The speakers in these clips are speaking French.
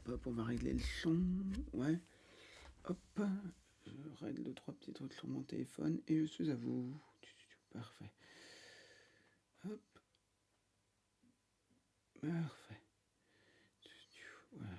hop, on va régler le son. Ouais. Hop. Je règle 2-3 petits trucs sur mon téléphone et je suis à vous. Parfait. Hop. Parfait. Voilà.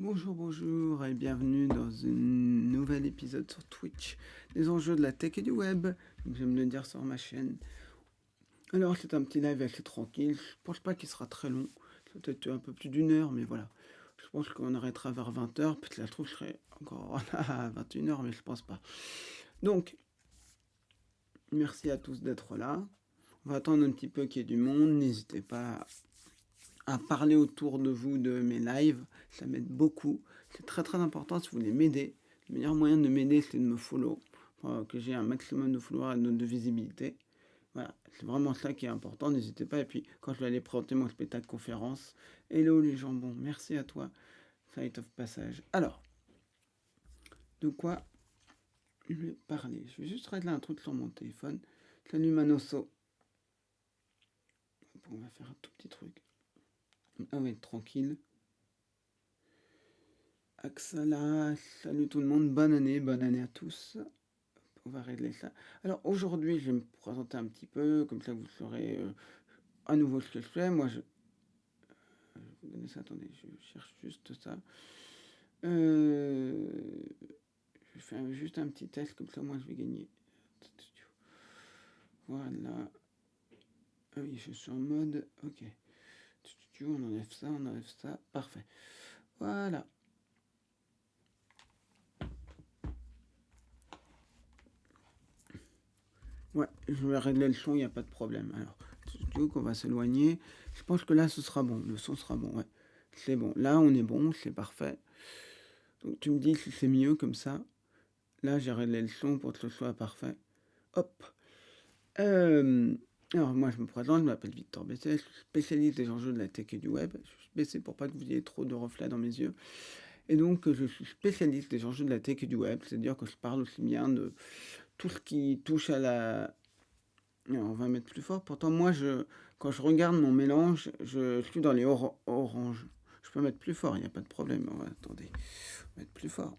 Bonjour et bienvenue dans un nouvel épisode sur Twitch des enjeux de la tech et du web, comme j'aime le dire sur ma chaîne. Alors c'est un petit live assez tranquille, je pense pas qu'il sera très long, peut-être un peu plus d'une heure, mais voilà. Je pense qu'on arrêtera vers 20h, peut-être la trouve je serai encore à 21h, mais je pense pas. Donc, merci à tous d'être là. On va attendre un petit peu qu'il y ait du monde, n'hésitez pas à parler autour de vous de mes lives, ça m'aide beaucoup. C'est très très important si vous voulez m'aider. Le meilleur moyen de m'aider, c'est de me follow, pour que j'ai un maximum de followers et de visibilité. Voilà, c'est vraiment ça qui est important, n'hésitez pas. Et puis, quand je vais aller présenter mon spectacle conférence, hello les jambons, merci à toi, Flight of Passage. Alors, de quoi je vais parler? Je vais juste régler un truc sur mon téléphone. Salut Manosso. On va faire un tout petit truc. On va être tranquille. Axala, salut tout le monde, bonne année à tous. On va régler ça. Alors aujourd'hui, je vais me présenter un petit peu, comme ça vous saurez à nouveau ce que je fais. Moi, je vais vous donner ça, attendez, je cherche juste ça. Je vais faire juste un petit test, comme ça moi je vais gagner. Voilà. Ah oui, je suis en mode, ok. On enlève ça, parfait. Voilà. Ouais, je vais régler le son, il n'y a pas de problème. Alors, tout qu'on va s'éloigner. Je pense que là, ce sera bon. Le son sera bon, ouais. C'est bon. Là, on est bon, c'est parfait. Donc, tu me dis si c'est mieux comme ça. Là, j'ai réglé le son pour que ce soit parfait. Hop. Alors, moi, je me présente, je m'appelle Victor Besset. Je suis spécialiste des enjeux de la tech et du web. Je suis baissé pour pas que vous ayez trop de reflets dans mes yeux. Et donc, je suis spécialiste des enjeux de la tech et du web. C'est-à-dire que je parle aussi bien de tout ce qui touche à la... Alors, on va mettre plus fort. Pourtant, moi, quand je regarde mon mélange, je suis dans les oranges. Je peux mettre plus fort, il n'y a pas de problème. Attendez, on va mettre plus fort.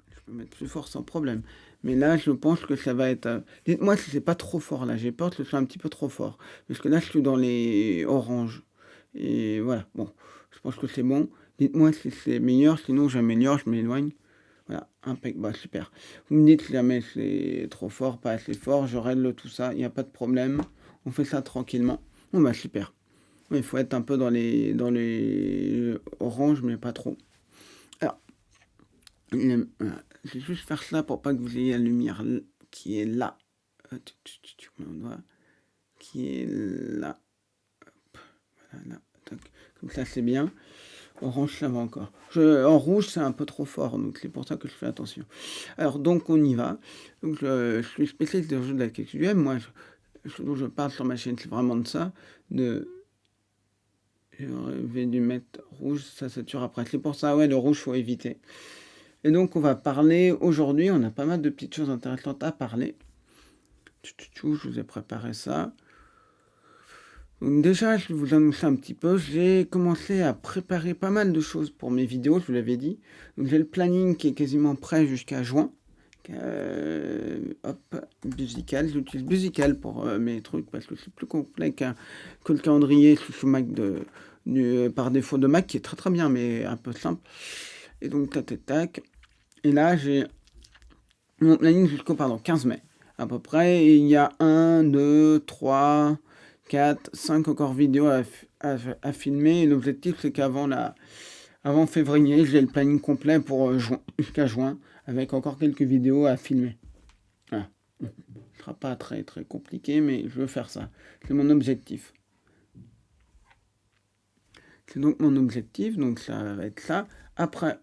Je peux mettre plus fort sans problème. Mais là, je pense que ça va être... Dites-moi si c'est pas trop fort, là. J'ai peur que ce soit un petit peu trop fort. Parce que là, je suis dans les oranges. Et voilà, bon. Je pense que c'est bon. Dites-moi si c'est meilleur, sinon j'améliore, je m'éloigne. Voilà, impeccable, bah, super. Vous me dites si jamais c'est trop fort, pas assez fort, je règle tout ça, il n'y a pas de problème. On fait ça tranquillement. Bon bah super. Il faut être un peu dans les oranges, mais pas trop. Alors, je vais juste faire ça pour pas que vous ayez la lumière qui est là. Qui est là. Voilà, comme ça c'est bien. Orange, ça va encore. En rouge, c'est un peu trop fort, donc c'est pour ça que je fais attention. Alors, donc, on y va. Donc, je suis spécialiste des jeux de la culture du web. Moi, ce dont je parle sur ma chaîne, c'est vraiment de ça. Je vais lui mettre rouge, ça sature après. C'est pour ça, ouais, le rouge, faut éviter. Et donc, on va parler aujourd'hui. On a pas mal de petites choses intéressantes à parler. Je vous ai préparé ça. Donc déjà, je vais vous annoncer un petit peu, j'ai commencé à préparer pas mal de choses pour mes vidéos, je vous l'avais dit. Donc j'ai le planning qui est quasiment prêt jusqu'à juin. Hop, Musical, j'utilise Musical pour mes trucs parce que c'est plus complet que le calendrier sous Mac par défaut de Mac qui est très très bien mais un peu simple. Et donc tac. Et là j'ai mon planning jusqu'au 15 mai à peu près. Et il y a 1, 2, 3... 4, 5 encore vidéos à filmer. Et l'objectif, c'est qu'avant avant février, j'ai le planning complet pour jusqu'à juin, avec encore quelques vidéos à filmer. Voilà. Ce ne sera pas très très compliqué, mais je veux faire ça. C'est mon objectif. C'est donc mon objectif, donc ça va être ça. Après,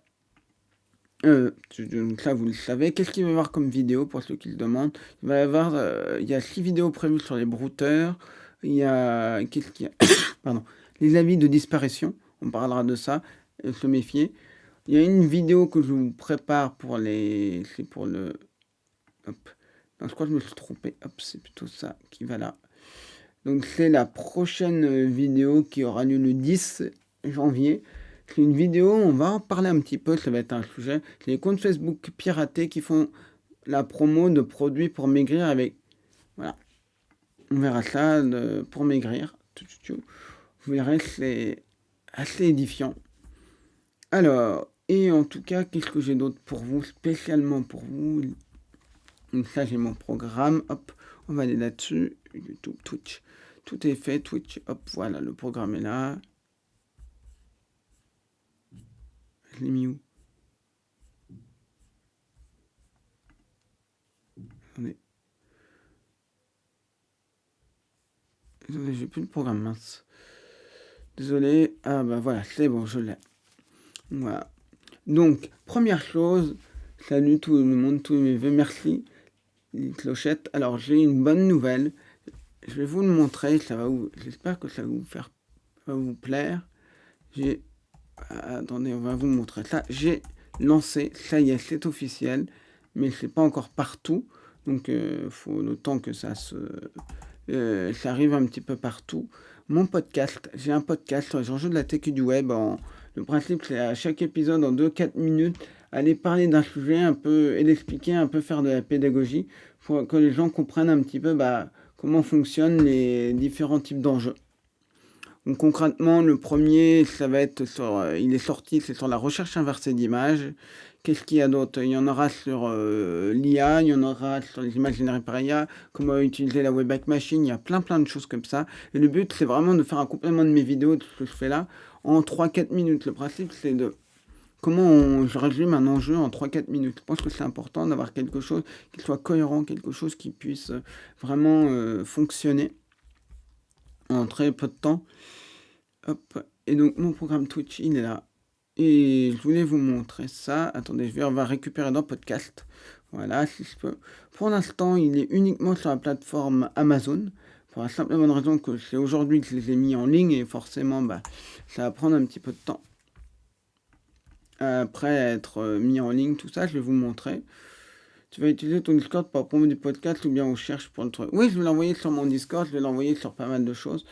donc ça vous le savez. Qu'est-ce qu'il va y avoir comme vidéo pour ceux qui le demandent? Il va y avoir, il y a 6 vidéos prévues sur les brouteurs. Il y a, qu'est-ce qu'il y a? Pardon, les avis de disparition, on parlera de ça, se méfier. il y a une vidéo que je vous prépare pour les... C'est pour le... Hop. Non, je crois que je me suis trompé. Hop, c'est plutôt ça qui va là. Donc c'est la prochaine vidéo qui aura lieu le 10 janvier. C'est une vidéo, on va en parler un petit peu, ça va être un sujet. C'est les comptes Facebook piratés qui font la promo de produits pour maigrir avec... Voilà. On verra ça pour maigrir. Vous verrez, c'est assez édifiant. Alors, et en tout cas, qu'est-ce que j'ai d'autre pour vous, spécialement pour vous? Donc ça, j'ai mon programme. Hop, on va aller là-dessus. YouTube, Twitch. Tout est fait, Twitch. Hop, voilà, le programme est là. Je l'ai mis où? Attendez. Désolé, j'ai plus de programme, mince. Désolé. Ah bah voilà, c'est bon, je l'ai. Voilà. Donc, première chose, salut tout le monde, tous mes vœux, merci. Les clochettes. Alors, j'ai une bonne nouvelle. Je vais vous le montrer, j'espère que ça va vous plaire. Attendez, on va vous montrer ça. J'ai lancé, ça y est, c'est officiel, mais c'est pas encore partout. Donc, faut le temps que ça arrive un petit peu partout. Mon podcast, j'ai un podcast sur les enjeux de la tech et du web. Le principe, c'est à chaque épisode, en 2-4 minutes, aller parler d'un sujet un peu et l'expliquer, un peu faire de la pédagogie pour que les gens comprennent un petit peu comment fonctionnent les différents types d'enjeux. Donc concrètement, le premier, ça va être il est sorti, c'est sur la recherche inversée d'images. Qu'est-ce qu'il y a d'autre? Il y en aura sur l'IA, il y en aura sur les images générées par IA, comment utiliser la Wayback Machine, il y a plein de choses comme ça. Et le but, c'est vraiment de faire un complément de mes vidéos, de ce que je fais là, en 3-4 minutes. Le principe, c'est de comment je résume un enjeu en 3-4 minutes. Je pense que c'est important d'avoir quelque chose qui soit cohérent, quelque chose qui puisse vraiment fonctionner en très peu de temps. Hop. Et donc mon programme Twitch, il est là. Et je voulais vous montrer ça. Attendez, on va récupérer dans podcast. Voilà, si je peux. Pour l'instant, il est uniquement sur la plateforme Amazon. Pour la simple et bonne raison que c'est aujourd'hui que je les ai mis en ligne et forcément, ça va prendre un petit peu de temps. Après être mis en ligne, tout ça, je vais vous montrer. Tu vas utiliser ton Discord pour promouvoir du podcast ou bien on cherche pour le truc. Oui, je vais l'envoyer sur mon Discord, je vais l'envoyer sur pas mal de choses.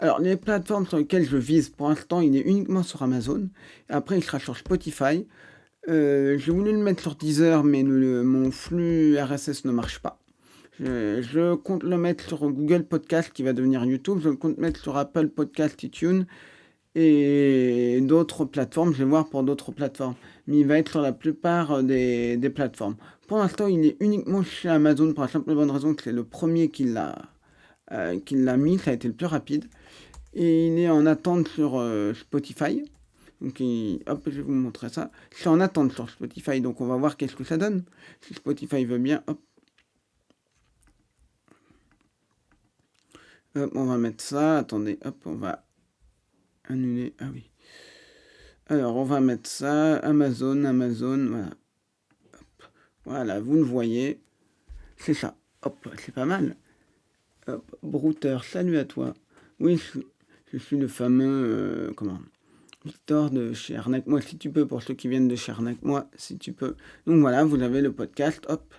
Alors, les plateformes sur lesquelles je vise, pour l'instant, il est uniquement sur Amazon. Après, il sera sur Spotify. J'ai voulu le mettre sur Deezer, mais mon flux RSS ne marche pas. Je compte le mettre sur Google Podcast, qui va devenir YouTube. Je compte mettre sur Apple Podcast, iTunes et d'autres plateformes. Je vais voir pour d'autres plateformes. Mais il va être sur la plupart des plateformes. Pour l'instant, il est uniquement chez Amazon, pour la simple et bonne raison que c'est le premier qui l'a mis. Ça a été le plus rapide. Et il est en attente sur Spotify. Donc, hop, je vais vous montrer ça. C'est en attente sur Spotify, donc on va voir qu'est-ce que ça donne. Si Spotify veut bien, hop. Hop, on va mettre ça. Attendez, hop, on va annuler. Ah oui. Alors, on va mettre ça. Amazon, voilà. Hop. Voilà, vous le voyez. C'est ça. Hop, c'est pas mal. Hop, Brouter, salut à toi. Oui, je suis le fameux... Victor de chez Arnaque Moi si tu peux, pour ceux qui viennent de chez Arnaque Moi si tu peux. Donc voilà, vous avez le podcast, hop.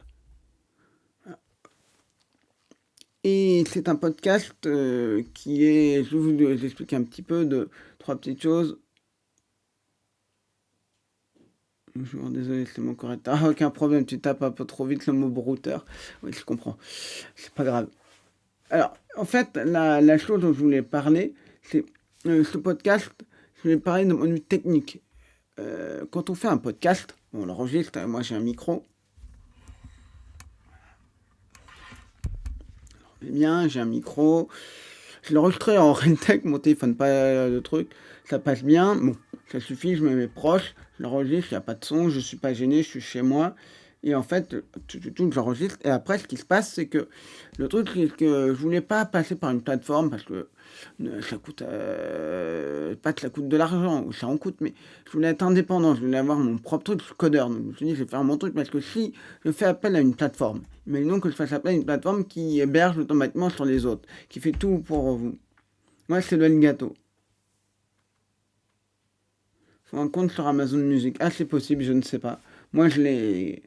Et c'est un podcast qui est, je vais vous expliquer un petit peu de 3 petites choses. Bonjour, désolé, c'est mon correcteur. Ah, aucun problème, tu tapes un peu trop vite le mot brouteur. Oui, je comprends. C'est pas grave. Alors, en fait, la chose dont je voulais parler, c'est ce podcast, je vais parler d'un point de vue technique. Quand on fait un podcast, on l'enregistre, moi j'ai un micro. Bien, j'ai un micro. Je l'ai enregistré en Rentec, mon téléphone, pas de truc. Ça passe bien. Bon, ça suffit, je me mets proche, je l'enregistre, il n'y a pas de son, je suis pas gêné, je suis chez moi. Et en fait, tout j'enregistre. Et après, ce qui se passe, c'est que le truc, c'est que je voulais pas passer par une plateforme parce que ça coûte, pas que ça coûte de l'argent, ça en coûte, mais je voulais être indépendant, je voulais avoir mon propre truc, je suis codeur. Donc je me suis dit, je vais faire mon truc parce que si je fais appel à une plateforme, imaginons que je fasse appel à une plateforme qui héberge automatiquement sur les autres, qui fait tout pour vous. Moi, c'est le gâteau. sur un compte sur Amazon Music. Ah, c'est possible, je ne sais pas. Moi, je l'ai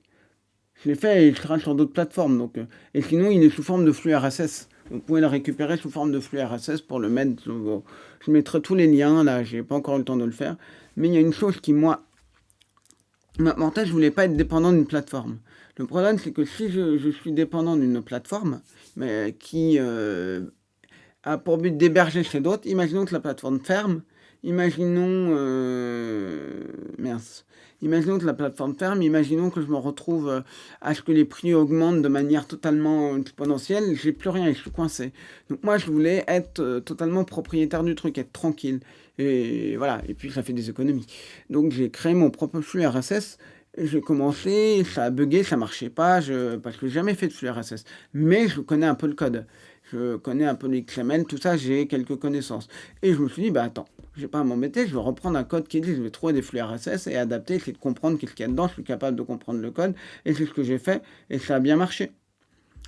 fait et il sera sur d'autres plateformes. Donc, et sinon, il est sous forme de flux RSS. Vous pouvez le récupérer sous forme de flux RSS pour le mettre. Je mettrai tous les liens, là, j'ai pas encore eu le temps de le faire. Mais il y a une chose qui, moi, m'importait, je voulais pas être dépendant d'une plateforme. Le problème, c'est que si je suis dépendant d'une plateforme, mais qui a pour but d'héberger chez d'autres, imaginons que la plateforme ferme, imaginons... mince. Imaginons que la plateforme ferme, imaginons que je me retrouve à ce que les prix augmentent de manière totalement exponentielle, j'ai plus rien et je suis coincé. Donc moi, je voulais être totalement propriétaire du truc, être tranquille. Et voilà, et puis ça fait des économies. Donc j'ai créé mon propre flux RSS. J'ai commencé, ça a bugué, ça marchait pas, parce que j'ai jamais fait de flux RSS. Mais je connais un peu le code. Je connais un peu l'XML, tout ça, j'ai quelques connaissances. Et je me suis dit, bah attends, je vais pas à m'embêter, je vais reprendre un code qui dit, je vais trouver des flux RSS et adapter, essayer de comprendre qu'est-ce qu'il y a dedans, je suis capable de comprendre le code, et c'est ce que j'ai fait, et ça a bien marché.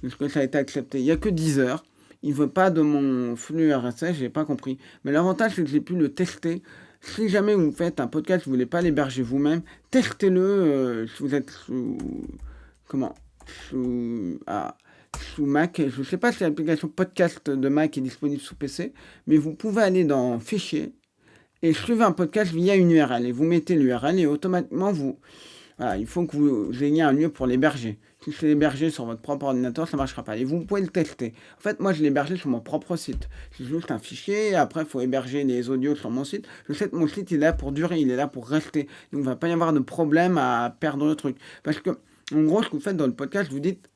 Parce que ça a été accepté. Il n'y a que 10 heures, il ne veut pas de mon flux RSS, j'ai pas compris. Mais l'avantage, c'est que j'ai pu le tester. Si jamais vous faites un podcast, vous ne voulez pas l'héberger vous-même, testez-le si vous êtes sous... Comment sous Mac. Je ne sais pas si l'application podcast de Mac est disponible sous PC, mais vous pouvez aller dans Fichier et suivre un podcast via une URL. Et vous mettez l'URL et automatiquement, voilà, il faut que vous ayez un lieu pour l'héberger. Si c'est hébergé sur votre propre ordinateur, ça ne marchera pas. Et vous pouvez le tester. En fait, moi, je l'ai hébergé sur mon propre site. C'est juste un fichier. Après, il faut héberger les audios sur mon site. Je sais que mon site, il est là pour durer. Il est là pour rester. Donc, il ne va pas y avoir de problème à perdre le truc. Parce que, en gros, ce que vous faites dans le podcast, vous dites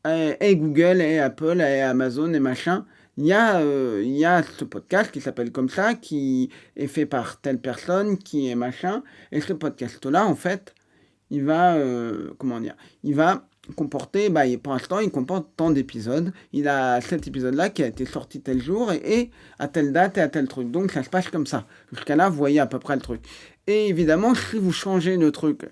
et Google, et Apple, et Amazon, et machin. Il y a ce podcast qui s'appelle comme ça, qui est fait par telle personne, qui est machin. Et ce podcast-là, en fait, il va, comment dire, il va comporter, pour l'instant, il comporte tant d'épisodes. Il a cet épisode-là qui a été sorti tel jour et à telle date et à tel truc. Donc, ça se passe comme ça. Jusqu'à là, vous voyez à peu près le truc. Et évidemment, si vous changez le truc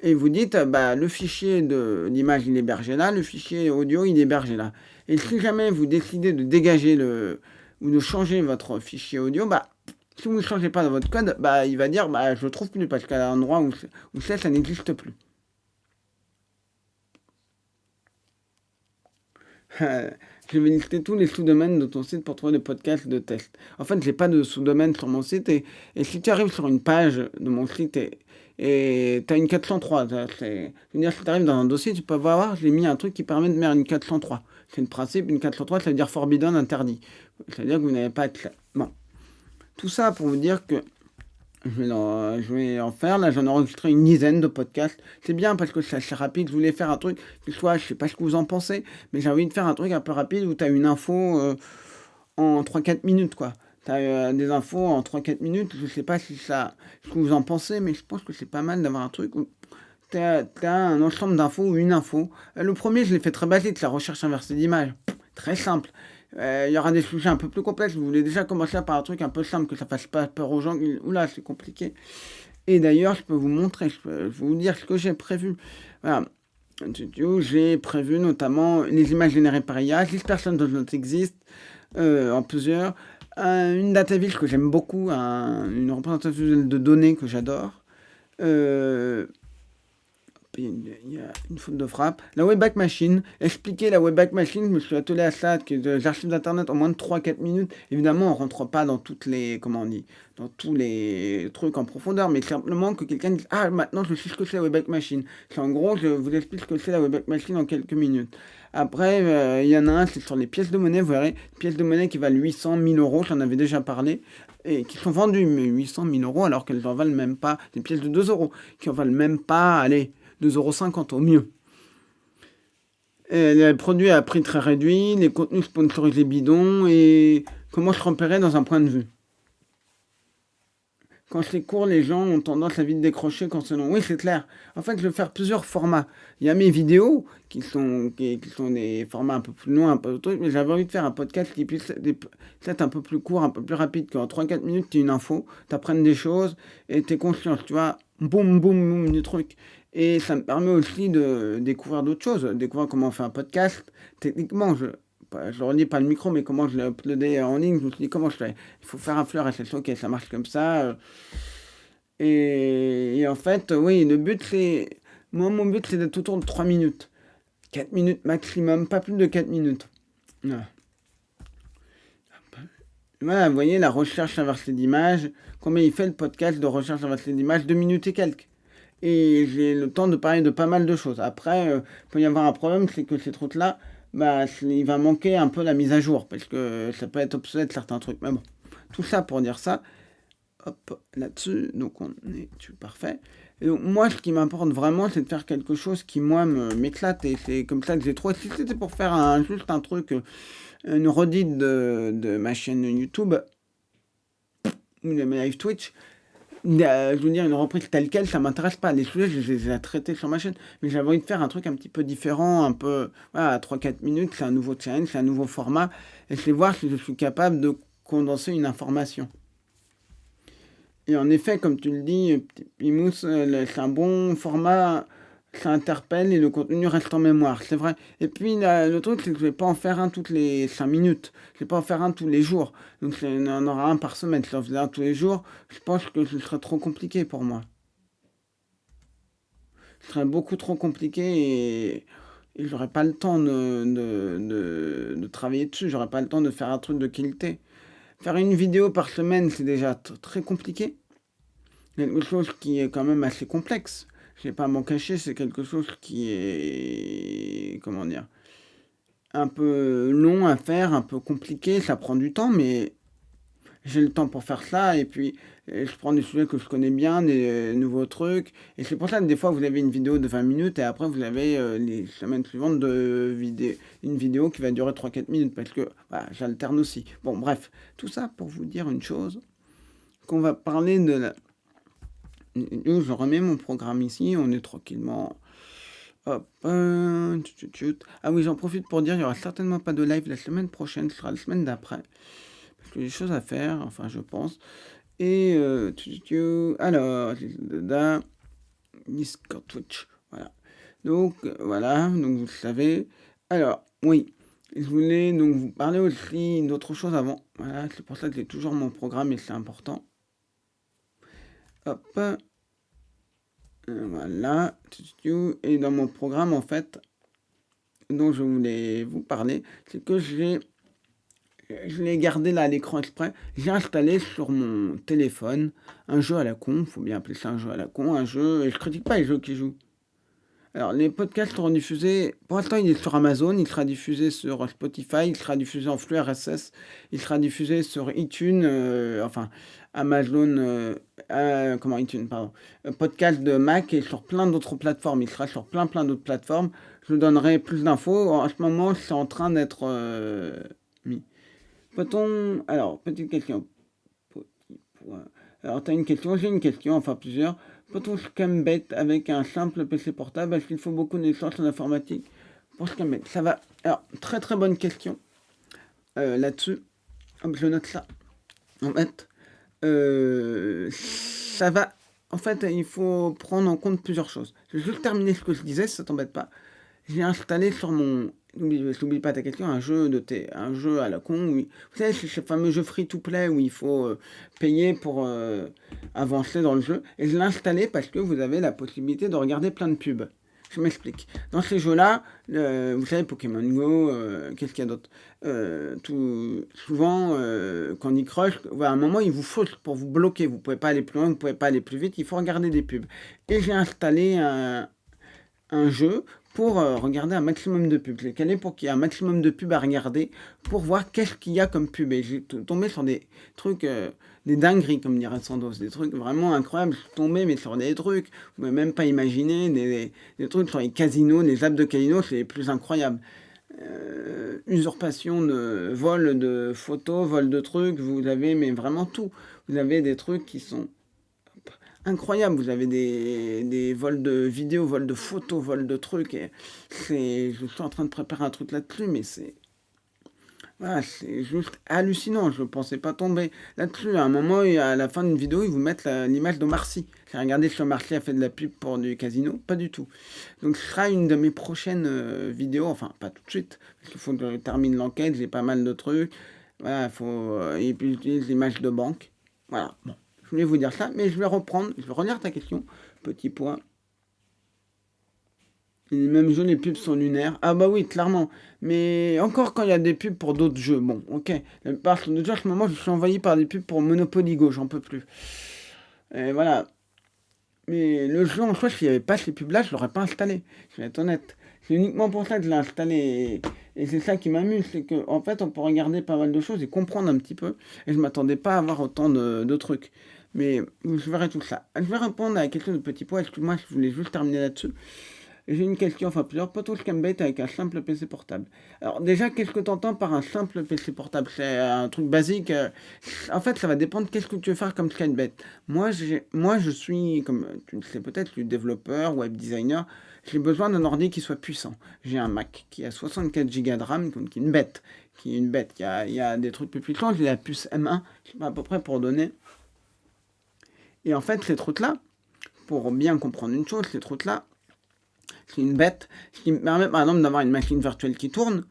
et vous dites, le fichier de l'image, il est hébergé là, le fichier audio, il est hébergé là. Et si jamais vous décidez de dégager ou de changer votre fichier audio, si vous ne changez pas dans votre code, il va dire, je ne trouve plus, parce qu'à l'endroit où c'est, ça n'existe plus. Je vais lister tous les sous-domaines de ton site pour trouver des podcasts de test. En fait, j'ai pas de sous-domaine sur mon site et si tu arrives sur une page de mon site et tu as une 403, je veux dire, si tu arrives dans un dossier, tu peux voir, j'ai mis un truc qui permet de mettre une 403. C'est le principe, une 403, ça veut dire forbidden, interdit. Ça veut dire que vous n'avez pas accès. Bon. Tout ça pour vous dire que je vais en faire. Là, j'en ai enregistré une dizaine de podcasts. C'est bien parce que c'est assez rapide. Je voulais faire un truc qui soit, je sais pas ce que vous en pensez, mais j'ai envie de faire un truc un peu rapide où tu as une info en 3-4 minutes, quoi. Tu as des infos en 3-4 minutes. Je sais pas si ça, ce que vous en pensez, mais je pense que c'est pas mal d'avoir un truc où tu as un ensemble d'infos ou une info. Le premier, je l'ai fait très basique, la recherche inversée d'image. Très simple. Il y aura des sujets un peu plus complexes. Je voulais déjà commencer par un truc un peu simple, que ça fasse pas peur aux gens. Oula, c'est compliqué. Et d'ailleurs, je peux vous montrer, je vais vous dire ce que j'ai prévu. Voilà. J'ai prévu notamment les images générées par IA, 10 personnes dont notes existent, en plusieurs. Une data visual que j'aime beaucoup, une représentation visuelle de données que j'adore. Il y a une faute de frappe. La Wayback Machine. Expliquer la Wayback Machine, je me suis attelé à ça, des archives d'internet en moins de 3-4 minutes. Évidemment, on rentre pas dans toutes les, comment on dit, dans tous les trucs en profondeur, mais simplement que quelqu'un dise, maintenant je sais ce que c'est la Wayback Machine. C'est en gros, je vous explique ce que c'est la Wayback Machine en quelques minutes. Après, il y en a un, c'est sur les pièces de monnaie, vous verrez, pièces de monnaie qui valent 800, 1000 euros, j'en avais déjà parlé, et qui sont vendues, mais 800, 1000 euros, alors qu'elles en valent même pas, des pièces de 2 euros, qui en valent même pas, allez, 2,50 € au mieux. Les produits à prix très réduit, les contenus sponsorisés bidons et comment se repérer dans un point de vue. Quand c'est court, les gens ont tendance à vite décrocher quand c'est long. Oui, c'est clair. En fait, je vais faire plusieurs formats. Il y a mes vidéos qui sont des formats un peu plus longs, un peu trucs, mais j'avais envie de faire un podcast qui puisse être un peu plus court, un peu plus rapide, qu'en 3-4 minutes, tu as une info, tu apprennes des choses et tu es conscient, tu vois, boum, boum, boum, du truc. Et ça me permet aussi de découvrir d'autres choses, découvrir comment on fait un podcast. Techniquement, je ne relis pas le micro, mais comment je l'ai uploadé en ligne, je me suis dit comment je fais. Il faut faire un fleur RSS, ok, ça marche comme ça. Et en fait, oui, le but, c'est... Moi, mon but, c'est d'être autour de 3 minutes. 4 minutes maximum, pas plus de 4 minutes. Voilà. Voilà, vous voyez, la recherche inversée d'image. Combien il fait le podcast de recherche inversée d'image? 2 minutes et quelques. Et j'ai le temps de parler de pas mal de choses. Après, il peut y avoir un problème, c'est que ces trucs-là, bah, il va manquer un peu la mise à jour, parce que ça peut être obsolète certains trucs. Mais bon, tout ça pour dire ça. Hop, là-dessus, donc on est parfait. Et donc moi, ce qui m'importe vraiment, c'est de faire quelque chose qui, moi, m'éclate. Et c'est comme ça que j'ai trouvé. Si c'était pour faire juste un truc, une redite de ma chaîne YouTube, ou de mes live Twitch, je veux dire, une reprise telle quelle, ça m'intéresse pas. Les sujets, je les ai traités sur ma chaîne. Mais j'avais envie de faire un truc un petit peu différent, un peu, voilà, à 3-4 minutes. C'est un nouveau challenge, c'est un nouveau format. Et c'est voir si je suis capable de condenser une information. Et en effet, comme tu le dis, Pimous, c'est un bon format, ça interpelle et le contenu reste en mémoire, c'est vrai. Et puis le truc, c'est que je vais pas en faire un toutes les 5 minutes, je vais pas en faire un tous les jours. Donc il y en aura un par semaine, si j'en faisais un tous les jours, je pense que ce serait trop compliqué pour moi. Ce serait beaucoup trop compliqué et j'aurais pas le temps de travailler dessus, j'aurais pas le temps de faire un truc de qualité. Faire une vidéo par semaine, c'est déjà très compliqué. Quelque chose qui est quand même assez complexe. Je vais pas m'en cacher, c'est quelque chose qui est, comment dire, un peu long à faire, un peu compliqué, ça prend du temps, mais j'ai le temps pour faire ça, et puis je prends des sujets que je connais bien, des nouveaux trucs, et c'est pour ça que des fois vous avez une vidéo de 20 minutes, et après vous avez les semaines suivantes une vidéo qui va durer 3-4 minutes, parce que voilà, j'alterne aussi. Bon, bref, tout ça pour vous dire une chose, qu'on va parler de la... Je remets mon programme ici, on est tranquillement. Hop, ah oui, j'en profite pour dire, il n'y aura certainement pas de live la semaine prochaine, ce sera la semaine d'après. Parce que j'ai des choses à faire, enfin je pense. Et alors, Discord Twitch, voilà. Donc voilà, donc vous le savez. Alors, oui, je voulais donc vous parler aussi d'autre chose avant. Voilà, c'est pour ça que j'ai toujours mon programme et c'est important. Hop. Voilà. Et dans mon programme, en fait, dont je voulais vous parler, c'est que je l'ai gardé là à l'écran exprès. J'ai installé sur mon téléphone un jeu à la con, faut bien appeler ça un jeu à la con, un jeu, et je critique pas les jeux qui jouent. Alors, les podcasts seront diffusés, pour l'instant, il est sur Amazon, il sera diffusé sur Spotify, il sera diffusé en flux RSS, il sera diffusé sur iTunes, enfin, Amazon, comment iTunes, pardon, podcast de Mac et sur plein d'autres plateformes. Il sera sur plein d'autres plateformes. Je vous donnerai plus d'infos. En ce moment, c'est en train d'être mis. Peut-on... Alors, petite question. Alors, tu as une question, j'ai une question, enfin plusieurs. Peut-on scambet avec un simple PC portable? Est-ce qu'il faut beaucoup de connaissances en informatique pour scambet? Ça va. Alors, très très bonne question là-dessus. Hop, je note ça. En fait, ça va. En fait, il faut prendre en compte plusieurs choses. Je vais juste terminer ce que je disais, si ça t'embête pas. J'ai installé sur mon... N'oublie pas ta question, un jeu à la con. Vous savez, c'est ce fameux jeu free-to-play où il faut payer pour avancer dans le jeu. Et je l'ai installé parce que vous avez la possibilité de regarder plein de pubs. Je m'explique. Dans ces jeux-là, vous savez, Pokémon Go, qu'est-ce qu'il y a d'autre souvent, Candy Crush, à un moment, il vous faut pour vous bloquer. Vous pouvez pas aller plus loin, vous pouvez pas aller plus vite, il faut regarder des pubs. Et j'ai installé un jeu pour regarder un maximum de pubs. J'ai calé pour qu'il y ait un maximum de pubs à regarder pour voir qu'est-ce qu'il y a comme pub. Et j'ai tombé sur des trucs, des dingueries, comme dirait Sandos, des trucs vraiment incroyables. Je suis tombé mais sur des trucs, vous pouvez même pas imaginer, des trucs sur les casinos, les apps de casinos, c'est les plus incroyables. Usurpation de vol de photos, vol de trucs, vous avez mais vraiment tout. Vous avez des trucs qui sont incroyable. Vous avez des vols de vidéos, vols de photos, vols de trucs. Et je suis en train de préparer un truc là-dessus, mais voilà, c'est juste hallucinant. Je ne pensais pas tomber là-dessus. À un moment, à la fin d'une vidéo, ils vous mettent l'image de Marcy. J'ai regardé si Marcy a fait de la pub pour du casino. Pas du tout. Donc, ce sera une de mes prochaines vidéos. Enfin, pas tout de suite. Parce qu'il faut que je termine l'enquête. J'ai pas mal de trucs. Voilà, et puis j'utilise l'image de banque. Voilà, bon. Je voulais vous dire ça, mais je vais reprendre, je vais relire ta question. Petit point. Les mêmes jeux, les pubs sont lunaires. Ah bah oui, clairement. Mais encore quand il y a des pubs pour d'autres jeux. Bon, ok. La plupart sont déjà, en ce moment, je suis envahi par des pubs pour Monopoly Go, j'en peux plus. Et voilà. Mais le jeu en soi, s'il n'y avait pas ces pubs-là, je l'aurais pas installé. Je vais être honnête. C'est uniquement pour ça que je l'ai installé. Et c'est ça qui m'amuse, c'est qu'en en fait, on peut regarder pas mal de choses et comprendre un petit peu. Et je m'attendais pas à avoir autant de trucs. Mais je verrai tout ça. Je vais répondre à la question de Petit Pois. Excuse-moi, je voulais juste terminer là-dessus. J'ai une question, enfin plusieurs poteaux scambait avec un simple PC portable. Alors déjà, qu'est-ce que tu entends par un simple PC portable? C'est un truc basique. En fait, ça va dépendre qu'est-ce que tu veux faire comme scambait. Moi, je suis, comme tu le sais peut-être, je suis développeur, web designer. J'ai besoin d'un ordi qui soit puissant. J'ai un Mac qui a 64 Go de RAM, donc qui est une bête. Qui est une bête. Il y a des trucs plus puissants. J'ai la puce M1, je sais pas à peu près pour donner. Et en fait, ces trucs-là, pour bien comprendre une chose, ces trucs-là, c'est une bête, ce qui me permet par exemple d'avoir une machine virtuelle qui tourne,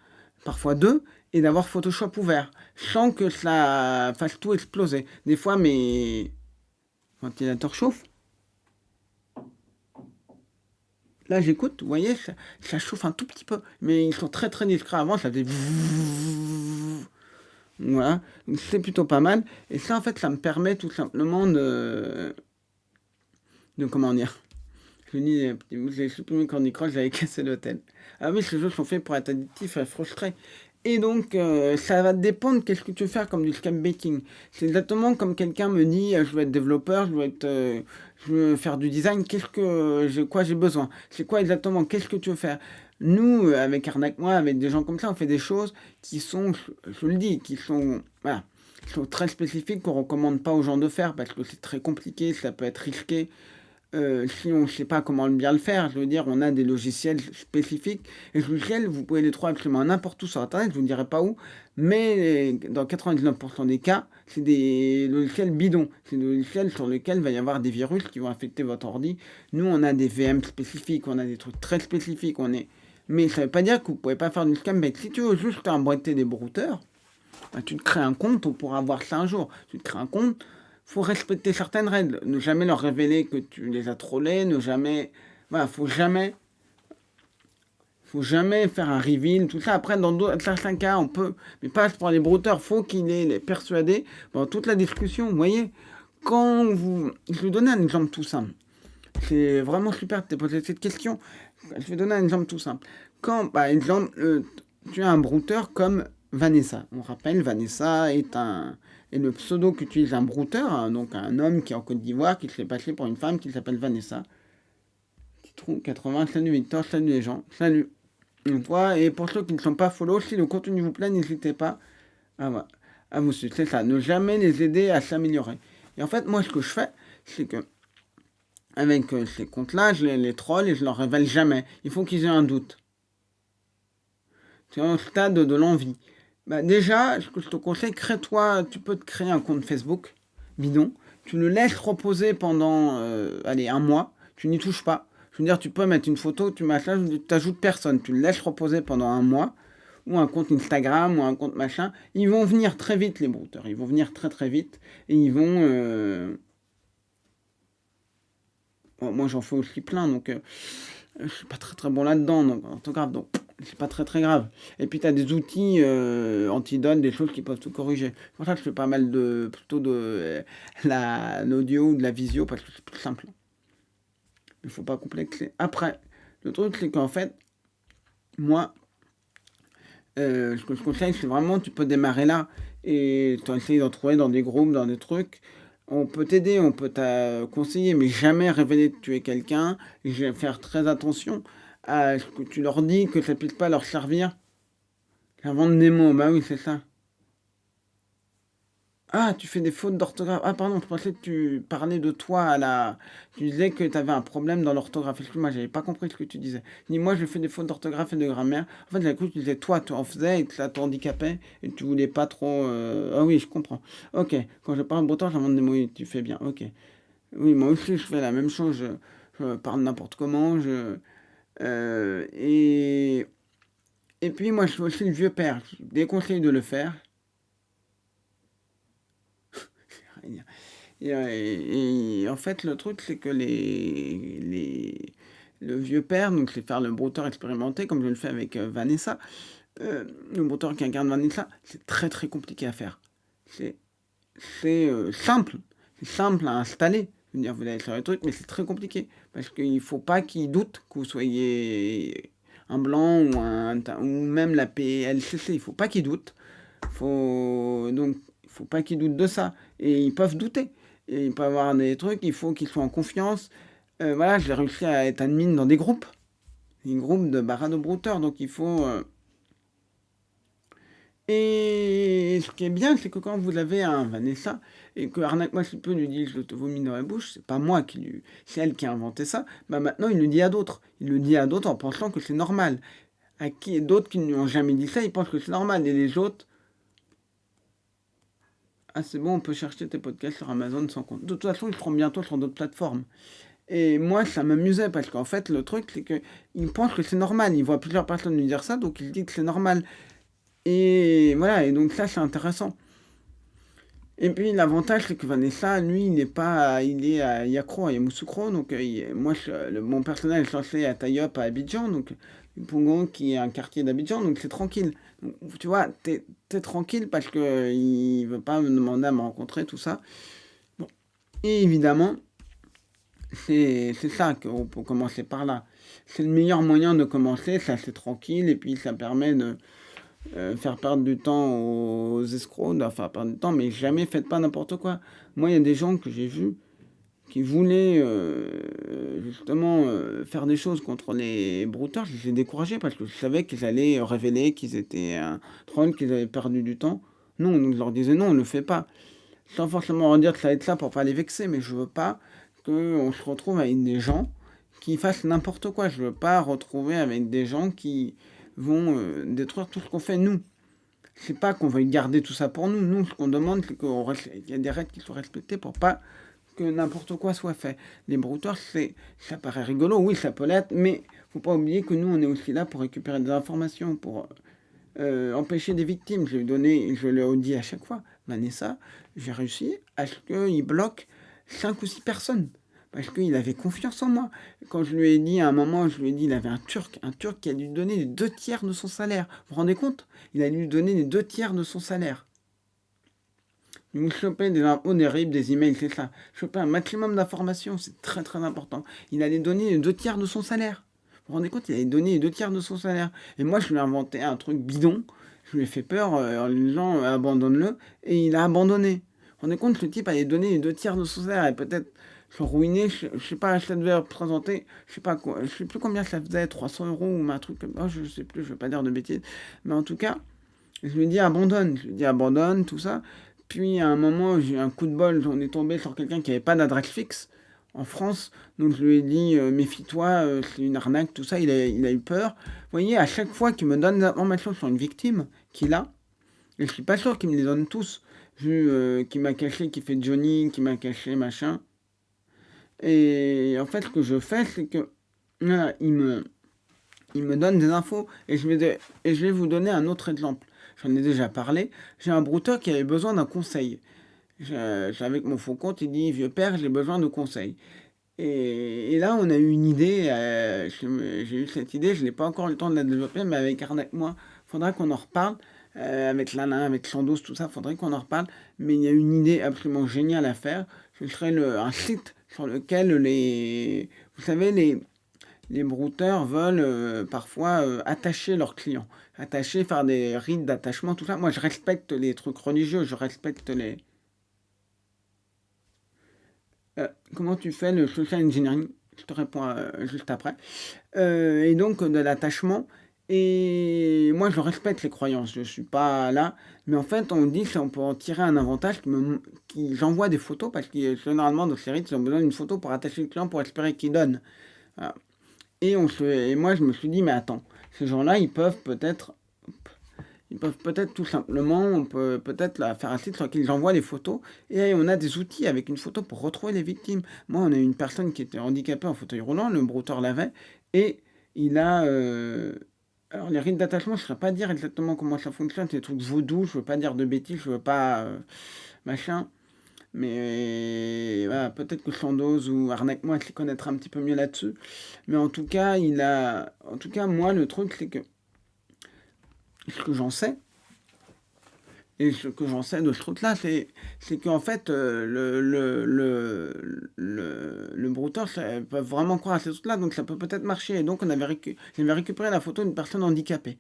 parfois deux, et d'avoir Photoshop ouvert, sans que ça fasse tout exploser. Des fois mes ventilateurs chauffent. Là j'écoute, vous voyez, ça chauffe un tout petit peu, mais ils sont très très discrets. Avant ça faisait... Voilà, donc c'est plutôt pas mal. Et ça en fait ça me permet tout simplement de comment dire. Je dis, j'ai supprimé Candy Crush, j'avais cassé l'hôtel. Ah oui, ces jeux sont faits pour être addictifs et frustrés. Et donc, ça va dépendre qu'est-ce que tu veux faire comme du scam baiting. C'est exactement comme quelqu'un me dit, je veux être développeur, je veux faire du design, quoi j'ai besoin. C'est quoi exactement, qu'est-ce que tu veux faire. Nous, avec Arnaque Moi, avec des gens comme ça, on fait des choses qui sont, je le dis, voilà, qui sont très spécifiques, qu'on recommande pas aux gens de faire parce que c'est très compliqué, ça peut être risqué. Si on ne sait pas comment bien le faire, je veux dire, on a des logiciels spécifiques. Et ces logiciels, vous pouvez les trouver absolument n'importe où sur Internet, je ne vous dirai pas où, mais dans 99% des cas, c'est des logiciels bidons. C'est des logiciels sur lesquels il va y avoir des virus qui vont affecter votre ordi. Nous, on a des VM spécifiques, on a des trucs très spécifiques, mais ça ne veut pas dire que vous ne pouvez pas faire du scam. Mais si tu veux juste emboîter des brouteurs, bah, tu te crées un compte, on pourra voir ça un jour. Tu te crées un compte, faut respecter certaines règles. Ne jamais leur révéler que tu les as trollés, ne jamais... Voilà, faut jamais faire un reveal, tout ça. Après, dans certains cas, on peut, mais pas pour les brouteurs, faut qu'il est persuadé pendant toute la discussion. Vous voyez, je vais donner un exemple tout simple. C'est vraiment super de te poser cette question. Je vais donner un exemple tout simple. Quand, par exemple, tu as un brouteur comme Vanessa. On rappelle, Vanessa est le pseudo qu'utilise un brouteur, hein, donc un homme qui est en Côte d'Ivoire, qui se fait passer pour une femme qui s'appelle Vanessa. Citron 80, salut Victor, salut les gens, salut. Donc, toi, et pour ceux qui ne sont pas follow, si le contenu vous plaît, n'hésitez pas à vous suivre. C'est ça, ne jamais les aider à s'améliorer. Et en fait, moi, ce que je fais, c'est que avec ces comptes-là, je les troll et je leur révèle jamais. Il faut qu'ils aient un doute. C'est un stade de l'envie. Bah déjà, ce que je te conseille, crée-toi, tu peux te créer un compte Facebook, bidon. Tu le laisses reposer pendant, allez, un mois. Tu n'y touches pas. Je veux dire, tu peux mettre une photo, tu t'ajoutes personne. Tu le laisses reposer pendant un mois. Ou un compte Instagram, ou un compte machin. Ils vont venir très vite, les brouteurs. Ils vont venir très très vite. Et ils vont... Bon, moi, j'en fais aussi plein, donc... je suis pas très très bon là-dedans, donc orthographe, donc c'est pas très très grave. Et puis tu as des outils antidotes, des choses qui peuvent tout corriger. C'est pour ça que je fais pas mal plutôt de l'audio ou de la visio parce que c'est plus simple. Il faut pas complexer. Après, le truc c'est qu'en fait, moi, ce que je conseille, c'est vraiment tu peux démarrer là et tu essayer d'en trouver dans des groupes, dans des trucs. On peut t'aider, on peut te conseiller, mais jamais révéler que tu es quelqu'un. Je vais faire très attention à ce que tu leur dis, que ça puisse pas leur servir. J'invente des mots, bah oui, c'est ça. Ah, tu fais des fautes d'orthographe. Ah, pardon, je pensais que tu parlais de toi Tu disais que tu avais un problème dans l'orthographe. Excuse-moi, j'avais pas compris ce que tu disais. Dis-moi, je fais des fautes d'orthographe et de grammaire. En fait, j'ai cru que tu disais toi, tu en faisais et que ça t'handicapait et que tu voulais pas trop. Ah oui, je comprends. Ok, quand je parle breton, j'invente des mots et tu fais bien. Ok. Oui, moi aussi, je fais la même chose. Je parle n'importe comment. Euh, et, et puis, moi, je suis aussi le vieux père. Je déconseille de le faire. Et en fait, le truc, c'est que le vieux père, donc c'est faire le brouteur expérimenté, comme je le fais avec Vanessa, le brouteur qui incarne Vanessa, c'est très très compliqué à faire. C'est simple. C'est simple à installer. Je veux dire, vous allez faire le truc, mais c'est très compliqué. Parce qu'il ne faut pas qu'il doute que vous soyez un blanc ou même la PLCC. Il ne faut pas qu'ils doutent. Donc, il ne faut pas qu'ils doutent de ça. Et ils peuvent douter. Et ils peuvent avoir des trucs, il faut qu'ils soient en confiance. Voilà, j'ai réussi à être admin dans des groupes. Des groupes de barado brouteurs. Donc, il faut... Et ce qui est bien, c'est que quand vous avez un Vanessa, et que Arnaque-moi si peu lui dit je te vomis dans la bouche, c'est pas moi qui lui. C'est elle qui a inventé ça, bah maintenant il le dit à d'autres. Il le dit à d'autres en pensant que c'est normal. À qui d'autres qui ne lui ont jamais dit ça, ils pensent que c'est normal. Et les autres, ah c'est bon, on peut chercher tes podcasts sur Amazon sans compte. De toute façon, ils seront bientôt sur d'autres plateformes. Et moi, ça m'amusait parce qu'en fait, le truc, c'est qu'il pense que c'est normal. Il voit plusieurs personnes lui dire ça, donc il dit que c'est normal. Et voilà, et donc ça, c'est intéressant. Et puis l'avantage, c'est que Vanessa, lui, il n'est pas, il est à Yakro, à Yamoussoukro, donc moi, mon personnage est censé être à Yop, à Abidjan, donc Pongon, qui est un quartier d'Abidjan, donc c'est tranquille. Donc, tu vois, t'es tranquille parce que il veut pas me demander à me rencontrer, tout ça. Bon. Et évidemment, c'est ça qu'on peut commencer par là. C'est le meilleur moyen de commencer, ça c'est tranquille, et puis ça permet de faire perdre du temps aux escrocs, de faire perdre du temps, mais jamais faites pas n'importe quoi. Moi, il y a des gens que j'ai vus qui voulaient justement faire des choses contre les brouteurs. Je les ai découragés parce que je savais qu'ils allaient révéler qu'ils étaient un troll, qu'ils avaient perdu du temps. Non, donc je leur disais non, on ne le fait pas. Sans forcément leur dire que ça va être ça pour pas les vexer, mais je veux pas qu'on se retrouve avec des gens qui fassent n'importe quoi. Je veux pas retrouver avec des gens qui vont détruire tout ce qu'on fait nous. C'est pas qu'on veuille garder tout ça pour nous. Nous, ce qu'on demande, c'est qu'il y a des règles qui soient respectées pour pas que n'importe quoi soit fait. Les brouteurs, ça paraît rigolo, oui, ça peut l'être, mais faut pas oublier que nous, on est aussi là pour récupérer des informations, pour empêcher des victimes. Je le dis à chaque fois, Vanessa, j'ai réussi à ce qu'il bloque 5 ou 6 personnes. Parce qu'il avait confiance en moi. Quand je lui ai dit, à un moment, je lui ai dit, il avait un Turc qui a dû lui donner les 2 tiers de son salaire. Vous vous rendez compte? Il a dû lui donner les 2 tiers de son salaire. Vous chopez des infos, des RIB, des emails, c'est ça. Choper un maximum d'informations, c'est très très important. Il allait donner les 2 tiers de son salaire. Vous vous rendez compte? Il allait donner les 2 tiers de son salaire. Et moi, je lui ai inventé un truc bidon. Je lui ai fait peur en lui disant abandonne-le. Et il a abandonné. Vous vous rendez compte? Le type allait donner les 2 tiers de son salaire et peut-être se ruiner. Je sais pas, ça devait représenter, je sais pas quoi, je sais plus combien ça faisait, 300 euros ou un truc comme ça. Je sais plus, je vais pas dire de bêtises. Mais en tout cas, je lui ai dit abandonne. Je lui ai dit abandonne, tout ça. Puis à un moment, j'ai eu un coup de bol, on est tombé sur quelqu'un qui n'avait pas d'adresse fixe en France. Donc je lui ai dit méfie-toi, c'est une arnaque, tout ça. Il a eu peur. Vous voyez, à chaque fois qu'il me donne des informations sur une victime qu'il a, et je suis pas sûr qu'il me les donne tous, vu qu'il m'a caché, qu'il fait Johnny, qu'il m'a caché machin. Et en fait, ce que je fais, c'est que voilà, il me donne des infos et je vais vous donner un autre exemple. J'en ai déjà parlé. J'ai un brouteur qui avait besoin d'un conseil. Avec mon faux compte, il dit vieux père, j'ai besoin de conseils. Et là, on a eu une idée. J'ai eu cette idée, je n'ai pas encore eu le temps de la développer, mais avec Arnaque, moi, il faudra qu'on en reparle. Avec Lana, avec Sandos, tout ça, il faudrait qu'on en reparle. Mais il y a une idée absolument géniale à faire. Ce serait un site sur lequel vous savez, les brouteurs veulent parfois attacher leurs clients. Attacher, faire des rites d'attachement, tout ça. Moi, je respecte les trucs religieux, je respecte les... comment tu fais le social engineering? Je te réponds juste après. Et donc, de l'attachement. Et moi, je respecte les croyances, je suis pas là. Mais en fait, on dit qu'on peut en tirer un avantage j'envoie des photos, parce que généralement, dans ces rites, ils ont besoin d'une photo pour attacher le client, pour espérer qu'il donne. Voilà. Et moi, je me suis dit, mais attends, ces gens-là, ils peuvent peut-être tout simplement, on peut peut-être faire un site sur lequel ils envoient les photos, et on a des outils avec une photo pour retrouver les victimes. Moi, on a une personne qui était handicapée en fauteuil roulant, le brouteur l'avait, et il a... alors, les rites d'attachement, je ne saurais pas dire exactement comment ça fonctionne, c'est des trucs vaudous, je ne veux pas dire de bêtises, je ne veux pas... machin. Mais voilà, peut-être que Sandoz ou Arnaque-moi s'y connaîtra un petit peu mieux là-dessus. Mais en tout cas, moi, le truc, c'est que ce que j'en sais, et ce que j'en sais de ce truc-là, c'est qu'en fait, le brouteur, ça peut vraiment croire à ces trucs-là, donc ça peut peut-être marcher. Et donc, j'avais récupéré la photo d'une personne handicapée.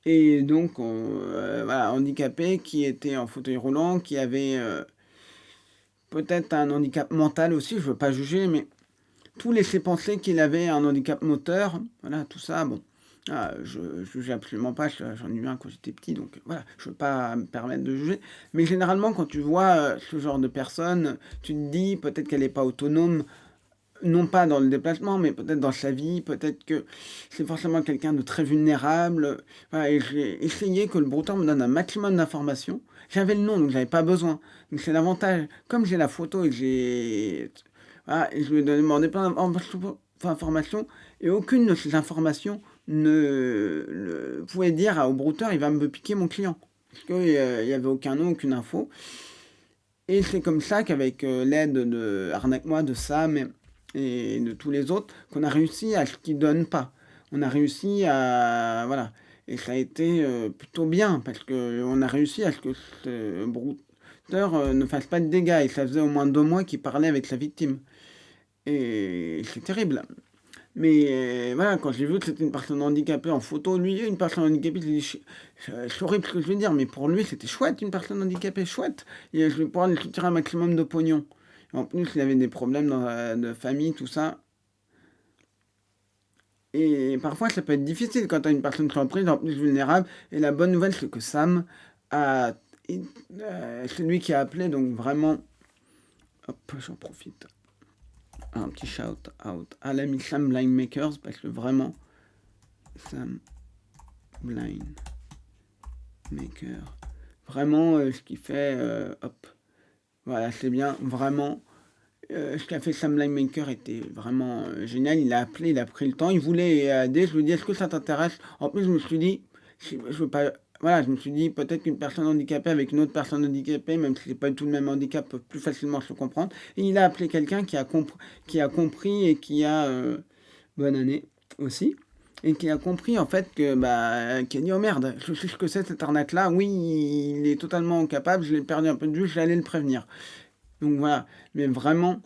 Et donc, voilà, handicapé qui était en fauteuil roulant, qui avait peut-être un handicap mental aussi, je veux pas juger, mais tout laissait penser qu'il avait un handicap moteur. Voilà, tout ça, bon. Je juge absolument pas, j'en ai eu un quand j'étais petit, donc voilà, je veux pas me permettre de juger. Mais généralement, quand tu vois ce genre de personne, tu te dis peut-être qu'elle n'est pas autonome, non pas dans le déplacement, mais peut-être dans sa vie, peut-être que c'est forcément quelqu'un de très vulnérable. Voilà, et j'ai essayé que le brouteur me donne un maximum d'informations. J'avais le nom, donc j'avais pas besoin. Donc c'est l'avantage. Comme j'ai la photo et que j'ai... Voilà, et je lui ai demandé plein d'informations, et aucune de ces informations ne pouvait dire au brouteur, il va me piquer mon client. Parce qu'il n'y avait aucun nom, aucune info. Et c'est comme ça qu'avec l'aide de Arnaque-moi, de Sam et de tous les autres, qu'on a réussi à ce qu'ils ne donnent pas. On a réussi à... Voilà. Et ça a été plutôt bien, parce qu'on a réussi à ce que ce brouteur ne fasse pas de dégâts. Et ça faisait au moins 2 mois qu'il parlait avec sa victime. Et c'est terrible. Mais voilà, quand j'ai vu que c'était une personne handicapée en photo, lui, une personne handicapée, j'ai dit, c'est horrible ce que je vais dire, mais pour lui, c'était chouette, une personne handicapée, chouette. Et je vais pouvoir lui soutirer un maximum de pognon. Et en plus, il avait des problèmes de famille, tout ça. Et parfois, ça peut être difficile quand tu as une personne qui est en prise, en plus vulnérable. Et la bonne nouvelle, c'est que Sam a... c'est lui qui a appelé, donc vraiment... Hop, j'en profite. Un petit shout out à l'ami Sam Blind Makers, parce que vraiment, Sam Blind Maker, vraiment ce qu'il fait, hop, voilà, c'est bien, vraiment, ce qu'a fait Sam Blind Maker était vraiment génial. Il a appelé, il a pris le temps, il voulait aider. Je lui ai dit, est-ce que ça t'intéresse? En plus, je me suis dit, je veux pas. Voilà, je me suis dit peut-être qu'une personne handicapée avec une autre personne handicapée, même si c'est pas du tout le même handicap, peut plus facilement se comprendre. Et il a appelé quelqu'un qui a compris et qui a bonne année aussi, et qui a compris en fait que qui a dit oh merde, je sais ce que c'est cette arnaque là. Oui, il est totalement capable. Je l'ai perdu un peu de vue. J'allais le prévenir. Donc voilà, mais vraiment.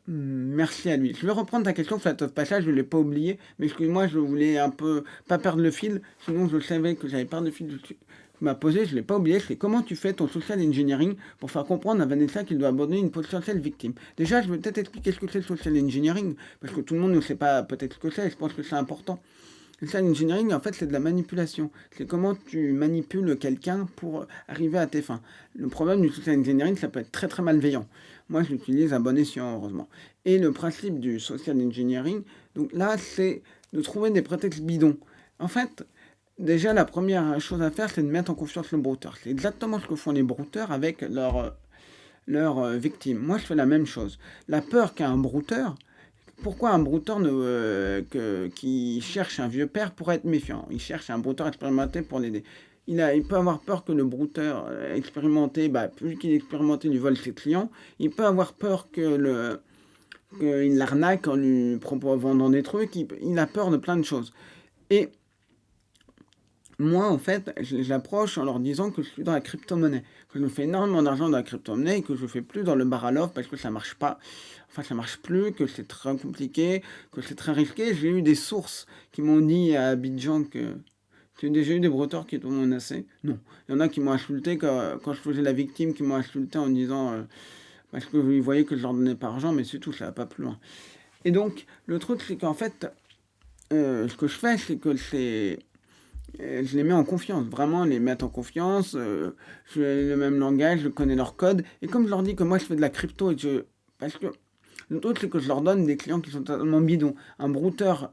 Merci à lui. Je vais reprendre ta question, Flat of Passage, je ne l'ai pas oublié, mais excuse-moi, je voulais un peu pas perdre le fil, sinon je savais que j'allais perdre le fil. Tu m'as posé, je ne l'ai pas oublié, c'est comment tu fais ton social engineering pour faire comprendre à Vanessa qu'il doit abandonner une potentielle victime. Déjà, je vais peut-être expliquer ce que c'est le social engineering, parce que tout le monde ne sait pas peut-être ce que c'est, et je pense que c'est important. Le social engineering, en fait, c'est de la manipulation. C'est comment tu manipules quelqu'un pour arriver à tes fins. Le problème du social engineering, ça peut être très très malveillant. Moi, je l'utilise à bon escient, heureusement. Et le principe du social engineering, donc là, c'est de trouver des prétextes bidons. En fait, déjà, la première chose à faire, c'est de mettre en confiance le brouteur. C'est exactement ce que font les brouteurs avec leurs victimes. Moi, je fais la même chose. La peur qu'a un brouteur, pourquoi un brouteur qui cherche un vieux père pourrait être méfiant? Il cherche un brouteur expérimenté pour l'aider. Il peut avoir peur que le brouteur expérimenté, plus qu'il est expérimenté, lui vole ses clients. Il peut avoir peur qu'il l'arnaque en lui vendant des trucs. Il a peur de plein de choses. Et moi, en fait, je les approche en leur disant que je suis dans la crypto-monnaie, que je fais énormément d'argent dans la crypto-monnaie et que je ne fais plus dans le bar à l'offre parce que ça marche pas. Enfin, ça marche plus, que c'est très compliqué, que c'est très risqué. J'ai eu des sources qui m'ont dit à Abidjan que j'ai déjà eu des brouteurs qui t'ont menacé. Non, il y en a qui m'ont insulté quand je faisais la victime, qui m'ont insulté en disant parce qu'ils voyaient que je leur donnais pas argent, mais c'est tout, ça va pas plus loin. Et donc, le truc, c'est qu'en fait, ce que je fais, c'est que je les mets en confiance, vraiment les mettre en confiance, je le même langage, je connais leur code, et comme je leur dis que moi je fais de la crypto, parce que le truc c'est que je leur donne des clients qui sont totalement bidons. Un brouteur,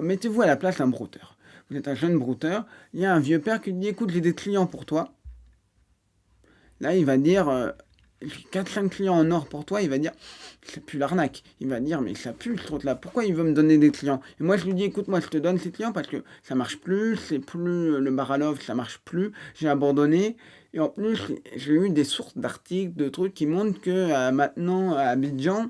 mettez-vous à la place d'un brouteur. Vous êtes un jeune brouteur, il y a un vieux père qui dit écoute j'ai des clients pour toi. Là il va dire, 4-5 clients en or pour toi, il va dire, ça pue l'arnaque. Il va dire, mais ça pue ce truc-là, pourquoi il veut me donner des clients? Et moi, je lui dis, écoute, moi, je te donne ces clients parce que ça marche plus, c'est plus le bar à love, ça marche plus, j'ai abandonné. Et en plus, j'ai eu des sources d'articles, de trucs qui montrent que maintenant, à Abidjan,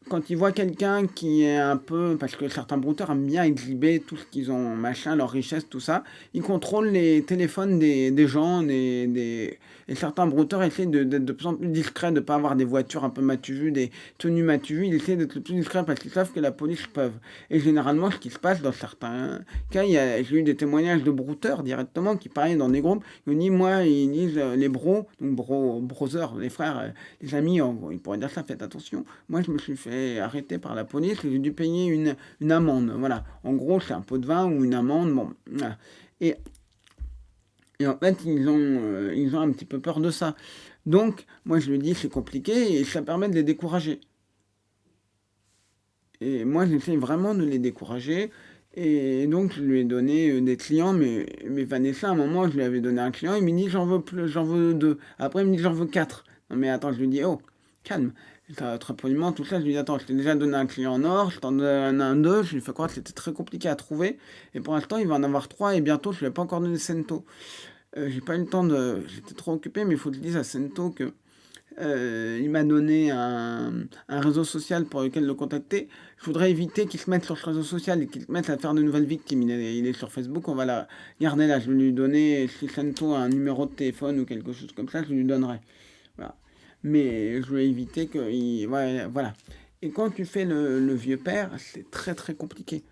quand ils voient quelqu'un qui est un peu, parce que certains brouteurs aiment bien exhiber tout ce qu'ils ont, machin, leur richesse, tout ça, ils contrôlent les téléphones des gens, et certains brouteurs essaient d'être de plus en plus discrets, de ne pas avoir des voitures un peu matu vues, des tenues matu vues, ils essaient d'être le plus discrets parce qu'ils savent que la police peuvent. Et généralement, ce qui se passe dans certains cas, j'ai eu des témoignages de brouteurs directement qui parlaient dans des groupes, ils ont dit, moi, ils disent, les bros, donc brothers, les frères, les amis, ils pourraient dire ça, faites attention. Moi, je me suis fait arrêter par la police et j'ai dû payer une amende. Voilà. En gros, c'est un pot de vin ou une amende. Bon. Voilà. Et en fait, ils ont un petit peu peur de ça. Donc, moi, je lui dis, c'est compliqué et ça permet de les décourager. Et moi, j'essaie vraiment de les décourager. Et donc, je lui ai donné des clients, mais Vanessa, à un moment, je lui avais donné un client, il me dit, j'en veux plus, j'en veux 2. Après, il me dit, j'en veux 4. Non, mais attends, je lui dis, oh, calme. Très poliment, tout ça, je lui dis, attends, je t'ai déjà donné un client en or, je t'en donne un 2, je lui fais croire que c'était très compliqué à trouver. Et pour l'instant, il va en avoir 3, et bientôt, je lui ai pas encore donné Sento. J'ai pas eu le temps de. J'étais trop occupé, mais il faut que je dise à Sento que il m'a donné un réseau social pour lequel le contacter. Je voudrais éviter qu'il se mette sur ce réseau social et qu'il se mette à faire de nouvelles victimes. Il est sur Facebook, on va la garder là. Je vais lui donner, si Sento a un numéro de téléphone ou quelque chose comme ça, je lui donnerai. Voilà. Mais je vais éviter que. Ouais, voilà. Et quand tu fais le vieux père, c'est très très compliqué.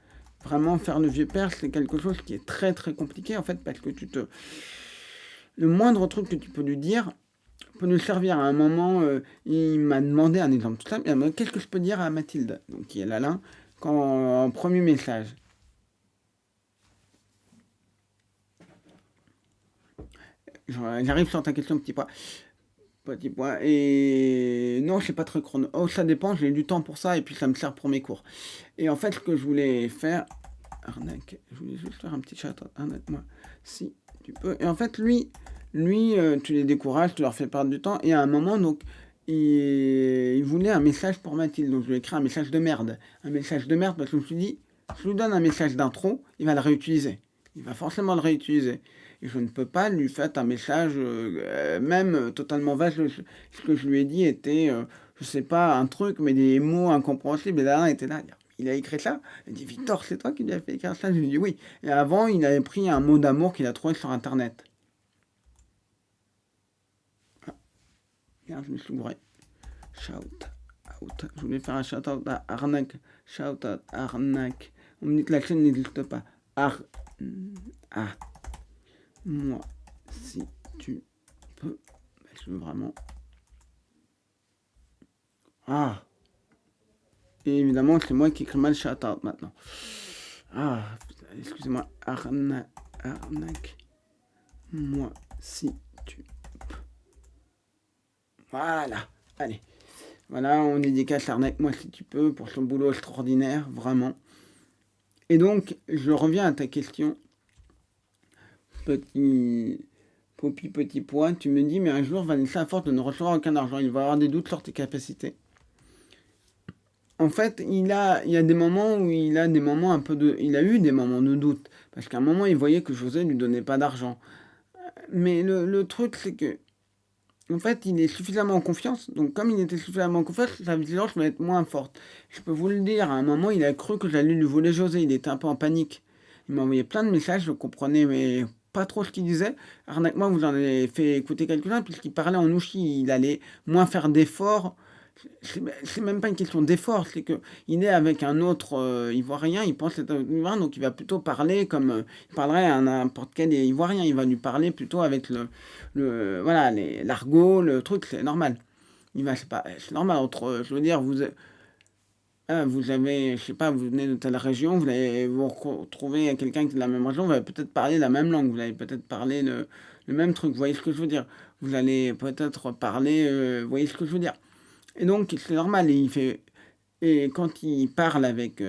Vraiment, faire le vieux père, c'est quelque chose qui est très très compliqué en fait, parce que le moindre truc que tu peux lui dire peut nous servir. À un moment, il m'a demandé un exemple tout simple. Il m'a dit, qu'est-ce que je peux dire à Mathilde, donc, qui est là, en premier message. J'arrive sur ta question, petit point. Petit point. Et non, c'est pas très chrono. Oh, ça dépend, j'ai du temps pour ça et puis ça me sert pour mes cours. Et en fait, ce que je voulais faire. Arnaque. Je voulais juste faire un petit chat. Arnaque-moi. Si tu peux. Et en fait, lui, tu les décourages, tu leur fais perdre du temps. Et à un moment, donc, il voulait un message pour Mathilde. Donc, je lui ai écrit un message de merde. Un message de merde parce que je me suis dit, je lui donne un message d'intro, il va le réutiliser. Il va forcément le réutiliser. Et je ne peux pas lui faire un message, même totalement vaste. Ce que je lui ai dit était, je sais pas, un truc, mais des mots incompréhensibles. Et là, il était là. Il a écrit ça. Il dit, Victor, c'est toi qui lui as fait écrire ça? Je lui ai dit oui. Et avant, il avait pris un mot d'amour qu'il a trouvé sur Internet. Ah, merde, je me suis bourré. Shout out. Je voulais faire un shout out à Arnaque. Shout out Arnaque. On me dit que la chaîne n'existe pas. Ah. Moi, si tu peux. Je veux vraiment. Ah. Et évidemment, c'est moi qui écris mal shout out maintenant. Ah, excusez-moi. Arnaque. Moi, si tu peux. Voilà. Allez. Voilà, on dédicace Arnaque, moi, si tu peux, pour son boulot extraordinaire, vraiment. Et donc, je reviens à ta question. Petit point, tu me dis, mais un jour, Vanessa, à force de ne recevoir aucun argent, il va avoir des doutes sur tes capacités. En fait, il y a des moments où il a eu des moments de doute. Parce qu'à un moment, il voyait que José ne lui donnait pas d'argent. Mais le truc, c'est que, en fait, il est suffisamment en confiance. Donc, comme il était suffisamment en confiance, sa vigilance va être moins forte. Je peux vous le dire, à un moment, il a cru que j'allais lui voler José. Il était un peu en panique. Il m'a envoyé plein de messages, je comprenais, mais pas trop ce qu'il disait. Arnaque-moi, vous en avez fait écouter quelques-uns, puisqu'il parlait en ouchi. Il allait moins faire d'efforts. C'est même pas une question d'effort, c'est que il est avec un autre Ivoirien, il pense être un Ivoirien, donc il va plutôt parler comme il parlerait à n'importe quel Ivoirien, il va lui parler plutôt avec voilà, l'argot, le truc, c'est normal. C'est normal je veux dire, vous avez, je sais pas, vous venez de telle région, vous allez vous retrouver à quelqu'un qui est de la même région, vous allez peut-être parler la même langue, vous allez peut-être parler le même truc, vous voyez ce que je veux dire? Vous allez peut-être parler, vous voyez ce que je veux dire? Et donc, c'est normal. Et quand il parle avec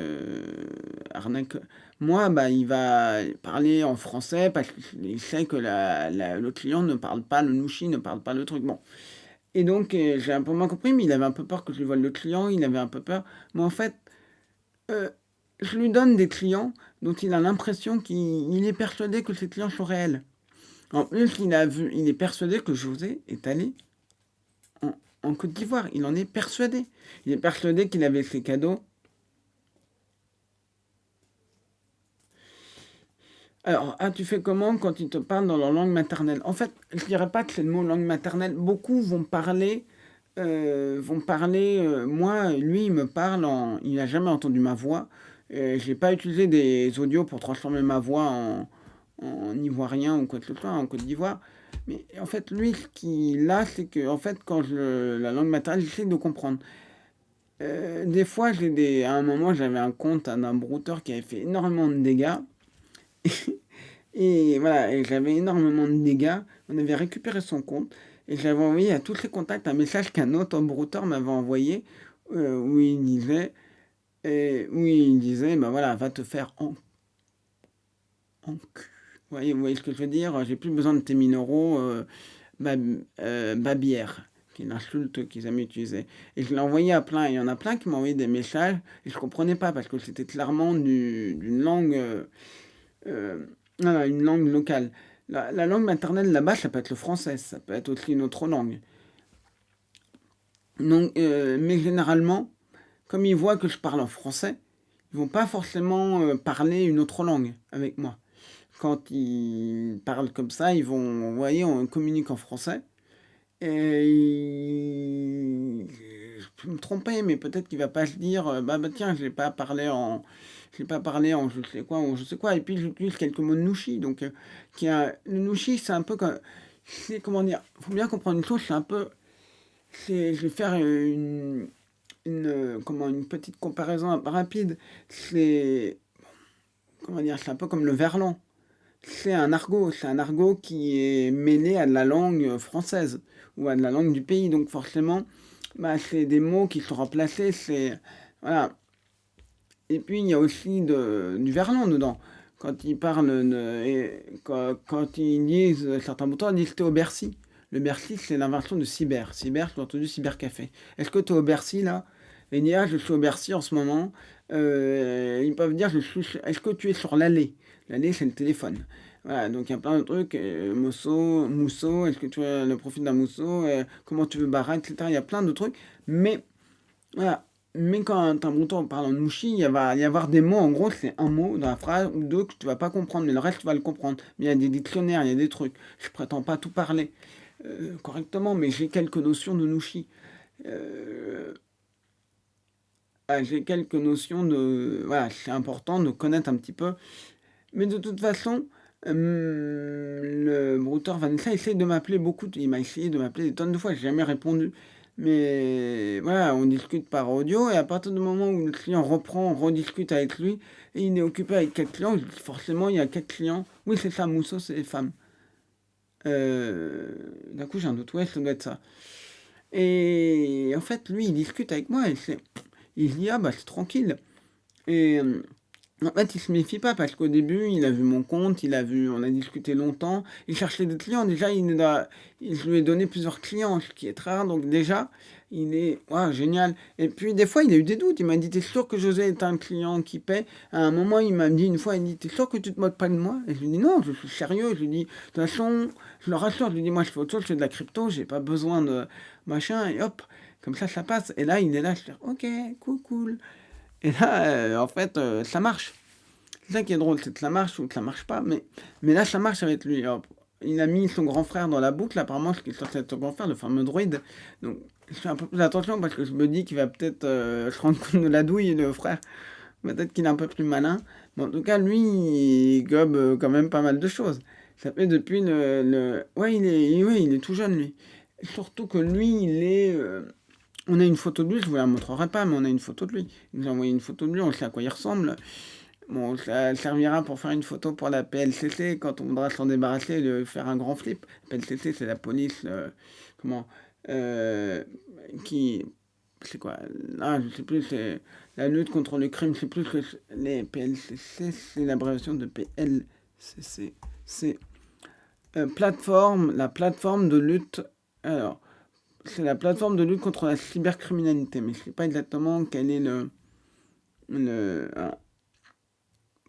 Arnaque, moi, bah, il va parler en français parce qu'il sait que le client ne parle pas le nouchi, ne parle pas le truc. Bon. Et donc, j'ai un peu moins compris, mais il avait un peu peur que je lui vole le client, il avait un peu peur. Mais en fait, euh, je lui donne des clients dont il a l'impression qu'il est persuadé que ces clients sont réels. En plus, il est persuadé que José est allé en Côte d'Ivoire. Il en est persuadé. Il est persuadé qu'il avait ses cadeaux. Alors, tu fais comment quand ils te parlent dans leur langue maternelle? En fait, je dirais pas que c'est le mot langue maternelle. Beaucoup vont parler. Moi, lui, il me parle il n'a jamais entendu ma voix. Je n'ai pas utilisé des audios pour transformer ma voix en ivoirien ou quoi que ce soit, en Côte d'Ivoire. Mais en fait, lui, ce qu'il a, c'est que, en fait, la langue maternelle, j'essaie de comprendre. Des fois, à un moment, j'avais un compte d'un brouteur qui avait fait énormément de dégâts. Et voilà, et j'avais énormément de dégâts. On avait récupéré son compte. Et j'avais envoyé à tous ses contacts un message qu'un autre brouteur m'avait envoyé où il disait, bah voilà, va te faire en cul. Vous voyez ce que je veux dire? J'ai plus besoin de tes 1000 euros, babière, qui est l'insulte qu'ils aimaient utiliser. Et je l'ai envoyé à plein. Il y en a plein qui m'ont envoyé des messages et je comprenais pas parce que c'était clairement d'une langue, une langue locale. La langue maternelle là-bas, ça peut être le français, ça peut être aussi une autre langue. Donc, mais généralement, comme ils voient que je parle en français, ils vont pas forcément parler une autre langue avec moi. Quand ils parlent comme ça, vous voyez, on communique en français. Et je peux me tromper, mais peut-être qu'il va pas se dire, tiens, je n'ai pas parlé en je sais quoi, ou je sais quoi. Et puis j'utilise quelques mots de Nushi. Donc, le Nushi, c'est un peu comme, comment dire, faut bien comprendre une chose, je vais faire une petite comparaison rapide. C'est, comment dire, c'est un peu comme le verlan. C'est un argot qui est mêlé à de la langue française ou à de la langue du pays. Donc forcément, c'est des mots qui sont remplacés. Voilà. Et puis il y a aussi du verlan dedans. Quand ils parlent, quand ils disent, certains boutons, ils disent t'es au Bercy. Le Bercy, c'est l'inversion de cyber. Cyber, tu as entendu cybercafé. Est-ce que tu es au Bercy là? Et dit, je suis au Bercy en ce moment. Ils peuvent dire, est-ce que tu es sur l'allée? L'allée, c'est le téléphone. Voilà, donc il y a plein de trucs. Mousseau, est-ce que tu as le profil d'un mousseau? Comment tu veux barrer, etc. Il y a plein de trucs. Mais, voilà. Mais quand un breton parle en Nushi, il va y avoir des mots, en gros, c'est un mot dans la phrase ou deux que tu vas pas comprendre, mais le reste, tu vas le comprendre. Mais il y a des dictionnaires, il y a des trucs. Je prétends pas tout parler correctement, mais j'ai quelques notions de Nushi. Euh, j'ai quelques notions de... Voilà, c'est important de connaître un petit peu. Mais de toute façon, le brouteur Vanessa essaie de m'appeler beaucoup. Il m'a essayé de m'appeler des tonnes de fois, j'ai jamais répondu. Mais voilà, on discute par audio et à partir du moment où le client reprend, on rediscute avec lui et il est occupé avec 4 clients, forcément il y a 4 clients. Oui, c'est ça, Mousseau, c'est les femmes. D'un coup, j'ai un doute, ouais, ça doit être ça. Et en fait, lui, il discute avec moi et il se dit, ah bah c'est tranquille. Et en fait, il se méfie pas parce qu'au début, il a vu mon compte, on a discuté longtemps, il cherchait des clients. Déjà, je lui ai donné plusieurs clients, ce qui est très rare. Donc déjà, il est, waouh, génial. Et puis des fois, il a eu des doutes. Il m'a dit, t'es sûr que José est un client qui paie? À un moment, il m'a dit une fois, il dit, t'es sûr que tu te moques pas de moi? Et je lui ai dit, non, je suis sérieux. Je lui ai dit, de toute façon, je le rassure. Je lui ai dit, moi, je fais autre chose, je fais de la crypto, j'ai pas besoin de machin. Et hop, comme ça passe. Et là, il est là, je dis, ok, cool. Et là, en fait, ça marche. C'est ça qui est drôle, c'est que ça marche ou que ça marche pas. Mais là, ça marche avec lui. Alors, il a mis son grand frère dans la boucle. Apparemment, ce qui est censé être son grand frère, le fameux droïde. Donc, je fais un peu plus attention parce que je me dis qu'il va peut-être se rendre compte de la douille, le frère. Peut-être qu'il est un peu plus malin. Mais en tout cas, lui, il gobe quand même pas mal de choses. Ça fait depuis Ouais, il est tout jeune, lui. Surtout que lui, on a une photo de lui, je vous la montrerai pas, mais on a une photo de lui. Il nous a envoyé une photo de lui, on sait à quoi il ressemble. Bon, ça servira pour faire une photo pour la PLCC quand on voudra s'en débarrasser, de faire un grand flip. La PLCC, c'est la police, comment, euh, qui, c'est quoi? Je sais plus, c'est la lutte contre le crime, je sais plus que les PLCC, c'est l'abréviation de PLCC. C'est la plateforme de lutte. Alors, c'est la plateforme de lutte contre la cybercriminalité, mais je ne sais pas exactement quel est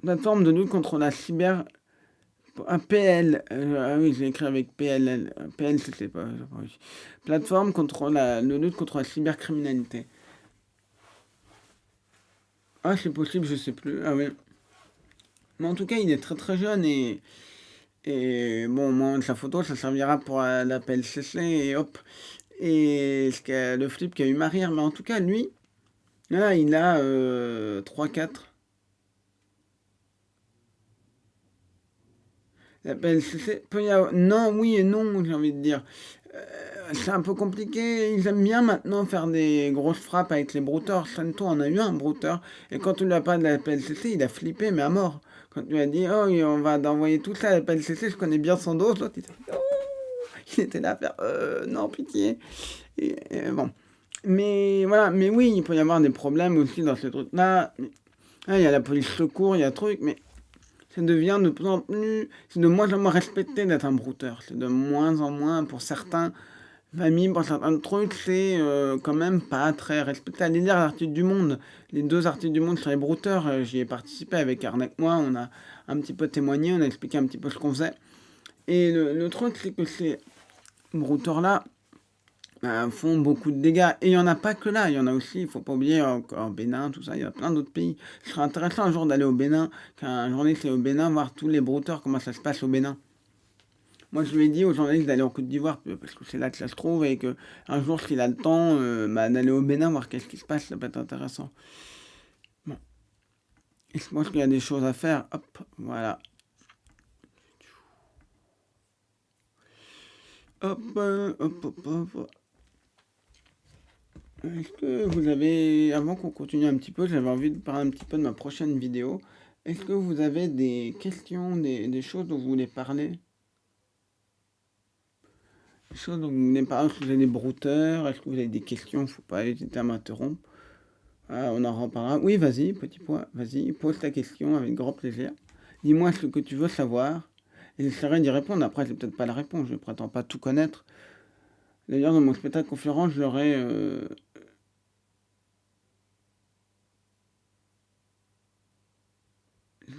plateforme de lutte contre la cyber... Un PL, ah oui, j'ai écrit avec PLL, PL, c'était pas... Plateforme contre de lutte contre la cybercriminalité. Ah, c'est possible, je sais plus. Ah oui. Mais en tout cas, il est très très jeune et bon, moi, sa photo, ça servira pour l'appel CC et hop. Et le flip qui a eu ma rire. Mais en tout cas, lui, là, il a 3-4. L'appel CC, non, oui et non, j'ai envie de dire. C'est un peu compliqué. Ils aiment bien maintenant faire des grosses frappes avec les brouteurs. Santo en a eu un brouteur. Et quand on lui a parlé de l'appel CC, il a flippé, mais à mort. Quand tu lui as dit, oh, on va envoyer tout ça à l'appel CC, je connais bien son dos. L'autre, il était là à faire, non, pitié. Et bon. Mais voilà, mais oui, il peut y avoir des problèmes aussi dans ce truc-là. Il y a la police secours, il y a truc, mais ça devient de plus en plus, c'est de moins en moins respecté d'être un brouteur. C'est de moins en moins, pour certains familles, pour certains trucs, c'est quand même pas très respecté. Les derniers articles du Monde, les 2 articles du Monde sur les brouteurs, j'y ai participé avec Arnaque moi, on a un petit peu témoigné, on a expliqué un petit peu ce qu'on faisait. Et le truc, c'est que ces brouteurs-là font beaucoup de dégâts. Et il n'y en a pas que là, il y en a aussi, il ne faut pas oublier, encore Bénin, tout ça, il y a plein d'autres pays. Ce serait intéressant un jour d'aller au Bénin, qu'un journaliste est au Bénin, voir tous les brouteurs, comment ça se passe au Bénin. Moi, je lui ai dit aux journalistes d'aller en Côte d'Ivoire, parce que c'est là que ça se trouve, et qu'un jour, s'il a le temps, d'aller au Bénin, voir qu'est-ce qui se passe, ça peut être intéressant. Bon. Et je pense qu'il y a des choses à faire. Hop, voilà. Hop, hop, hop, hop. Est-ce que vous avez, avant qu'on continue un petit peu, j'avais envie de parler un petit peu de ma prochaine vidéo. Est-ce que vous avez des questions, des choses dont vous voulez parler? Des choses dont vous voulez parler? Est-ce que vous avez des brouteurs? Est-ce que vous avez des questions? Faut pas hésiter à m'interrompre. Ah, on en reparlera. Oui, vas-y, petit point. Vas-y, pose ta question avec grand plaisir. Dis-moi ce que tu veux savoir. Et j'essaierai d'y répondre. Après, je n'ai peut-être pas la réponse. Je ne prétends pas tout connaître. D'ailleurs, dans mon spectacle conférence, j'aurai...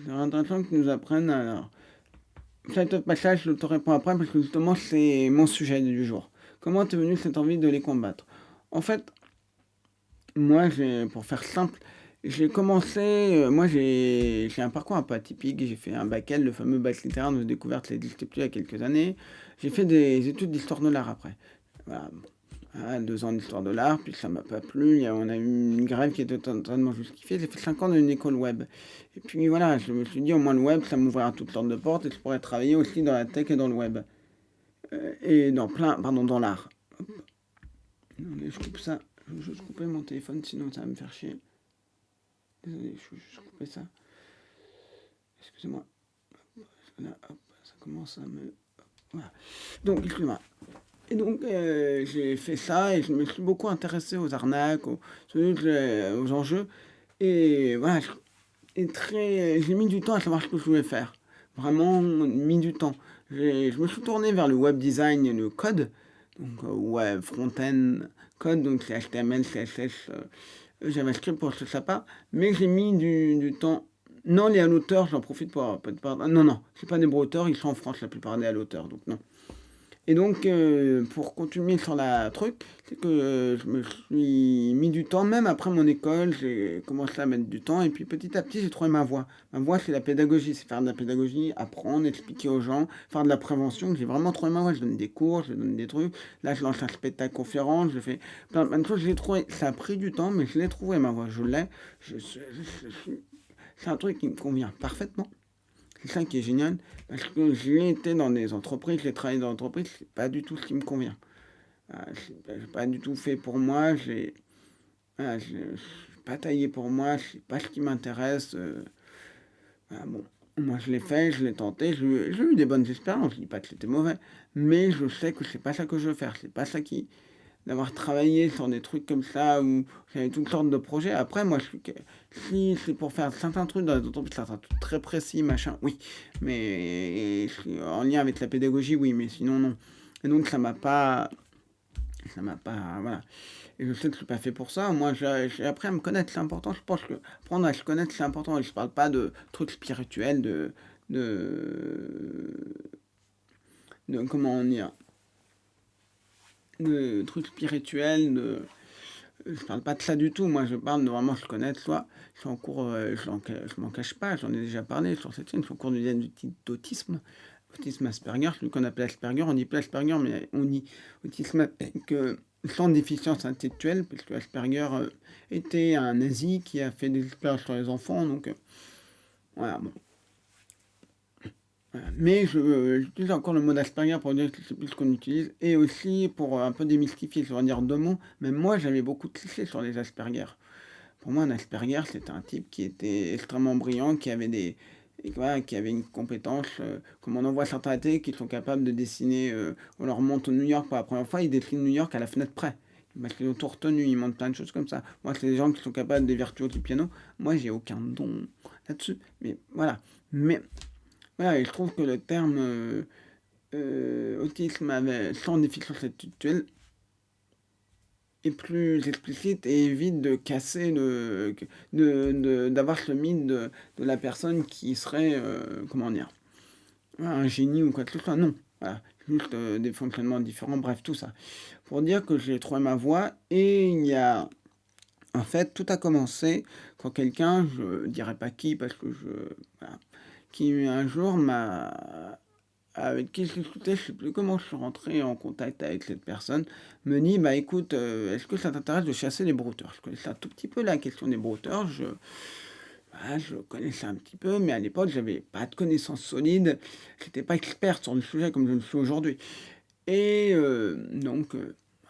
C'est intéressant que tu nous apprennes. Alors, cet autre passage, je te réponds après parce que justement, c'est mon sujet du jour. Comment t'es venu cette envie de les combattre? En fait, moi, pour faire simple, j'ai commencé. Moi, j'ai un parcours un peu atypique. J'ai fait un bac L, le fameux bac littéraire de découverte qui n'existait plus il y a quelques années. J'ai fait des études d'histoire de l'art après. Voilà. 2 ans d'histoire de l'art, puis ça m'a pas plu. On a eu une grève qui était totalement justifiée. J'ai fait 5 ans dans une école web. Et puis voilà, je me suis dit, au moins le web, ça m'ouvrira toutes sortes de portes et je pourrais travailler aussi dans la tech et dans le web. Et dans dans l'art. Désolé, je coupe ça. Je vais juste couper mon téléphone, sinon ça va me faire chier. Désolé, je vais juste couper ça. Excusez-moi. Là, hop, ça commence à me... Voilà. Donc, excusez-moi. Et donc, j'ai fait ça et je me suis beaucoup intéressé aux arnaques, aux enjeux. Et voilà, j'ai mis du temps à savoir ce que je voulais faire. Vraiment, mis du temps. Je me suis tourné vers le web design et le code. Donc, web, front-end, code, donc c'est HTML, CSS, JavaScript pour ce ça. Mais j'ai mis du temps. Non, les haloteurs, j'en profite pour... Non, c'est pas des brouteurs, ils sont en France la plupart des haloteurs, donc non. Et donc, pour continuer sur la truc, c'est que je me suis mis du temps, même après mon école, j'ai commencé à mettre du temps, et puis petit à petit, j'ai trouvé ma voie. Ma voie, c'est la pédagogie, c'est faire de la pédagogie, apprendre, expliquer aux gens, faire de la prévention. J'ai vraiment trouvé ma voie, je donne des cours, je donne des trucs. Là, je lance un spectacle conférence, je fais plein de choses, j'ai trouvé. Ça a pris du temps, mais je l'ai trouvé, ma voie, je l'ai. C'est un truc qui me convient parfaitement. C'est ça qui est génial, parce que j'ai été dans des entreprises, j'ai travaillé dans des entreprises, c'est pas du tout ce qui me convient. C'est pas du tout fait pour moi, je suis pas taillé pour moi, c'est pas ce qui m'intéresse. Bon, moi je l'ai fait, je l'ai tenté, j'ai eu des bonnes expériences, je dis pas que c'était mauvais, mais je sais que c'est pas ça que je veux faire, c'est pas ça qui... D'avoir travaillé sur des trucs comme ça où j'avais toutes sortes de projets. Après, moi, si c'est pour faire certains trucs dans les entreprises, certains trucs très précis, machin, oui. Mais en lien avec la pédagogie, oui, mais sinon, non. Et donc, ça Ça m'a pas, voilà. Et je sais que je suis pas fait pour ça. Moi, j'ai appris à me connaître, c'est important. Je pense que apprendre à se connaître, c'est important. Et je parle pas de trucs spirituels, de, comment dire, de trucs spirituels, je parle pas de ça du tout. Moi, je parle de vraiment se connaître soi. Je suis en cours, je m'en cache pas, j'en ai déjà parlé sur cette chaîne. Je suis en cours de d'autisme, autisme Asperger, celui qu'on appelle Asperger. On dit pas Asperger, mais on dit autisme avec sans déficience intellectuelle, parce que Asperger était un nazi qui a fait des expériences sur les enfants. Donc, voilà, bon. Voilà. Mais j'utilise encore le mot d'Asperger pour dire que c'est plus ce qu'on utilise. Et aussi pour un peu démystifier, je vais dire deux mots. Même moi, j'avais beaucoup de clichés sur les Asperger. Pour moi, un Asperger, c'était un type qui était extrêmement brillant, qui avait et voilà, qui avait une compétence, comme on en voit certains athées qui sont capables de dessiner, on leur montre New York pour la première fois, ils dessinent New York à la fenêtre près. Parce qu'ils ont tout retenu, ils montrent plein de choses comme ça. Moi, c'est des gens qui sont capables des virtuoses du piano. Moi, j'ai aucun don là-dessus. Mais voilà. Mais voilà, et je trouve que le terme autisme sans déficience intellectuelle est plus explicite et évite de casser d'avoir ce mythe de la personne qui serait, comment dire, un génie ou quoi que ce soit. Non, voilà, juste des fonctionnements différents, bref, tout ça. Pour dire que j'ai trouvé ma voie et il y a, en fait, tout a commencé quand quelqu'un, je dirais pas qui, parce que voilà, qui un jour avec qui je discutais, je sais plus comment je suis rentré en contact avec cette personne, me dit, bah écoute, est-ce que ça t'intéresse de chasser les brouteurs? Je connaissais un tout petit peu la question des brouteurs, voilà, je connaissais un petit peu, mais à l'époque, j'avais pas de connaissances solides, j'étais pas expert sur le sujet comme je le suis aujourd'hui. Et donc,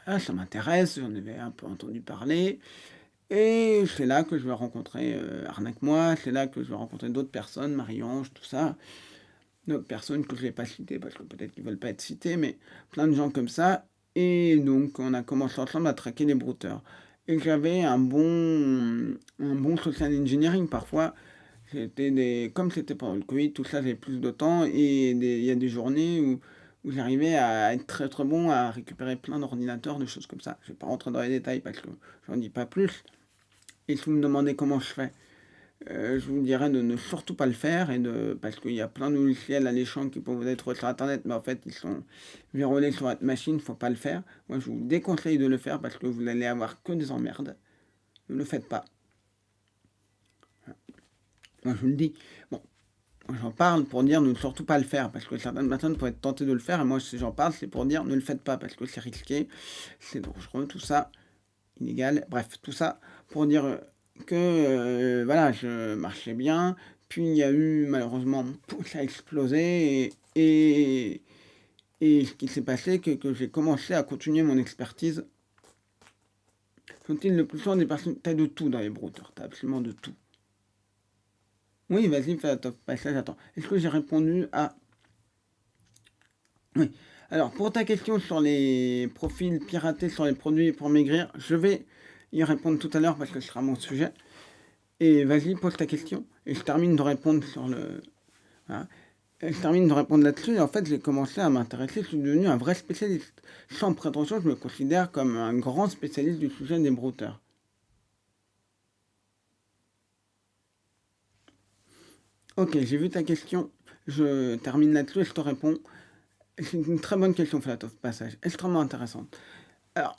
voilà, ça m'intéresse, j'en avais un peu entendu parler, et c'est là que je vais rencontrer Arnaque-moi, c'est là que je vais rencontrer d'autres personnes, Marie-Ange, tout ça, d'autres personnes que je vais pas citer parce que peut-être qu'ils veulent pas être cités, mais plein de gens comme ça. Et donc, on a commencé ensemble à traquer les brouteurs. Et j'avais un bon social engineering parfois. Comme c'était pendant le Covid, tout ça, j'avais plus de temps. Et il y a des journées où j'arrivais à être très très bon, à récupérer plein d'ordinateurs, de choses comme ça. Je vais pas rentrer dans les détails parce que j'en dis pas plus. Et si vous me demandez comment je fais, je vous dirais de ne surtout pas le faire parce qu'il y a plein de logiciels alléchants qui peuvent vous être sur internet, mais en fait ils sont vérolés sur votre machine, il ne faut pas le faire. Moi je vous déconseille de le faire parce que vous allez avoir que des emmerdes. Ne le faites pas. Moi je vous le dis. Bon, j'en parle pour dire ne surtout pas le faire parce que certaines personnes pourraient être tentées de le faire et moi si j'en parle c'est pour dire ne le faites pas parce que c'est risqué, c'est dangereux, tout ça, illégal, bref, tout ça pour dire que voilà, je marchais bien. Puis il y a eu malheureusement mon pouce a explosé et ce qui s'est passé, que j'ai commencé à continuer mon expertise. Sont-ils le plus souvent des personnes. T'as de tout dans les brouteurs, t'as absolument de tout. Oui, vas-y, fais ton passage, attends. Est-ce que j'ai répondu à. Oui. Alors, pour ta question sur les profils piratés sur les produits pour maigrir, je vais y répondre tout à l'heure parce que ce sera mon sujet. Et vas-y, pose ta question. Et je termine de répondre sur le. Voilà. Et je termine de répondre là-dessus. Et en fait, j'ai commencé à m'intéresser. Je suis devenu un vrai spécialiste. Sans prétention, je me considère comme un grand spécialiste du sujet des brouteurs. Ok, j'ai vu ta question. Je termine là-dessus et je te réponds. C'est une très bonne question, Flatov, passage. Extrêmement intéressante. Alors,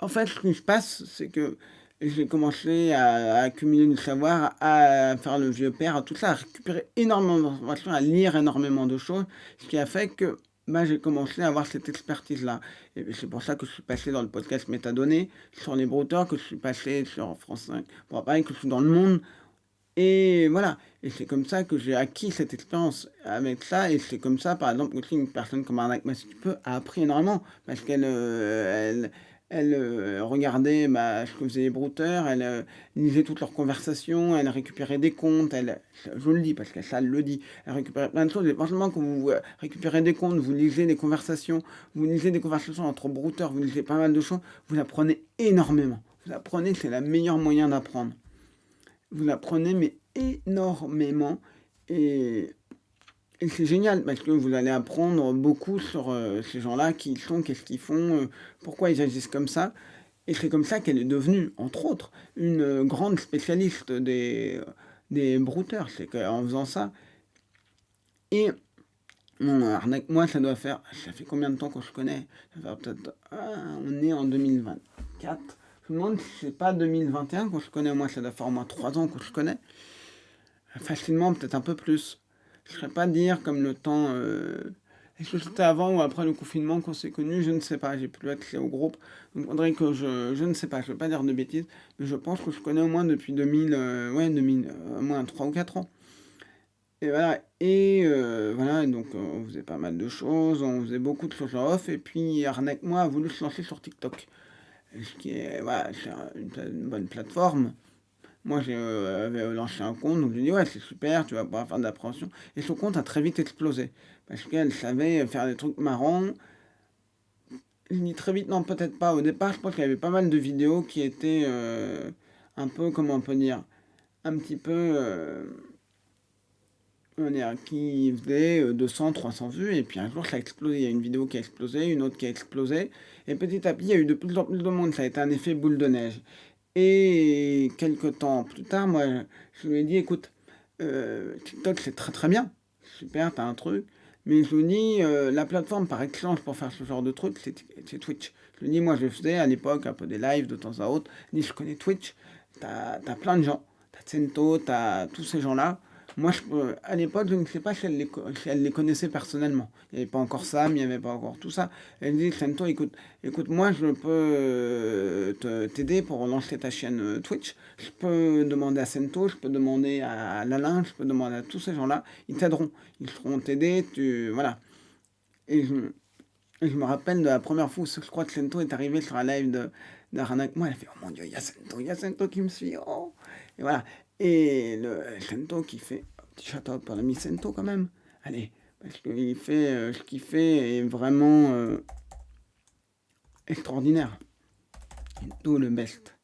en fait, ce qui se passe, c'est que j'ai commencé à accumuler du savoir, à faire le vieux père, à tout ça, à récupérer énormément d'informations, à lire énormément de choses, ce qui a fait que bah, j'ai commencé à avoir cette expertise-là. Et c'est pour ça que je suis passé dans le podcast Métadonnées, sur les brouteurs, que je suis passé sur France 5, pour pareil, que je suis dans le monde. Et voilà, et c'est comme ça que j'ai acquis cette expérience avec ça, et c'est comme ça, par exemple, aussi une personne comme Arnaque Massi-Tupeux a appris énormément, parce qu'elle regardait bah, ce que faisaient les brouteurs, elle lisait toutes leurs conversations, elle récupérait des comptes, je le dis parce que ça elle le dit, elle récupérait plein de choses, et forcément quand vous récupérez des comptes, vous lisez des conversations entre brouteurs, vous lisez pas mal de choses, vous apprenez énormément. Vous apprenez, c'est le meilleur moyen d'apprendre. Vous apprenez, mais énormément. Et Et c'est génial parce que vous allez apprendre beaucoup sur ces gens-là, qui ils sont, qu'est-ce qu'ils font, pourquoi ils agissent comme ça. Et c'est comme ça qu'elle est devenue, entre autres, une grande spécialiste des brouteurs. C'est qu'en faisant ça, et bon, arnaque-moi, ça fait combien de temps qu'on se connaît? Ça fait peut-être, on est en 2024. Je me demande si c'est pas 2021 qu'on se connaît. Moi, ça doit faire au moins 3 ans qu'on se connaît. Facilement, peut-être un peu plus. Je ne saurais pas dire comme le temps. Est-ce que c'était avant ou après le confinement qu'on s'est connus? Je ne sais pas. J'ai plus accès au groupe. Donc, il faudrait que je ne sais pas. Je ne veux pas dire de bêtises. Mais je pense que je connais au moins depuis 2000. Ouais, 2000. Au moins 3 ou 4 ans. Et voilà. Et voilà. Donc, on faisait pas mal de choses. On faisait beaucoup de choses en off. Et puis, Arnaque-moi a voulu se lancer sur TikTok. Ce qui est. Voilà, c'est une bonne plateforme. Moi, j'avais lancé un compte, donc je lui ai dit, ouais, c'est super, tu vas pouvoir faire de la promotion. Et son compte a très vite explosé. Parce qu'elle savait faire des trucs marrants. Je dis très vite, non, peut-être pas. Au départ, je pense qu'il y avait pas mal de vidéos qui étaient un peu, comment on peut dire, un petit peu, on va dire, qui faisaient 200, 300 vues. Et puis un jour, ça a explosé. Il y a une vidéo qui a explosé, une autre qui a explosé. Et petit à petit, il y a eu de plus en plus de monde. Ça a été un effet boule de neige. Et quelques temps plus tard, moi, je lui ai dit, écoute, TikTok c'est très très bien, super, t'as un truc, mais je lui ai dit, la plateforme par excellence pour faire ce genre de truc, c'est Twitch. Je lui ai dit, moi je faisais à l'époque un peu des lives de temps à autre, je lui ai dit, je connais Twitch, t'as plein de gens, t'as Tsento, t'as tous ces gens-là. Moi, à l'époque, je ne sais pas si elle les connaissait personnellement. Il n'y avait pas encore ça, mais il n'y avait pas encore tout ça. Elle dit, Tsento, écoute, moi, je peux t'aider pour lancer ta chaîne Twitch. Je peux demander à Sento, je peux demander à Lalin, je peux demander à tous ces gens-là. Ils t'aideront. Ils seront t'aider. Voilà. Et je me rappelle de la première fois où je crois que Sento est arrivé sur un live d'Arnaque. Moi, elle a fait, oh mon Dieu, il y a Sento qui me suit. Oh. Et voilà. Et le Sento qui fait, petit shout-out pour l'ami Sento quand même. Allez, parce qu'il fait ce qu'il fait est vraiment extraordinaire. D'où le best.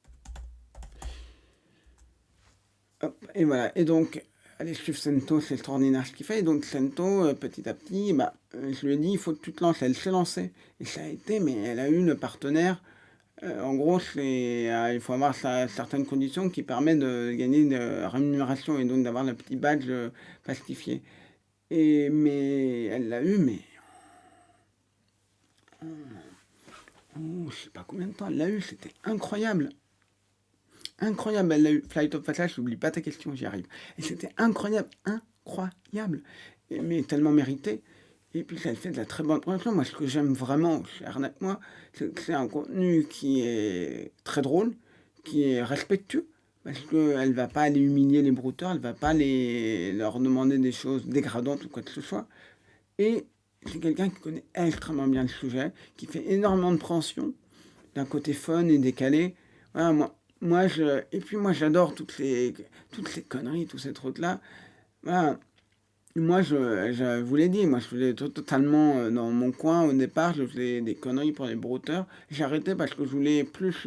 Hop, et voilà. Et donc, allez suivre Sento, c'est extraordinaire ce qu'il fait. Et donc, Sento, petit à petit, je lui ai dit, il faut que tu te lances. Elle s'est lancée. Et ça a été, mais elle a eu le partenaire. En gros, il faut avoir certaines conditions qui permettent de gagner de rémunération et donc d'avoir le petit badge plastifié. Mais elle l'a eu, mais je sais pas combien de temps elle l'a eu, c'était incroyable. Incroyable, elle a eu Flight of Passage, j'oublie pas ta question, j'y arrive. Et c'était incroyable, incroyable. Mais tellement mérité. Et puis elle fait de la très bonne production. Moi, ce que j'aime vraiment chez Arnaque Moi, c'est que c'est un contenu qui est très drôle, qui est respectueux, parce qu'elle va pas aller humilier les brouteurs, elle va pas leur demander des choses dégradantes ou quoi que ce soit. Et c'est quelqu'un qui connaît extrêmement bien le sujet, qui fait énormément de préhension, d'un côté fun et décalé. Voilà, et puis moi j'adore toutes ces conneries, tous ces trucs-là. Voilà. Moi je vous l'ai dit, moi je faisais totalement dans mon coin au départ, je faisais des conneries pour les brouteurs. J'ai arrêté parce que je voulais plus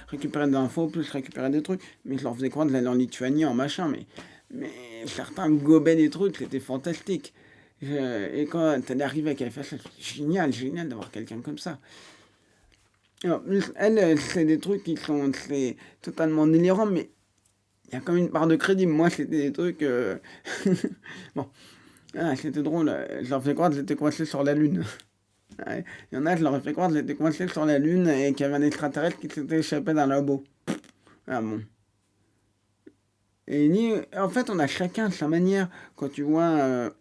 récupérer des infos, plus récupérer des trucs. Mais je leur faisais croire d'aller en Lituanie, en machin. Mais certains gobaient des trucs, c'était fantastique. Et quand elle arrivé avec FS, c'était génial, génial d'avoir quelqu'un comme ça. Alors, elle, c'est des trucs qui sont totalement délirants, mais il y a quand même une part de crédit. Moi, c'était des trucs. Bon, c'était drôle. Je leur fais croire que j'étais coincé sur la Lune. Ouais. Il y en a, je leur ai fait croire que j'étais coincé sur la Lune et qu'il y avait un extraterrestre qui s'était échappé d'un labo. Ah bon. En fait, on a chacun sa manière. Quand tu vois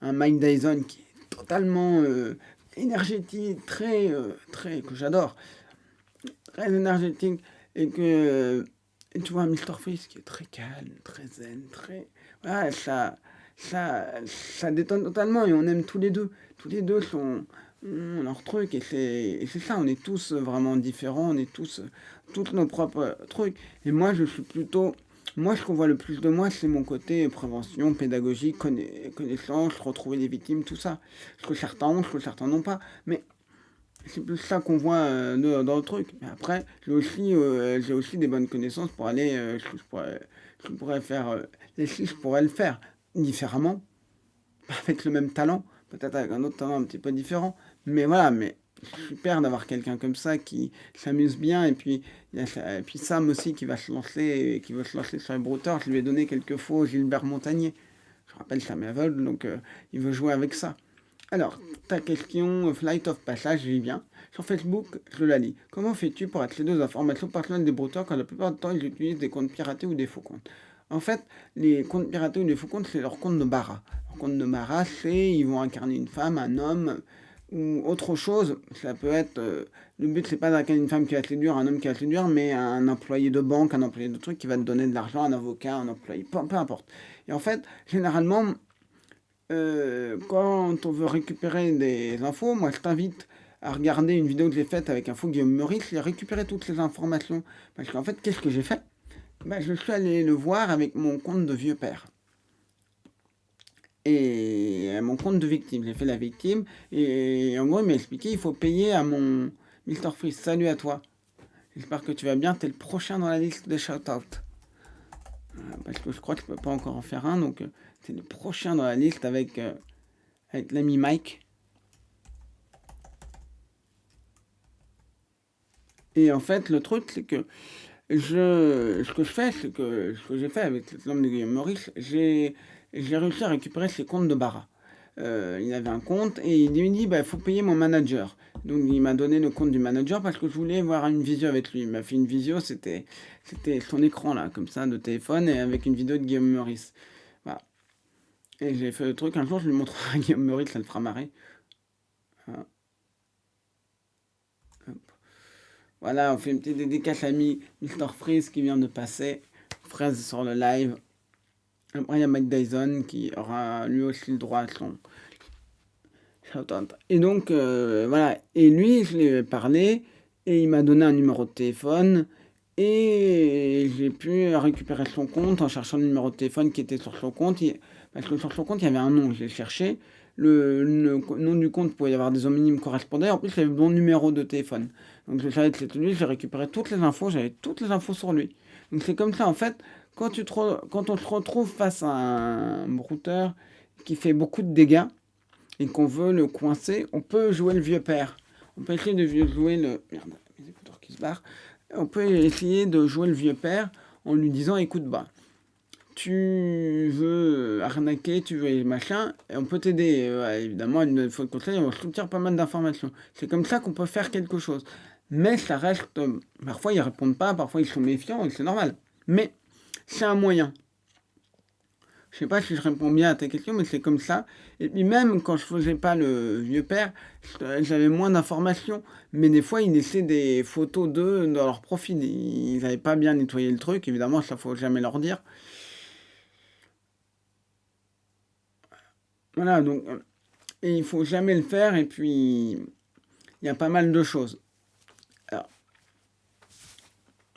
un Mike Dyson qui est totalement énergétique, que j'adore, très énergétique, et tu vois un Mr. Freeze qui est très calme, très zen, voilà, ça détonne totalement et on aime tous les deux. Tous les deux ont leur truc et c'est ça, on est tous vraiment différents, on est tous nos propres trucs. Et moi, je suis plutôt. Moi, ce qu'on voit le plus de moi, c'est mon côté prévention, pédagogie, connaissance, retrouver les victimes, tout ça. Ce que certains ont, ce que certains n'ont pas. Mais c'est plus ça qu'on voit dans le truc. Mais après, j'ai aussi des bonnes connaissances pour aller. Je pourrais faire. Les filles, je pourrais le faire différemment. avec le même talent, peut-être avec un autre talent un petit peu différent. Mais voilà, mais super d'avoir quelqu'un comme ça qui s'amuse bien. Et puis, et puis Sam aussi qui va se lancer, qui veut se lancer sur les brouteurs. Je lui ai donné quelques fois au Gilbert Montagnier. Je rappelle, Sam est aveugle, donc il veut jouer avec ça. Alors, ta question, Flight of Passage, j'y viens. Sur Facebook, je la lis. Comment fais-tu pour accéder aux informations personnelles des brouteurs quand la plupart du temps ils utilisent des comptes piratés ou des faux comptes? En fait, les comptes piratés ou les faux comptes, c'est leur compte de Bara. Leur compte de Bara, c'est ils vont incarner une femme, un homme ou autre chose. Ça peut être. Le but, c'est pas d'incarner une femme qui va te séduire, un homme qui va te séduire, mais un employé de banque, un employé de truc qui va te donner de l'argent, un avocat, un employé, peu importe. Et en fait, généralement, quand on veut récupérer des infos, moi je t'invite à regarder une vidéo que j'ai faite avec un faux Guillaume Meurice, j'ai récupéré toutes les informations. Parce qu'en fait, qu'est-ce que j'ai fait? Je suis allé le voir avec mon compte de vieux père. Et mon compte de victime. J'ai fait la victime. Et en gros, il m'a expliqué il faut payer à mon Mr. Freeze. Salut à toi. J'espère que tu vas bien. T'es le prochain dans la liste des shout-out. Parce que je crois que je peux pas encore en faire un. Donc, t'es le prochain dans la liste avec l'ami Mike. Et en fait, le truc, c'est que ce que je fais, c'est que ce que j'ai fait avec l'homme de Guillaume Maurice, j'ai réussi à récupérer ses comptes de Bara. Il avait un compte et il lui dit il faut payer mon manager. Donc il m'a donné le compte du manager parce que je voulais voir une visio avec lui. Il m'a fait une visio, c'était son écran là, comme ça, de téléphone et avec une vidéo de Guillaume Meurice. Voilà. Et j'ai fait le truc, un jour je lui montrerai à Guillaume Meurice, ça le fera marrer. Voilà. Voilà, on fait une petite dédicace à Mr. Freeze qui vient de passer. Fraise sur le live. Après, il y a Mike Dyson qui aura lui aussi le droit à son shout-out. Et donc, voilà. Et lui, je lui ai parlé et il m'a donné un numéro de téléphone. Et j'ai pu récupérer son compte en cherchant le numéro de téléphone qui était sur son compte. Parce que sur son compte, il y avait un nom, je l'ai cherché. Le nom du compte pouvait y avoir des homonymes correspondants. En plus, il y avait le bon numéro de téléphone. Donc, je savais que c'était lui, j'ai récupéré toutes les infos, j'avais toutes les infos sur lui. Donc, c'est comme ça, en fait, quand on se retrouve face à un brouteur qui fait beaucoup de dégâts et qu'on veut le coincer, on peut jouer le vieux père. On peut essayer de jouer le. Merde, mes écouteurs qui se barrent. On peut essayer de jouer le vieux père en lui disant écoute, tu veux arnaquer, tu veux machin, et on peut t'aider. Évidemment, une fois de conseil, on soutient pas mal d'informations. C'est comme ça qu'on peut faire quelque chose. Mais ça reste. Parfois, ils répondent pas, parfois, ils sont méfiants, et c'est normal. Mais c'est un moyen. Je sais pas si je réponds bien à ta question, mais c'est comme ça. Et puis même quand je faisais pas le vieux père, j'avais moins d'informations. Mais des fois, ils laissaient des photos d'eux dans leur profil. Ils n'avaient pas bien nettoyé le truc. Évidemment, ça faut jamais leur dire. Voilà, donc et il faut jamais le faire. Et puis il y a pas mal de choses. Alors,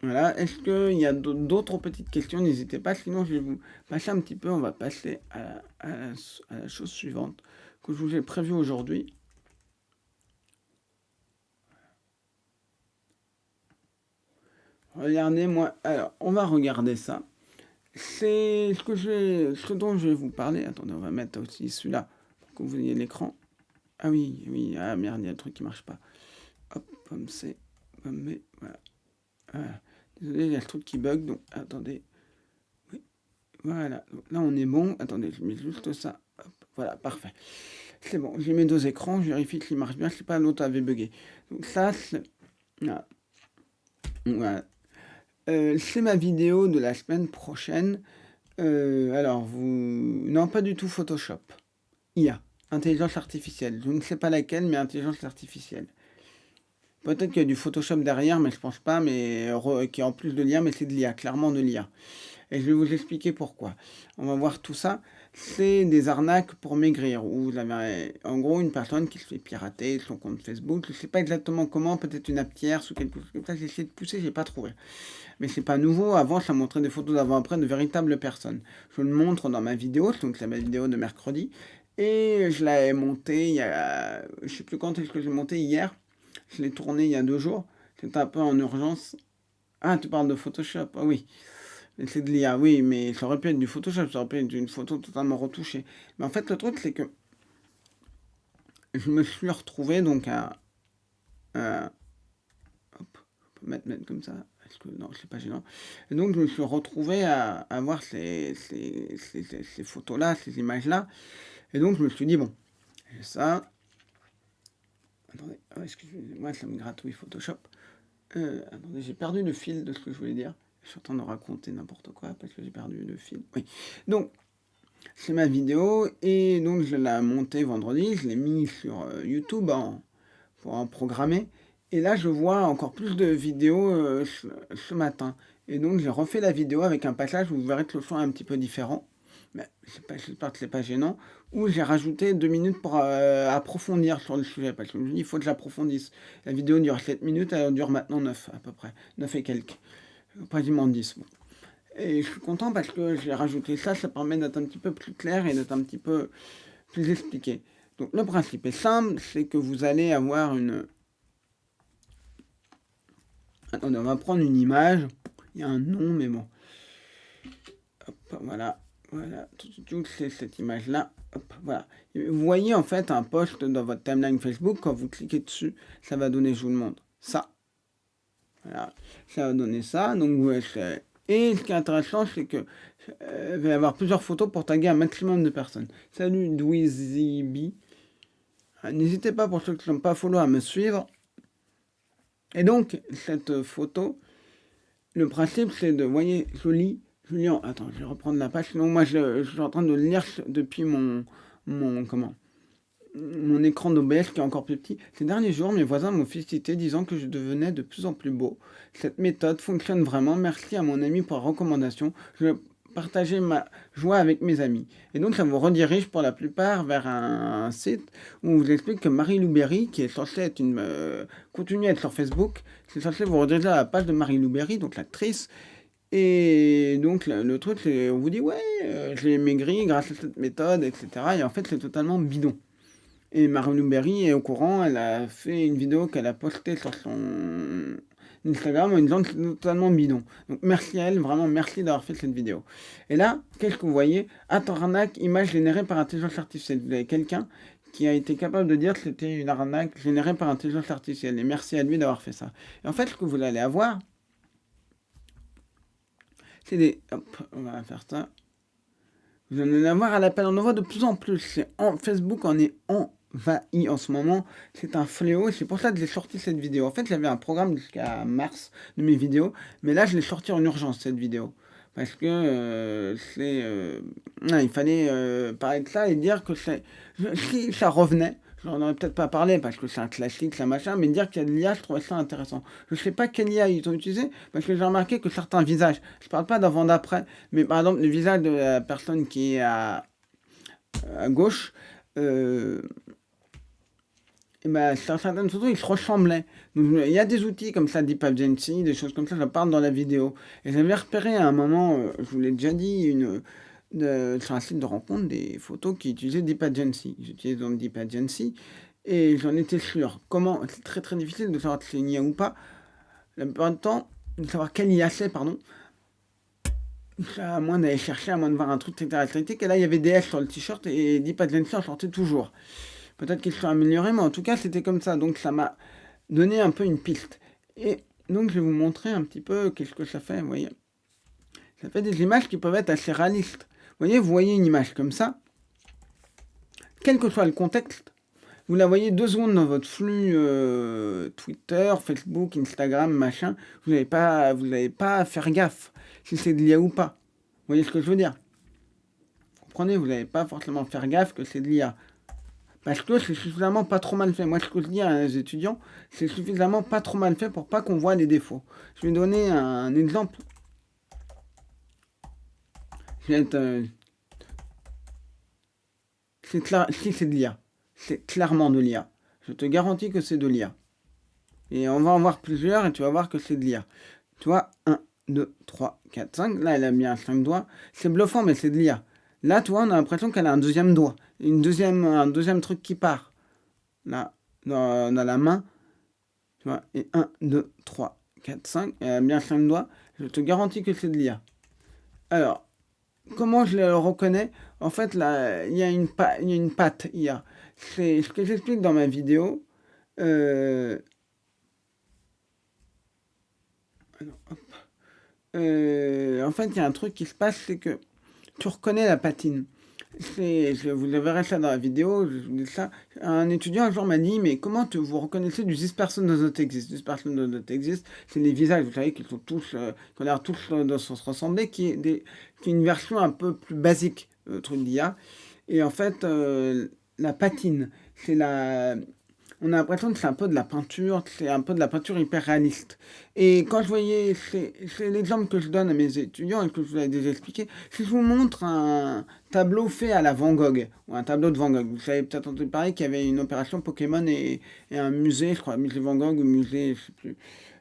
voilà. Est-ce qu'il y a d'autres petites questions? N'hésitez pas. Sinon, je vais vous passer un petit peu. On va passer à la chose suivante que je vous ai prévue aujourd'hui. Regardez, moi. Alors, on va regarder ça. C'est ce dont je vais vous parler. Attendez, on va mettre aussi celui-là pour que vous ayez l'écran. Ah oui, oui, ah merde, il y a un truc qui marche pas. Hop, pomme C, pomme B, voilà. Désolé, il y a le truc qui bug, donc attendez. Oui, voilà. Donc, là, on est bon. Attendez, je mets juste ça. Hop, voilà, parfait. C'est bon, j'ai mes deux écrans, je vérifie qu'il marche bien. Je sais pas, l'autre avait bugué. Donc ça, c'est... Voilà. Voilà. C'est ma vidéo de la semaine prochaine. Alors, vous... Non, pas du tout Photoshop. IA, intelligence artificielle. Je ne sais pas laquelle, mais intelligence artificielle. Peut-être qu'il y a du Photoshop derrière, mais je pense pas, mais qui est en plus de l'IA, mais c'est de l'IA, clairement de l'IA. Et je vais vous expliquer pourquoi. On va voir tout ça. C'est des arnaques pour maigrir, où vous avez en gros une personne qui se fait pirater son compte Facebook. Je ne sais pas exactement comment, peut-être une app tierce ou quelque chose comme ça. J'ai essayé de pousser, j'ai pas trouvé. Mais c'est pas nouveau. Avant, ça montrait des photos d'avant-après de véritables personnes. Je le montre dans ma vidéo, donc c'est ma vidéo de mercredi. Et je l'ai monté il y a. Je sais plus quand est-ce que j'ai monté hier. Je l'ai tourné il y a 2 jours. C'était un peu en urgence. Ah, tu parles de Photoshop. Ah oui. C'est de l'IA, oui, mais ça aurait pu être du Photoshop, ça aurait pu être une photo totalement retouchée. Mais en fait, le truc, c'est que je me suis retrouvé donc hop, on peut mettre comme ça, parce que non, c'est pas gênant. Et donc, je me suis retrouvé à voir ces photos-là, ces images-là. Et donc, je me suis dit, bon, j'ai ça. Attendez, excusez-moi, ça me gratouille Photoshop. Attendez, j'ai perdu le fil de ce que je voulais dire. Je suis en train de raconter n'importe quoi parce que j'ai perdu le fil. Oui. Donc, c'est ma vidéo et donc je l'ai montée vendredi. Je l'ai mis sur YouTube pour en programmer. Et là, je vois encore plus de vidéos ce matin. Et donc, j'ai refait la vidéo avec un passage où vous verrez que le son est un petit peu différent. Mais j'espère que c'est pas gênant. Où j'ai rajouté 2 minutes pour approfondir sur le sujet. Parce que je me dis, il faut que j'approfondisse. La vidéo dure 7 minutes, elle dure maintenant 9 à peu près. 9 et quelques. Quasiment 10. Bon. Et je suis content parce que j'ai rajouté ça. Ça permet d'être un petit peu plus clair et d'être un petit peu plus expliqué. Donc le principe est simple. C'est que vous allez avoir une... Attendez, on va prendre une image. Il y a un nom, mais bon. Hop, voilà. Voilà, tout c'est cette image-là. Hop, voilà. Vous voyez en fait un post dans votre timeline Facebook. Quand vous cliquez dessus, ça va donner, je vous le montre, ça. Voilà, ça va donner ça. Donc, ouais, et ce qui est intéressant, c'est que il va y avoir plusieurs photos pour taguer un maximum de personnes. Salut Dweezy. N'hésitez pas pour ceux qui ne sont pas follow à me suivre. Et donc, cette photo, le principe c'est de, vous voyez, je lis, attends, je vais reprendre la page, sinon moi je suis en train de lire depuis mon écran d'OBS qui est encore plus petit. Ces derniers jours, mes voisins m'ont félicité disant que je devenais de plus en plus beau. Cette méthode fonctionne vraiment. Merci à mon ami pour la recommandation. Je vais partager ma joie avec mes amis. Et donc, ça vous redirige pour la plupart vers un site où on vous explique que Marie-Lou Berry, qui est censée être continue à être sur Facebook, c'est censé vous rediriger à la page de Marie-Lou Berry, donc l'actrice. Et donc, le truc, c'est on vous dit, ouais, j'ai maigri grâce à cette méthode, etc. Et en fait, c'est totalement bidon. Et Marie-Lou Berry est au courant, elle a fait une vidéo qu'elle a postée sur son Instagram en disant que c'est totalement bidon. Donc merci à elle, vraiment merci d'avoir fait cette vidéo. Et là, qu'est-ce que vous voyez? Arnaque, image générée par intelligence artificielle. Vous avez quelqu'un qui a été capable de dire que c'était une arnaque générée par intelligence artificielle. Et merci à lui d'avoir fait ça. Et en fait, ce que vous allez avoir, c'est des... Hop, on va faire ça. Vous allez en avoir à l'appel en envoi de plus en plus. Facebook en est envahi en ce moment. C'est un fléau. C'est pour ça que j'ai sorti cette vidéo. En fait, j'avais un programme jusqu'à mars de mes vidéos. Mais là, je l'ai sorti en urgence, cette vidéo. Parce que il fallait parler de ça et dire que si ça revenait, j'en aurais peut-être pas parlé parce que c'est un classique, ça machin, mais dire qu'il y a de l'IA, je trouvais ça intéressant. Je sais pas quelle IA ils ont utilisé parce que j'ai remarqué que certains visages, je parle pas d'avant d'après, mais par exemple le visage de la personne qui est à gauche, et ben, sur certaines photos, ils se ressemblaient. Donc, il y a des outils comme ça, Deep Agency, des choses comme ça, je parle dans la vidéo. Et j'avais repéré à un moment, je vous l'ai déjà dit, sur un site de rencontre, des photos qui utilisaient Deep Agency. J'utilise donc Deep Agency et j'en étais sûr. Comment? C'est très très difficile de savoir si c'est une IA ou pas. La plupart du temps, de savoir quelle IA c'est, pardon. À moins d'aller chercher, à moins de voir un truc très caractéristique. Et là, il y avait DS sur le t-shirt et Deep Agency en sortait toujours. Peut-être qu'ils sont améliorés, mais en tout cas, c'était comme ça. Donc, ça m'a donné un peu une piste. Et donc, je vais vous montrer un petit peu qu'est-ce que ça fait. Vous voyez, ça fait des images qui peuvent être assez réalistes. Vous voyez une image comme ça. Quel que soit le contexte, vous la voyez 2 secondes dans votre flux Twitter, Facebook, Instagram, machin. Vous n'avez pas à faire gaffe si c'est de l'IA ou pas. Vous voyez ce que je veux dire? Vous comprenez? Vous n'avez pas forcément faire gaffe que c'est de l'IA. Parce que c'est suffisamment pas trop mal fait. Moi, ce que je dis à les étudiants, c'est suffisamment pas trop mal fait pour pas qu'on voit les défauts. Je vais donner un exemple. Je vais être... si c'est de l'IA. C'est clairement de l'IA. Je te garantis que c'est de l'IA. Et on va en voir plusieurs et tu vas voir que c'est de l'IA. Tu vois, 1, 2, 3, 4, 5. Là, elle a bien 5 doigts. C'est bluffant, mais c'est de l'IA. Là, tu vois, on a l'impression qu'elle a un deuxième doigt. Un deuxième truc qui part. Là, dans la main. Tu vois, et 1, 2, 3, 4, 5. Elle a bien 5 doigts. Je te garantis que c'est de l'IA. Alors, comment je le reconnais? En fait, là, il y a une patte IA. C'est ce que j'explique dans ma vidéo. Euh, alors, hop. En fait, il y a un truc qui se passe, c'est que tu reconnais la patine. Vous le verrez ça dans la vidéo, je vous dis ça. Un étudiant un jour m'a dit, mais comment vous reconnaissez du this person does not exist? This person does not exist, c'est les visages, vous savez, qui sont tous, qui ont l'air tous de se ressembler, qui est une version un peu plus basique, truc d'IA. Et en fait, la patine, c'est la, on a l'impression que c'est un peu de la peinture, c'est un peu de la peinture hyper réaliste. Et quand je voyais, c'est l'exemple que je donne à mes étudiants et que je vous avais déjà expliqué, si je vous montre un tableau fait à la Van Gogh, ou un tableau de Van Gogh, vous savez peut-être entendu parler qu'il y avait une opération Pokémon et un musée, je crois, musée Van Gogh ou musée, je sais plus,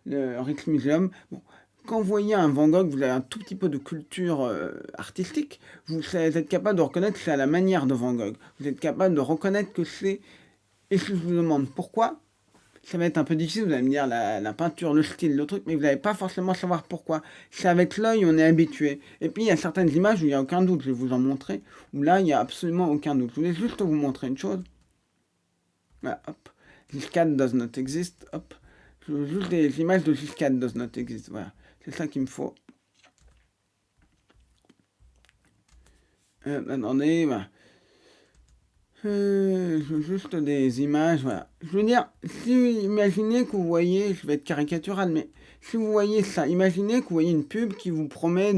le Rijksmuseum. Bon, quand vous voyez un Van Gogh, vous avez un tout petit peu de culture artistique, vous êtes capable de reconnaître que c'est à la manière de Van Gogh. Vous êtes capable de reconnaître que c'est. Et si je vous demande pourquoi, ça va être un peu difficile, vous allez me dire la peinture, le style, le truc, mais vous n'allez pas forcément savoir pourquoi. C'est avec l'œil, on est habitué. Et puis il y a certaines images où il n'y a aucun doute, je vais vous en montrer, où là il n'y a absolument aucun doute. Je voulais juste vous montrer une chose. Voilà, hop. This cat does not exist, hop. Je veux juste des images de this cat does not exist, voilà. C'est ça qu'il me faut. Attendez, voilà. Juste des images, voilà. Je veux dire, si imaginez que vous voyez, je vais être caricatural, mais si vous voyez ça, imaginez que vous voyez une pub qui vous promet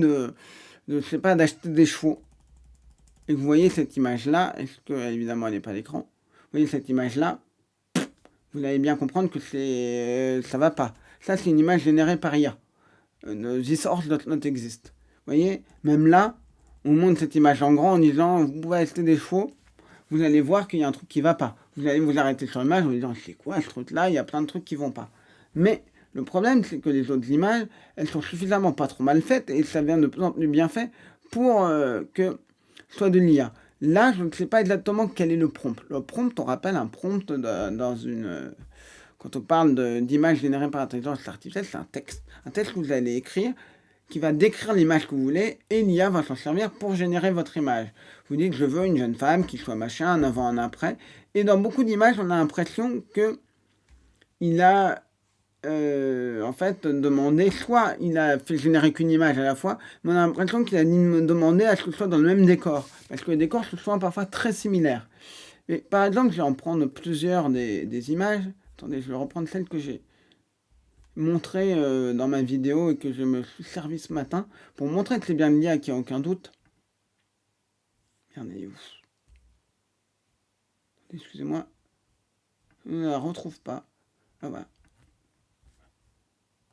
je sais pas, d'acheter des chevaux. Et que vous voyez cette image-là, est-ce que, évidemment, elle n'est pas à l'écran, vous voyez cette image-là, vous allez bien comprendre que ça va pas. Ça, c'est une image générée par IA. This horse does not exist. Vous voyez, même là, on montre cette image en grand en disant, vous pouvez acheter des chevaux, vous allez voir qu'il y a un truc qui va pas. Vous allez vous arrêter sur l'image en vous disant c'est quoi ce truc-là, il y a plein de trucs qui vont pas. Mais le problème, c'est que les autres images, elles sont suffisamment pas trop mal faites et ça vient de plus en plus bien fait pour que ce soit de l'IA. Là, je ne sais pas exactement quel est le prompt. Le prompt, on rappelle un prompt dans une. Quand on parle d'images générées par intelligence artificielle, c'est un texte. Un texte que vous allez écrire qui va décrire l'image que vous voulez et l'IA va s'en servir pour générer votre image. Vous dites je veux une jeune femme qui soit machin, un avant, un après. Et dans beaucoup d'images, on a l'impression que il a en fait demandé, soit il a fait générer qu'une image à la fois, mais on a l'impression qu'il a demandé à ce que ce soit dans le même décor. Parce que les décors sont souvent parfois très similaires. Et, par exemple, je vais en prendre plusieurs des images. Attendez, je vais reprendre celle que j'ai montré dans ma vidéo et que je me suis servi ce matin pour montrer que c'est bien l'IA, qu'il n'y a aucun doute. Merde, elle est où? Excusez-moi. Je ne la retrouve pas. Ah voilà.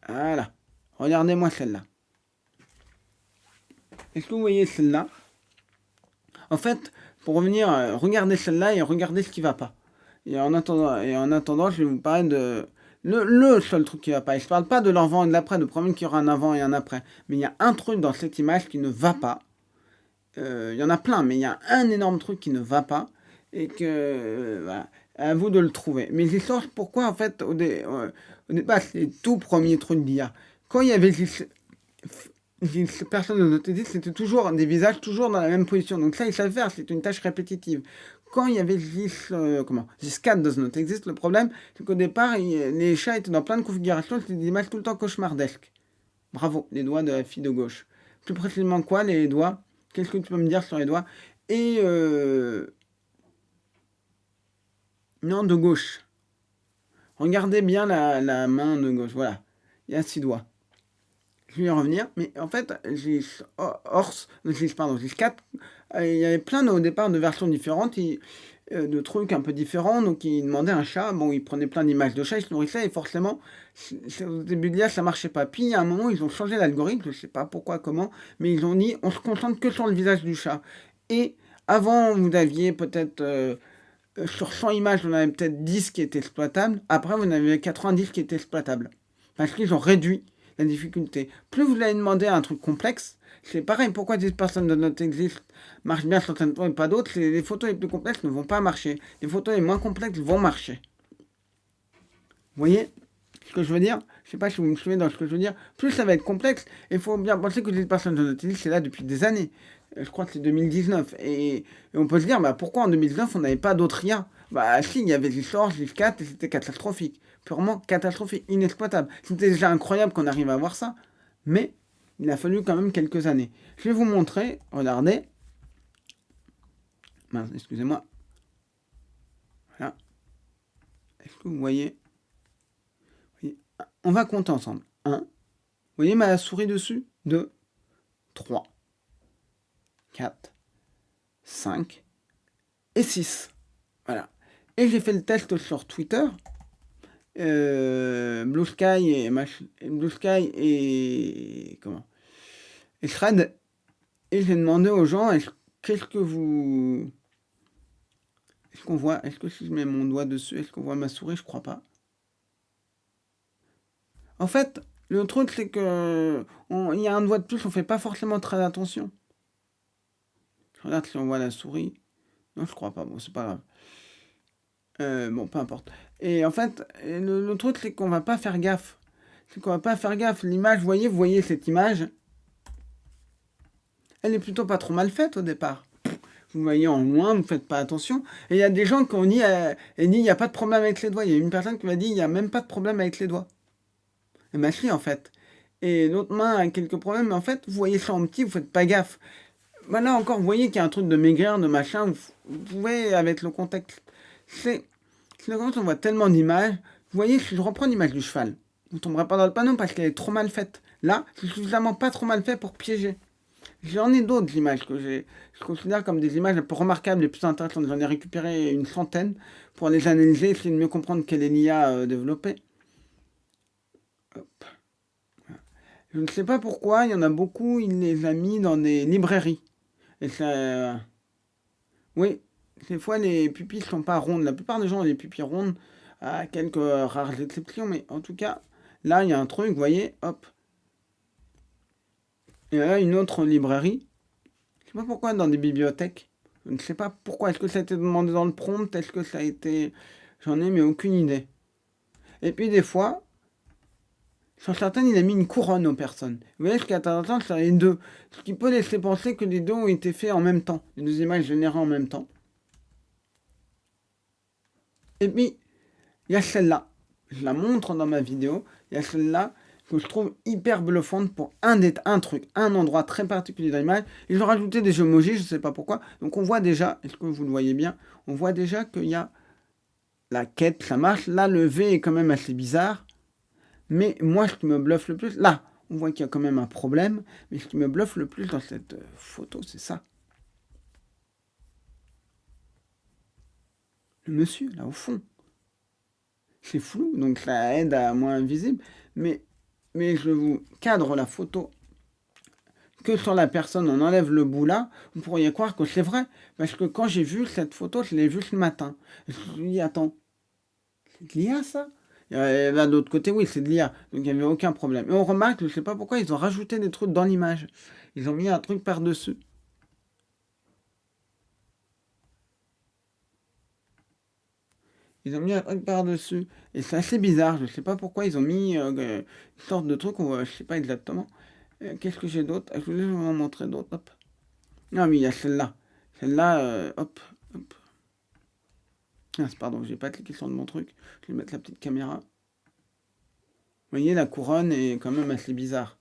Voilà. Regardez-moi celle-là. Est-ce que vous voyez celle-là? En fait, pour revenir, regardez celle-là et regardez ce qui va pas. Et en attendant, je vais vous parler de le seul truc qui va pas. Et je parle pas de l'avant et de l'après, de problème qu'il y aura un avant et un après. Mais il y a un truc dans cette image qui ne va pas. Il y en a plein, mais il y a un énorme truc qui ne va pas. Et que, voilà, à vous de le trouver. Mais l'histoire, pourquoi en fait, au départ, c'est les tout premiers trucs d'IA. Quand il y avait personne de notre édite, c'était toujours des visages toujours dans la même position. Donc ça, ils savent faire, c'est une tâche répétitive. Quand il y avait this cat does not exist, le problème, c'est qu'au départ, les chats étaient dans plein de configurations, c'était des images tout le temps cauchemardesques. Bravo, les doigts de la fille de gauche. Plus précisément quoi, les doigts? Qu'est-ce que tu peux me dire sur les doigts? Et non, de gauche. Regardez bien la main de gauche. Voilà. Il y a 6 doigts. Je vais y revenir. Mais en fait, j'ai 4. Il y avait plein au départ de versions différentes. De trucs un peu différents. Donc, ils demandaient un chat. Bon, ils prenaient plein d'images de chats. Ils se nourrissaient. Et forcément, au début de l'IA, ça marchait pas. Puis, à un moment, ils ont changé l'algorithme. Je sais pas pourquoi, comment. Mais ils ont dit, on se concentre que sur le visage du chat. Et avant, vous aviez peut-être... sur 100 images, on avait peut-être 10 qui étaient exploitables. Après, vous en avez 90 qui étaient exploitables. Parce qu'ils ont réduit la difficulté. Plus vous allez demander un truc complexe, c'est pareil. Pourquoi des personnes de notre existe marchent bien sur certaines photos et pas d'autres? Les photos les plus complexes ne vont pas marcher. Les photos les moins complexes vont marcher. Vous voyez? ce que je veux dire? Je sais pas si vous me suivez dans ce que je veux dire. Plus ça va être complexe, et il faut bien penser que les personnes de notre c'est là depuis des années. Je crois que c'est 2019. Et on peut se dire, bah, pourquoi en 2019 on n'avait pas d'autres IA? Bah si, il y avait l'histoire, l'IS4, et c'était catastrophique. Purement catastrophique, inexploitable. C'était déjà incroyable qu'on arrive à voir ça. Mais il a fallu quand même quelques années. Je vais vous montrer, regardez. Mince, excusez-moi. Voilà. Est-ce que vous voyez? On va compter ensemble. 1. Vous voyez ma souris dessus? 2, 3, 4, 5 et 6. Voilà. Et j'ai fait le test sur Twitter. Blue Sky et comment? Et Thread. Et j'ai demandé aux gens, qu'est-ce que vous... Est-ce qu'on voit? Est-ce que si je mets mon doigt dessus, est-ce qu'on voit ma souris? Je crois pas. En fait, le truc, c'est que il y a un doigt de plus, on fait pas forcément très attention. Je regarde si on voit la souris. Non, je crois pas. Bon, c'est pas grave. Bon, peu importe. Et en fait, le truc, c'est qu'on va pas faire gaffe. C'est qu'on va pas faire gaffe. L'image, vous voyez cette image? Elle est plutôt pas trop mal faite au départ. Vous voyez en loin, vous faites pas attention. Et il y a des gens qui ont dit, il n'y a pas de problème avec les doigts. Il y a une personne qui m'a dit, il n'y a même pas de problème avec les doigts. Et bah si, en fait. Et l'autre main a quelques problèmes, mais en fait, vous voyez ça en petit, vous faites pas gaffe. Bah là encore, vous voyez qu'il y a un truc de maigrir, de machin, vous pouvez, avec le contexte, c'est quand on voit tellement d'images, vous voyez, si je reprends l'image du cheval, vous tomberez pas dans le panneau parce qu'elle est trop mal faite. Là, c'est suffisamment pas trop mal fait pour piéger. J'en ai d'autres images que je considère comme des images les plus remarquables, les plus intéressantes. J'en ai récupéré une centaine pour les analyser, essayer de mieux comprendre quelle est l'IA développée. Hop. Je ne sais pas pourquoi, il y en a beaucoup, il les a mis dans des librairies. Et ça... Oui, des fois les pupilles sont pas rondes. La plupart des gens ont les pupilles rondes, à quelques rares exceptions, mais en tout cas, là il y a un truc, vous voyez, hop. Et là, une autre librairie. Je sais pas pourquoi dans des bibliothèques. Je ne sais pas pourquoi. Est-ce que ça a été demandé dans le prompt? Est-ce que ça a été... J'en ai mais aucune idée. Et puis des fois, sur certaines, il a mis une couronne aux personnes. Vous voyez, ce qui est intéressant, c'est les deux. Ce qui peut laisser penser que les deux ont été faits en même temps. Les deux images générées en même temps. Et puis, il y a celle-là. Je la montre dans ma vidéo. Il y a celle-là que je trouve hyper bluffante pour un truc, un endroit très particulier dans l'image. Ils ont rajouté des emojis, je ne sais pas pourquoi. Donc on voit déjà, est-ce que vous le voyez bien? On voit déjà qu'il y a la quête, ça marche. Là, le V est quand même assez bizarre. Mais moi, ce qui me bluffe le plus, là, on voit qu'il y a quand même un problème. Mais ce qui me bluffe le plus dans cette photo, c'est ça. Le monsieur, là, au fond. C'est flou, donc ça aide à moins visible. Mais je vous cadre la photo que sur la personne, on enlève le bout là, vous pourriez croire que c'est vrai. Parce que quand j'ai vu cette photo, je l'ai vue ce matin. Je me suis dit, attends, c'est de l'IA ça? Et là, de l'autre côté, oui, c'est de l'IA. Donc il n'y avait aucun problème. Et on remarque, je ne sais pas pourquoi, ils ont rajouté des trucs dans l'image. Ils ont mis un truc par-dessus. Ils ont mis un truc par-dessus. Et c'est assez bizarre. Je ne sais pas pourquoi ils ont mis une sorte de truc, je ne sais pas exactement. Qu'est-ce que j'ai d'autre? Je vais vous en montrer d'autres. Hop. Ah oui, il y a celle-là. Celle-là, hop, hop. Ah, pardon, j'ai pas cliqué sur mon truc. Je vais mettre la petite caméra. Vous voyez, la couronne est quand même assez bizarre.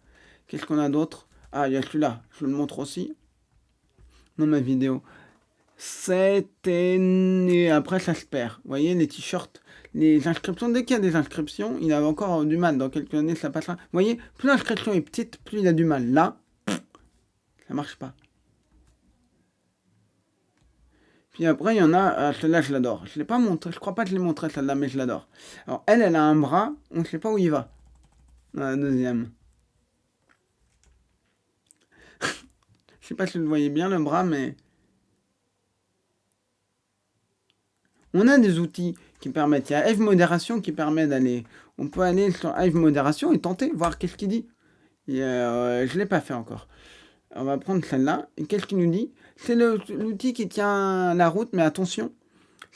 Qu'est-ce qu'on a d'autre? Ah, il y a celui-là. Je vous le montre aussi dans ma vidéo. C'était... Après, ça se perd. Vous voyez, les t-shirts, les inscriptions. Dès qu'il y a des inscriptions, il a encore du mal. Dans quelques années, ça passera. Vous voyez, plus l'inscription est petite, plus il a du mal. Là, ça marche pas. Puis après, il y en a, celle-là, je l'adore. Je ne l'ai pas montré, je crois pas que je l'ai montré celle-là, mais je l'adore. Alors, elle a un bras, on ne sait pas où il va. La deuxième. Je sais pas si vous voyez bien le bras, mais... On a des outils qui permettent. Il y a Hive Modération qui permet d'aller... On peut aller sur Hive Modération et tenter, voir qu'est-ce qu'il dit. Et, je ne l'ai pas fait encore. On va prendre celle-là. Et qu'est-ce qu'il nous dit? C'est l'outil qui tient la route, mais attention.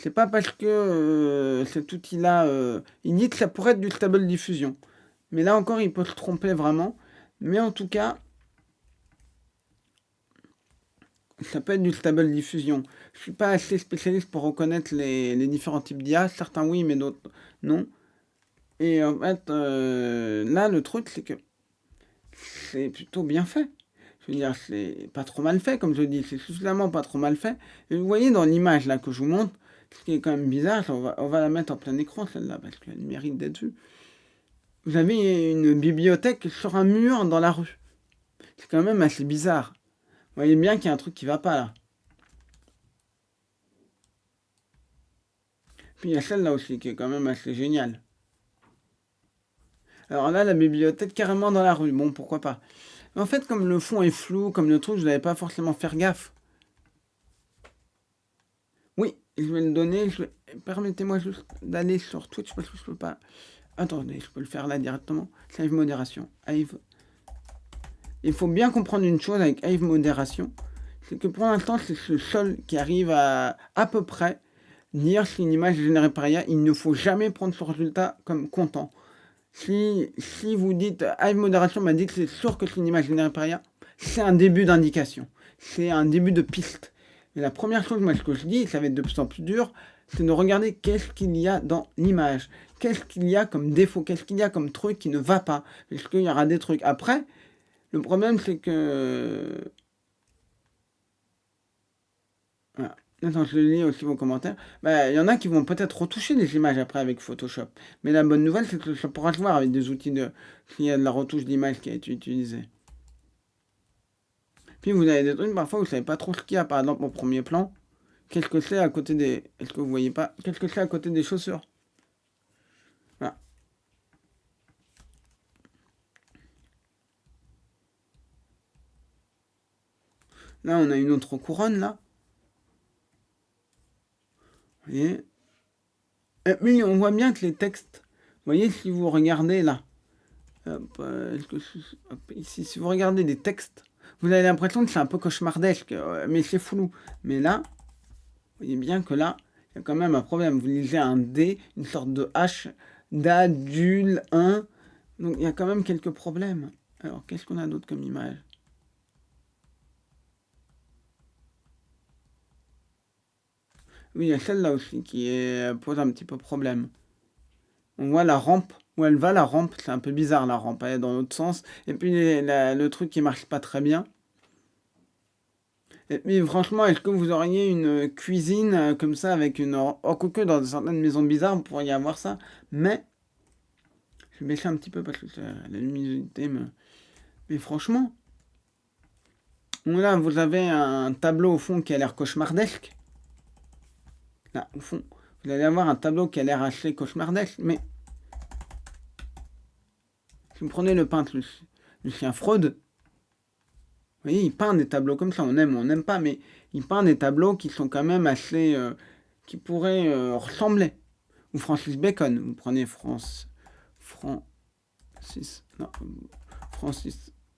C'est pas parce que cet outil-là, il dit que ça pourrait être du Stable Diffusion. Mais là encore, il peut se tromper vraiment. Mais en tout cas, ça peut être du Stable Diffusion. Je suis pas assez spécialiste pour reconnaître les différents types d'IA. Certains oui, mais d'autres non. Et en fait, là, le truc, c'est que c'est plutôt bien fait. Je veux dire, c'est pas trop mal fait, comme je dis, c'est suffisamment pas trop mal fait. Et vous voyez dans l'image là que je vous montre, ce qui est quand même bizarre, on va la mettre en plein écran celle-là, parce qu'elle mérite d'être vue. Vous avez une bibliothèque sur un mur dans la rue. C'est quand même assez bizarre. Vous voyez bien qu'il y a un truc qui va pas là. Puis il y a celle-là aussi qui est quand même assez géniale. Alors là, la bibliothèque carrément dans la rue. Bon, pourquoi pas. En fait, comme le fond est flou, comme le truc, je n'avais pas forcément faire gaffe. Oui, je vais le donner. Permettez-moi juste d'aller sur Twitch parce que je peux pas. Attendez, je peux le faire là directement. Hive modération. Hive. Il faut bien comprendre une chose avec Hive modération. C'est que pour l'instant, c'est le seul qui arrive à peu près dire si une image est générée par IA. Il ne faut jamais prendre ce résultat comme comptant. Si vous dites Hive modération m'a dit que c'est sûr que c'est une image générée par IA, c'est un début d'indication. C'est un début de piste. Mais la première chose, moi, ce que je dis, et ça va être de plus en plus dur, c'est de regarder qu'est-ce qu'il y a dans l'image. Qu'est-ce qu'il y a comme défaut, qu'est-ce qu'il y a comme truc qui ne va pas. Est-ce qu'il y aura des trucs après? Le problème, c'est que... Voilà. Attends, je lis aussi vos commentaires. Il y en a qui vont peut-être retoucher les images après avec Photoshop. Mais la bonne nouvelle, c'est que ça pourra se voir avec des outils s'il y a de la retouche d'image qui a été utilisée. Puis vous avez des trucs, parfois vous savez pas trop ce qu'il y a. Par exemple, au premier plan, qu'est-ce que c'est à côté des... Est-ce que vous voyez pas? Qu'est-ce que c'est à côté des chaussures? Voilà. Là, on a une autre couronne, là. Vous voyez? Et puis, on voit bien que les textes... Vous voyez, si vous regardez là... ici, si vous regardez les textes, vous avez l'impression que c'est un peu cauchemardesque, mais c'est flou. Mais là, vous voyez bien que là, il y a quand même un problème. Vous lisez un D, une sorte de H, d'adul 1. Donc il y a quand même quelques problèmes. Alors, qu'est-ce qu'on a d'autre comme image? Oui, il y a celle-là aussi qui pose un petit peu problème. On voit la rampe. Où elle va, la rampe, c'est un peu bizarre la rampe, elle est dans l'autre sens. Et puis le truc qui marche pas très bien. Et puis franchement, est-ce que vous auriez une cuisine comme ça avec une... Oh, quoique dans certaines maisons bizarres, vous pourriez avoir ça. Mais, je vais baisser un petit peu parce que la luminosité me... Mais franchement, là, vous avez un tableau au fond qui a l'air cauchemardesque. Là, au fond, vous allez avoir un tableau qui a l'air assez cauchemardesque, mais... Si vous prenez le peintre Lucien Freud, vous voyez, il peint des tableaux comme ça, on aime ou on n'aime pas, mais il peint des tableaux qui sont quand même assez... qui pourraient ressembler. Ou Francis Bacon, vous prenez Francis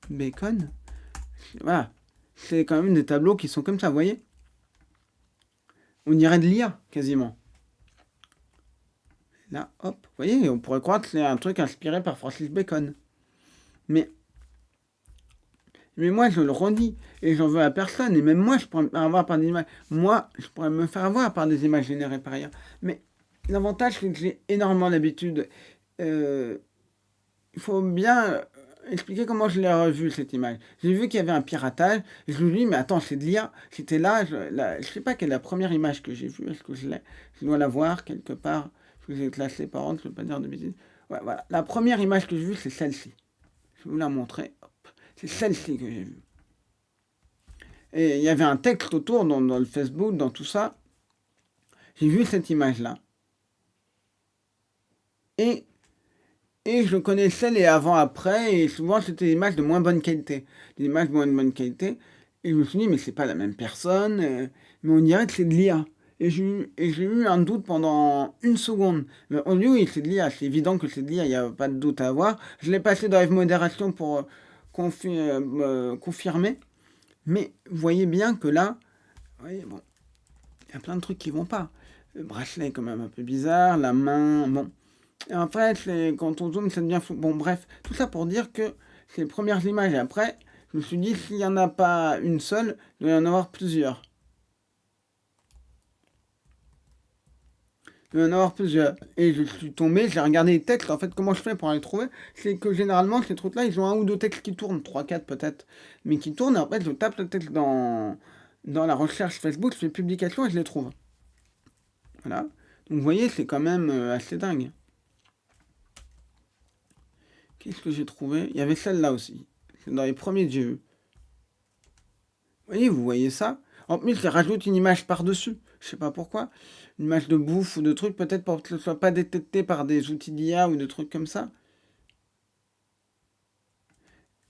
Bacon, voilà, c'est quand même des tableaux qui sont comme ça, vous voyez. On dirait de l'IA, quasiment. Là, hop, vous voyez, on pourrait croire que c'est un truc inspiré par Francis Bacon. Mais moi, je le redis, et j'en veux à personne, et même moi, je pourrais me faire avoir par des images. Moi, je pourrais me faire avoir par des images générées par ailleurs. Mais l'avantage, c'est que j'ai énormément l'habitude. Il faut bien expliquer comment je l'ai revu, cette image. J'ai vu qu'il y avait un piratage, je me suis dit, mais attends, c'est de l'IA. C'était là, je sais pas quelle est la première image que j'ai vue, est-ce que je l'ai? Je dois la voir quelque part, je vous ai classé par ordre, je ne veux pas dire de bêtises. Ouais, voilà, la première image que j'ai vue, c'est celle-ci. Je vais vous la montrer. C'est celle-ci que j'ai vue. Et il y avait un texte autour dans le Facebook, dans tout ça. J'ai vu cette image-là. Et je connaissais les avant-après, et souvent c'était des images de moins bonne qualité. Des images de moins bonne qualité. Et je me suis dit, mais c'est pas la même personne, mais on dirait que c'est de l'IA. Et j'ai eu un doute pendant une seconde. Mais on dit, oui, c'est de l'IA, c'est évident que c'est de l'IA, il n'y a pas de doute à avoir. Je l'ai passé dans Hive modération pour confirmer. Mais vous voyez bien que là, voyez, bon, il y a plein de trucs qui vont pas. Le bracelet est quand même un peu bizarre. La main, bon. Et en fait, quand on zoome, ça devient flou. Bon, bref, tout ça pour dire que c'est les premières images. Et après, je me suis dit, s'il n'y en a pas une seule, il doit y en avoir plusieurs. Il doit y en avoir plusieurs. Et je suis tombé, j'ai regardé les textes. En fait, comment je fais pour les trouver? C'est que généralement, ces trucs-là, ils ont un ou deux textes qui tournent, 3, 4 peut-être, mais qui tournent. Et en fait, je tape le texte dans la recherche Facebook, je fais publication et je les trouve. Voilà. Donc, vous voyez, c'est quand même assez dingue. Qu'est-ce que j'ai trouvé? Il y avait celle-là aussi. C'est dans les premiers que j'ai vus. Vous voyez ça? En plus, je rajoute une image par-dessus. Je sais pas pourquoi. Une image de bouffe ou de trucs, peut-être pour que ce soit pas détecté par des outils d'IA ou de trucs comme ça.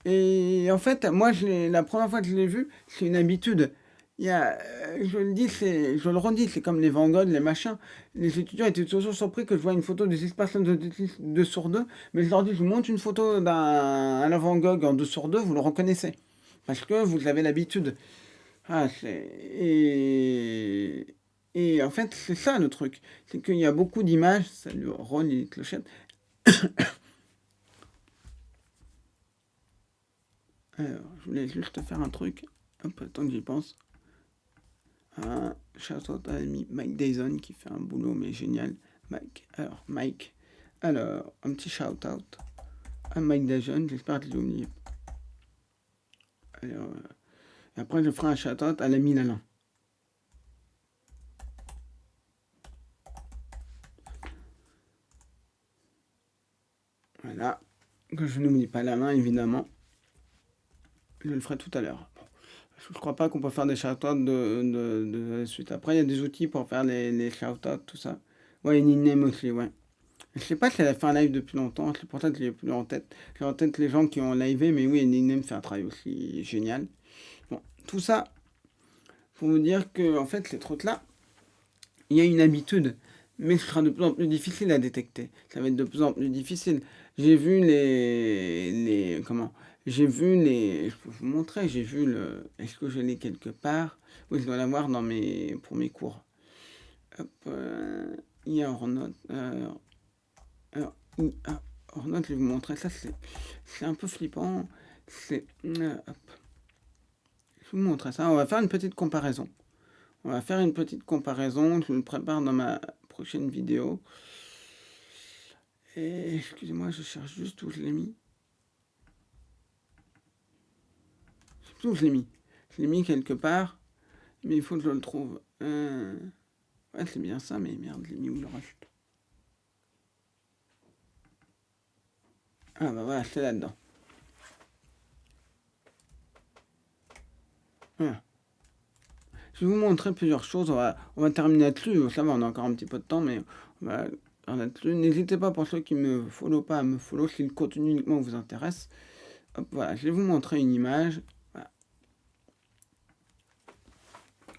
Et en fait, moi, la première fois que je l'ai vu, c'est une habitude. Je le dis, je le redis, c'est comme les Van Gogh, les machins. Les étudiants étaient toujours surpris que je vois une photo de 6 personnes de 2 sur 2, mais je leur dis, je vous montre une photo d'un Van Gogh en 2 sur 2, vous le reconnaissez. Parce que vous avez l'habitude. Ah, et en fait, c'est ça le truc. C'est qu'il y a beaucoup d'images. Salut Ron, les clochettes. Alors, je voulais juste faire un truc. Hop, tant que j'y pense. Un shout-out à l'ami Mike Dyson qui fait un boulot mais génial. Mike. Alors, un petit shout-out à Mike Dyson. J'espère que je l'ai oublié. Alors, et après, je ferai un shout-out à l'ami Lalin. Voilà. Que je n'oublie pas Lalin, évidemment. Je le ferai tout à l'heure. Je crois pas qu'on peut faire des shout-outs de suite. Après, il y a des outils pour faire les shout-outs, tout ça. Ouais, et Ninem aussi, ouais. Je sais pas si elle a fait un live depuis longtemps, c'est pour ça que je l'ai plus en tête. J'ai en tête les gens qui ont livé, mais oui, Ninem fait un travail aussi génial. Bon, tout ça, pour vous dire que, en fait, ces trucs-là, il y a une habitude, mais ce sera de plus en plus difficile à détecter. Ça va être de plus en plus difficile. J'ai vu comment? J'ai vu je peux vous montrer, j'ai vu est-ce que je l'ai quelque part? Oui, je dois l'avoir pour mes cours. Hop, il y a Ornote. Alors, Ornote, je vais vous montrer ça, c'est un peu flippant. Je vais vous montrer ça. On va faire une petite comparaison. Je le prépare dans ma prochaine vidéo. Et excusez-moi, je cherche juste où je l'ai mis. Où je l'ai mis. Je l'ai mis quelque part, mais il faut que je le trouve. Ouais, c'est bien ça, mais merde, je l'ai mis où le reste? Ah bah voilà, c'est là-dedans. Voilà. Je vais vous montrer plusieurs choses. On va terminer là-dessus. Ça va, on a encore un petit peu de temps, mais on va là-dessus. N'hésitez pas pour ceux qui me follow pas à me follow si le contenu uniquement vous intéresse. Hop, voilà, je vais vous montrer une image.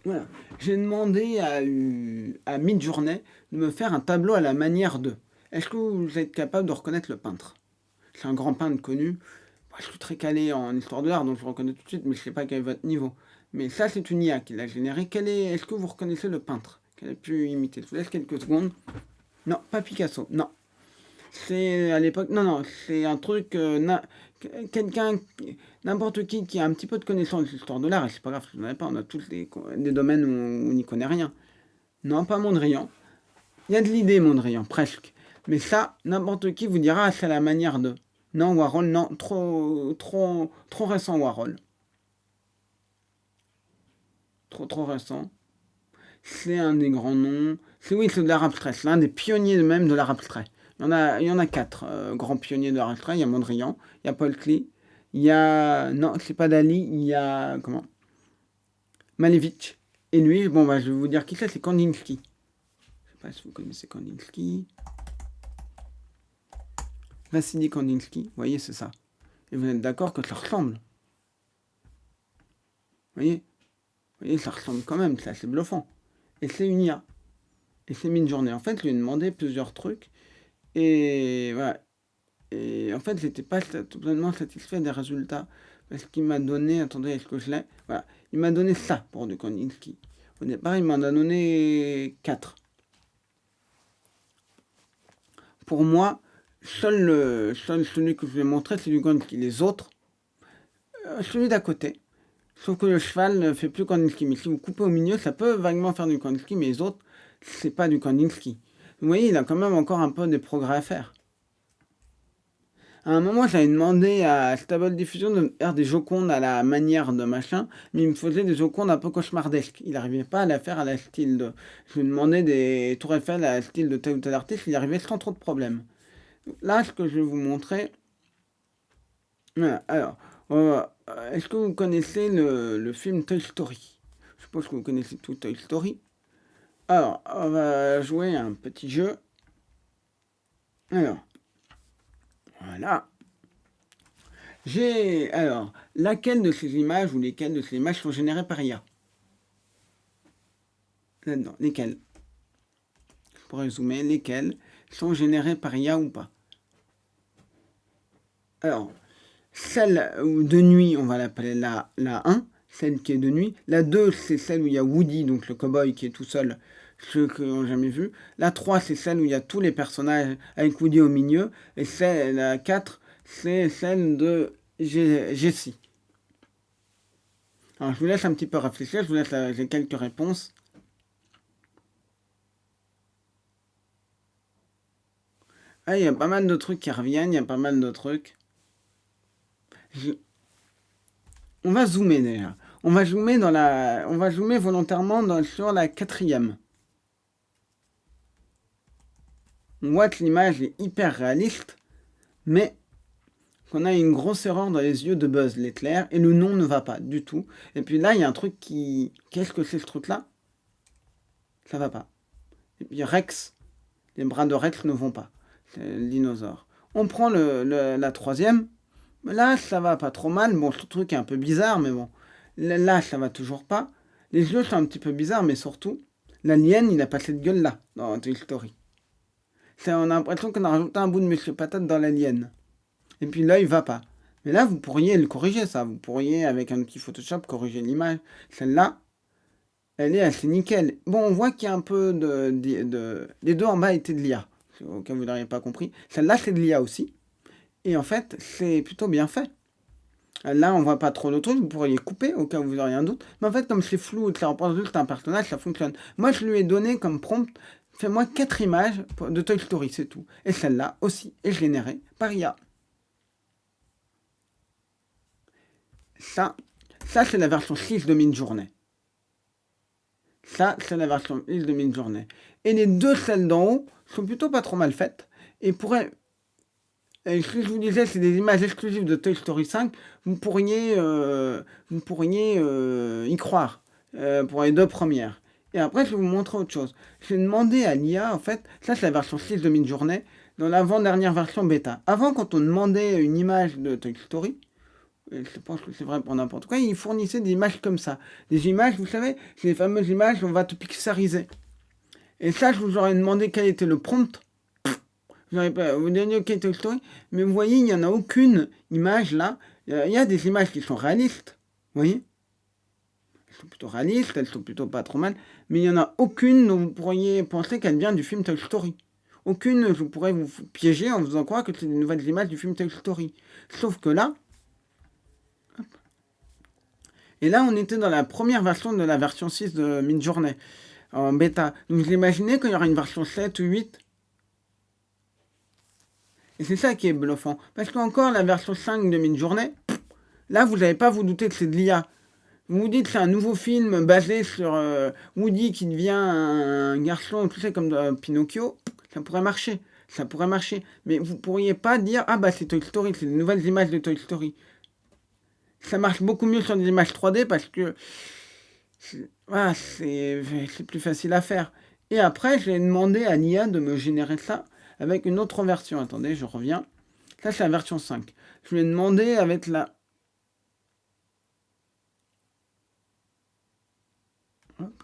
Voilà. J'ai demandé à Midjourney de me faire un tableau à la manière de. Est-ce que vous êtes capable de reconnaître le peintre? C'est un grand peintre connu. Moi, je suis très calé en histoire de l'art, donc je reconnais tout de suite, mais je ne sais pas quel est votre niveau. Mais ça, c'est une IA qui l'a généré. Est-ce que vous reconnaissez le peintre qu'elle a pu imiter? Je vous laisse quelques secondes. Non, pas Picasso, non. C'est à l'époque, non, c'est un truc, quelqu'un, n'importe qui a un petit peu de connaissance de l'histoire de l'art, et c'est pas grave, je n'en ai pas, on a tous des domaines où on n'y connaît rien. Non, pas Mondrian. Il y a de l'idée, Mondrian, presque. Mais ça, n'importe qui vous dira, ah, c'est la manière de. Non, Warhol, non, trop récent, Warhol. Trop récent. C'est un des grands noms. C'est de l'art abstrait. C'est l'un des pionniers même de l'art abstrait. Il y en a 4 grands pionniers de l'art abstrait. Il y a Mondrian, il y a Paul Klee, il y a... Non, c'est pas Dali, il y a... Comment? Malevich. Et lui, bon, bah, je vais vous dire qui c'est Kandinsky. Je sais pas si vous connaissez Kandinsky. Vassili Kandinsky, vous voyez, c'est ça. Et vous êtes d'accord que ça ressemble. Vous voyez, ça ressemble quand même, c'est assez bluffant. Et c'est une IA. Et c'est Midjourney. En fait, je lui ai demandé plusieurs trucs. Et voilà. Et en fait, j'étais pas totalement satisfait des résultats. Parce qu'il m'a donné. Attendez, est-ce que je l'ai? Voilà. Il m'a donné ça pour du Kandinsky. Au départ, il m'en a donné 4. pour moi, seul celui que je vais montrer, c'est du Kandinsky. Les autres, celui d'à côté. Sauf que le cheval ne fait plus Kandinsky. Mais si vous coupez au milieu, ça peut vaguement faire du Kandinsky, mais les autres, c'est pas du Kandinsky. Vous voyez, il a quand même encore un peu des progrès à faire. À un moment, j'avais demandé à Stable Diffusion de faire des Jocondes à la manière de machin, mais il me faisait des Jocondes un peu cauchemardesques. Il n'arrivait pas à la faire à la style de... Je lui demandais des Tours Eiffel à la style de tel ou tel artiste, il y arrivait sans trop de problèmes. Là, ce que je vais vous montrer... Voilà, alors, est-ce que vous connaissez le film Toy Story? Je suppose que vous connaissez tout Toy Story. Alors, on va jouer à un petit jeu. Alors, voilà. Alors, laquelle de ces images ou lesquelles de ces images sont générées par IA? Là-dedans, lesquelles? Je pourrais zoomer, lesquelles sont générées par IA ou pas? Alors, celle de nuit, on va l'appeler la 1, celle qui est de nuit. La 2, c'est celle où il y a Woody, donc le cowboy qui est tout seul, ceux qui n'ont jamais vu. La 3, c'est celle où il y a tous les personnages avec Woody au milieu. Et la 4, c'est celle de Jessie. Alors, je vous laisse un petit peu réfléchir, je vous laisse j'ai quelques réponses. Ah, il y a pas mal de trucs qui reviennent, il y a pas mal de trucs. On va zoomer déjà. On va zoomer volontairement sur la 4e. On voit que l'image est hyper réaliste, mais qu'on a une grosse erreur dans les yeux de Buzz l'éclair, et le nom ne va pas du tout. Et puis là, il y a un truc qui... Qu'est-ce que c'est ce truc-là? Ça va pas. Et puis Rex, les bras de Rex ne vont pas. C'est le dinosaure. On prend la 3e. Là, ça va pas trop mal. Bon, ce truc est un peu bizarre, mais bon. Là, ça va toujours pas. Les yeux sont un petit peu bizarres, mais surtout, l'alien, il a pas cette gueule-là dans Toy Story. On a l'impression qu'on a rajouté un bout de Monsieur Patate dans l'alien. Et puis l'œil va pas. Mais là, vous pourriez le corriger, ça. Vous pourriez, avec un outil Photoshop, corriger l'image. Celle-là, elle est assez nickel. Bon, on voit qu'il y a un peu les deux en bas étaient de l'IA. Au cas où vous n'auriez pas compris. Celle-là, c'est de l'IA aussi. Et en fait, c'est plutôt bien fait. Là, on voit pas trop le truc, vous pourriez couper au cas où vous auriez un doute. Mais en fait, comme c'est flou et que ça représente juste un personnage, ça fonctionne. Moi, je lui ai donné comme prompt, fais-moi 4 images de Toy Story, c'est tout. Et celle-là aussi est générée par IA. Ça c'est la version 6 de Midjourney. Ça, c'est la version 6 de Midjourney. Et les deux celles d'en haut sont plutôt pas trop mal faites. Et pourraient... Et si je vous disais, c'est des images exclusives de Toy Story 5, vous pourriez y croire pour les deux premières. Et après, je vais vous montrer autre chose. J'ai demandé à l'IA, en fait, ça c'est la version 6 de Midjourney, dans l'avant-dernière version bêta. Avant, quand on demandait une image de Toy Story, et je pense que c'est vrai pour n'importe quoi, ils fournissaient des images comme ça. Des images, vous savez, c'est les fameuses images où on va te pixariser. Et ça, je vous aurais demandé quel était le prompt. Vous donnez OK Toy Story, mais vous voyez, il n'y en a aucune image là. Il y a des images qui sont réalistes, vous voyez. Elles sont plutôt réalistes, elles sont plutôt pas trop mal, mais il n'y en a aucune dont vous pourriez penser qu'elle vient du film Toy Story. Aucune, je pourrais vous piéger en vous faisant croire que c'est des nouvelles images du film Toy Story. Sauf que là, hop. Et là, on était dans la première version de la version 6 de Midjourney, en bêta. Donc vous imaginez qu'il y aura une version 7 ou 8. Et c'est ça qui est bluffant. Parce qu'encore la version 5 de Midjourney, là vous n'allez pas vous douter que c'est de l'IA. Vous vous dites que c'est un nouveau film basé sur Woody qui devient un garçon, tout ça comme Pinocchio, ça pourrait marcher. Ça pourrait marcher. Mais vous pourriez pas dire, ah bah c'est Toy Story, c'est des nouvelles images de Toy Story. Ça marche beaucoup mieux sur des images 3D parce que voilà, c'est plus facile à faire. Et après, j'ai demandé à l'IA de me générer ça avec une autre version. Attendez, je reviens. Ça, c'est la version 5. Je lui ai demandé avec la...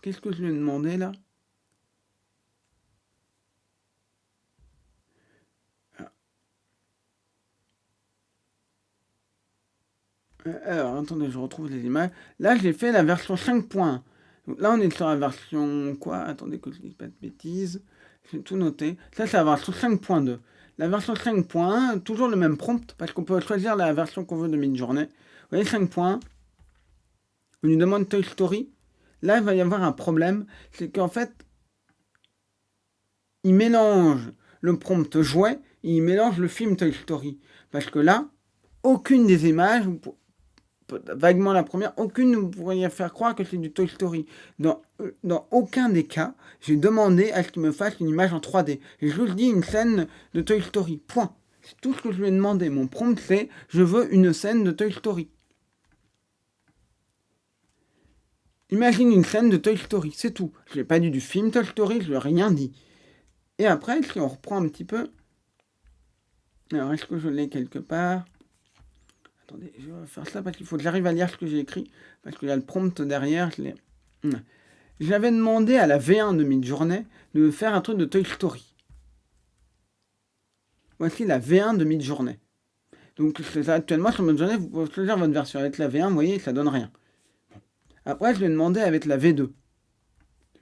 Qu'est-ce que je lui ai demandé là? Alors, attendez, je retrouve les images. Là, j'ai fait la version 5.1. Donc là, on est sur la version quoi? Attendez que je ne dise pas de bêtises. J'ai tout noté. Ça, c'est la version 5.2. La version 5.1, toujours le même prompt, parce qu'on peut choisir la version qu'on veut de Midjourney. Vous voyez, 5.1, on lui demande Toy Story. Là, il va y avoir un problème, c'est qu'en fait, il mélange le prompt jouet et il mélange le film Toy Story. Parce que là, aucune des images, vaguement la première, aucune ne vous pourriez faire croire que c'est du Toy Story. Dans aucun des cas, j'ai demandé à ce qu'il me fasse une image en 3D. J'ai juste dit une scène de Toy Story. Point. C'est tout ce que je lui ai demandé. Mon prompt, c'est je veux une scène de Toy Story. Imagine une scène de Toy Story, c'est tout. Je n'ai pas dit du film Toy Story, je lui ai rien dit. Et après, si on reprend un petit peu... Alors, est-ce que je l'ai quelque part? Attendez, je vais faire ça parce qu'il faut que j'arrive à lire ce que j'ai écrit. Parce qu'il y a le prompt derrière. J'avais demandé à la V1 de Midjourney de faire un truc de Toy Story. Voici la V1 de Midjourney. Donc, actuellement, sur Midjourney, vous pouvez choisir votre version. Avec la V1, vous voyez, ça donne rien. Après, je lui ai demandé avec la V2 de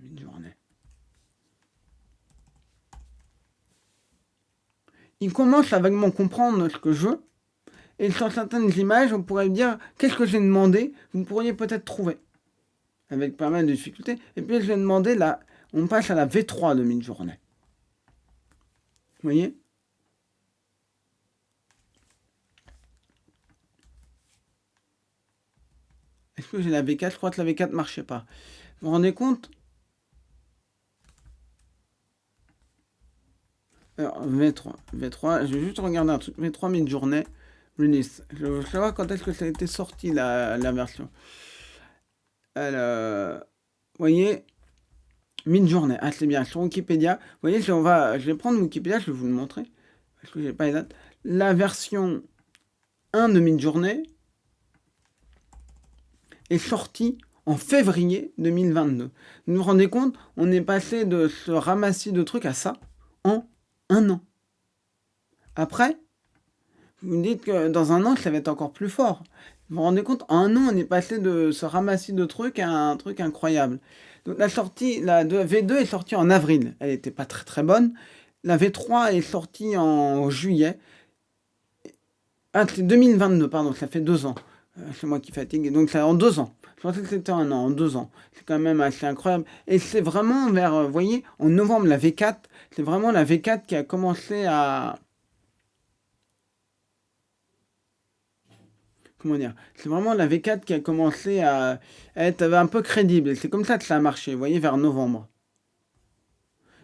Midjourney. Il commence à vaguement comprendre ce que je veux. Et sur certaines images, on pourrait dire qu'est-ce que j'ai demandé, vous pourriez peut-être trouver. Avec pas mal de difficultés. Et puis je vais demander là, on passe à la V3 de Midjourney. Vous voyez? Est-ce que j'ai la V4? Je crois que la V4 ne marchait pas. Vous vous rendez compte? Alors, V3, je vais juste regarder un truc. V3 Midjourney Release. Je veux savoir quand est-ce que ça a été sorti la version. Alors, vous voyez, Midjourney. Ah, c'est bien. Sur Wikipédia, vous voyez, je vais prendre Wikipédia, je vais vous le montrer. Parce que j'ai pas les dates. La version 1 de Midjourney est sortie en février 2022. Vous vous rendez compte? On est passé de ce ramassis de trucs à ça en un an. Après, vous me dites que dans un an, ça va être encore plus fort. Vous vous rendez compte? En un an, on est passé de ce ramassis de trucs à un truc incroyable. Donc la V2 est sortie en avril. Elle n'était pas très très bonne. La V3 est sortie en juillet. Ah, c'est 2022, pardon, ça fait 2 ans. C'est moi qui fatigue. Donc c'est en 2 ans. Je pensais que c'était un an, en 2 ans. C'est quand même assez incroyable. Et c'est vraiment vers, vous voyez, en novembre, la V4, c'est vraiment la V4 qui a commencé à... Comment dire? C'est vraiment la V4 qui a commencé à être un peu crédible. C'est comme ça que ça a marché, vous voyez, vers novembre.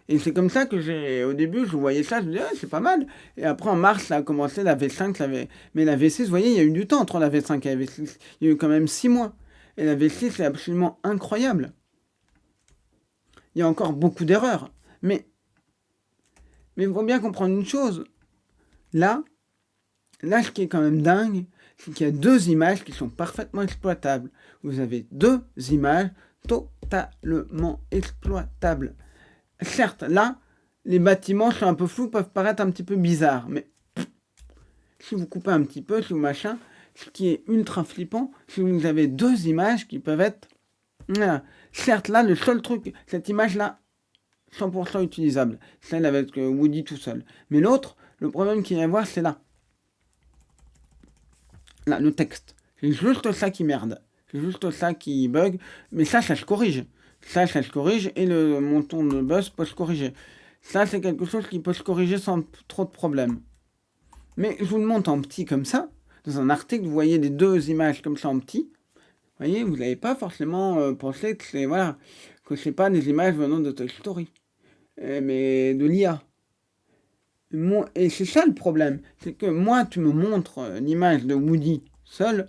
Et c'est comme ça que au début, je voyais ça, je me disais, ah, c'est pas mal. Et après, en mars, ça a commencé la V5, mais la V6, vous voyez, il y a eu du temps entre la V5 et la V6. Il y a eu quand même 6 mois. Et la V6, c'est absolument incroyable. Il y a encore beaucoup d'erreurs. Mais il faut bien comprendre une chose. Là, ce qui est quand même dingue, c'est qu'il y a 2 images qui sont parfaitement exploitables. Vous avez 2 images totalement exploitables. Certes, là, les bâtiments sont un peu flous, peuvent paraître un petit peu bizarres, mais si vous coupez un petit peu, si vous machin, ce qui est ultra flippant, c'est que vous avez 2 images qui peuvent être... Certes, là, le seul truc, cette image-là, 100% utilisable, celle avec Woody tout seul. Mais l'autre, le problème qu'il y a à voir, c'est là. Là, le texte. C'est juste ça qui merde. C'est juste ça qui bug. Mais ça se corrige. Ça se corrige et le monton de buzz peut se corriger. Ça, c'est quelque chose qui peut se corriger sans trop de problèmes. Mais je vous le montre en petit comme ça. Dans un article, vous voyez les 2 images comme ça en petit. Vous voyez, vous n'avez pas forcément pensé que c'est voilà, que c'est pas des images venant de Toy Story, mais de l'IA. Et c'est ça le problème, c'est que moi, tu me montres l'image de Woody seul,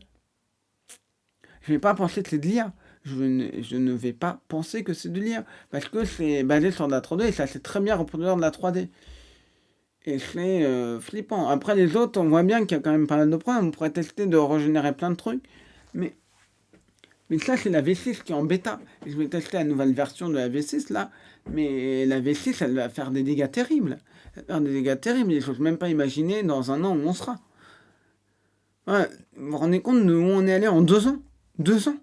je vais pas penser que c'est de l'IA. Je ne vais pas penser que c'est de l'IA, parce que c'est basé sur de la 3D, et ça c'est très bien reproduire de la 3D. Et c'est flippant. Après les autres, on voit bien qu'il y a quand même pas mal de problèmes. On pourrait tester de régénérer plein de trucs, mais ça, c'est la V6 qui est en bêta. Je vais tester la nouvelle version de la V6 là, mais la V6, elle va faire des dégâts terribles. Elle va faire des dégâts terribles, je n'ose même pas imaginer dans un an où on sera. Ouais, vous vous rendez compte de où on est allé en 2 ans? 2 ans.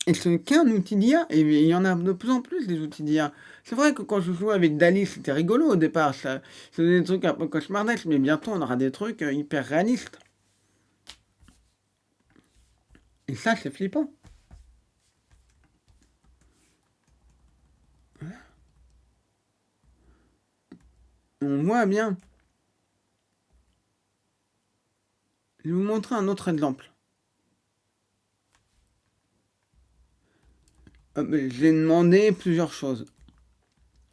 Et ce qu'un outil d'IA, et il y en a de plus en plus des outils d'IA. C'est vrai que quand je jouais avec Dali, c'était rigolo au départ, ça faisait des trucs un peu cauchemardesques, mais bientôt on aura des trucs hyper réalistes. Et ça, c'est flippant. On voit bien. Je vais vous montrer un autre exemple. J'ai demandé plusieurs choses.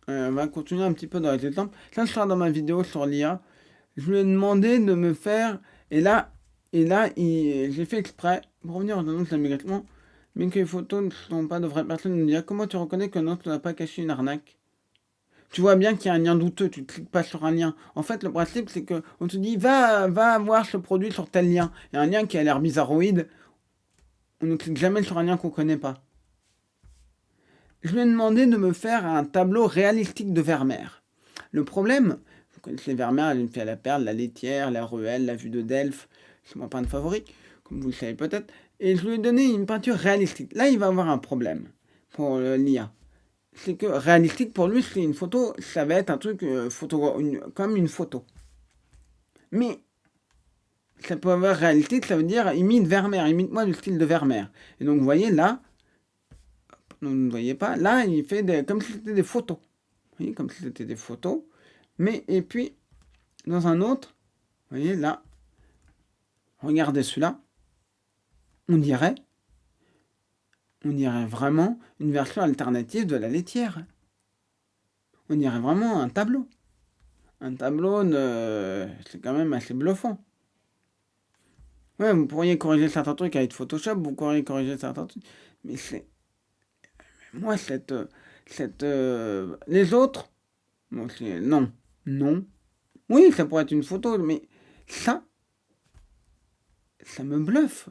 On va continuer un petit peu dans les exemples. Ça sera dans ma vidéo sur l'IA. Je lui ai demandé de me faire. Et là, j'ai fait exprès pour revenir aux annonces immédiatement. Mais que les photos ne sont pas de vraies personnes. Il me dit comment tu reconnais qu'un autre n'a pas caché une arnaque? Tu vois bien qu'il y a un lien douteux, tu ne cliques pas sur un lien. En fait, le principe, c'est qu'on te dit va voir ce produit sur tel lien. Il y a un lien qui a l'air bizarroïde. On ne clique jamais sur un lien qu'on ne connaît pas. Je lui ai demandé de me faire un tableau réalistique de Vermeer. Le problème, vous connaissez Vermeer, Une fille à la perle, La laitière, La ruelle, La vue de Delphes, c'est mon peintre favori, comme vous le savez peut-être. Et je lui ai donné une peinture réalistique. Là, il va avoir un problème pour l'IA. C'est que réalistique, pour lui, c'est une photo, ça va être un truc comme une photo. Mais ça peut avoir réalistique, ça veut dire imite Vermeer, imite-moi le style de Vermeer. Et donc, vous voyez là, vous ne voyez pas, là, il fait comme si c'était des photos. Vous voyez, comme si c'était des photos. Mais, et puis, dans un autre, vous voyez là, regardez celui-là, on dirait vraiment une version alternative de La laitière. On dirait vraiment un tableau. Un tableau, c'est quand même assez bluffant. Ouais, vous pourriez corriger certains trucs avec Photoshop, vous pourriez corriger certains trucs. Mais c'est... Moi, les autres... Bon, non. Non. Oui, ça pourrait être une photo, mais ça me bluffe.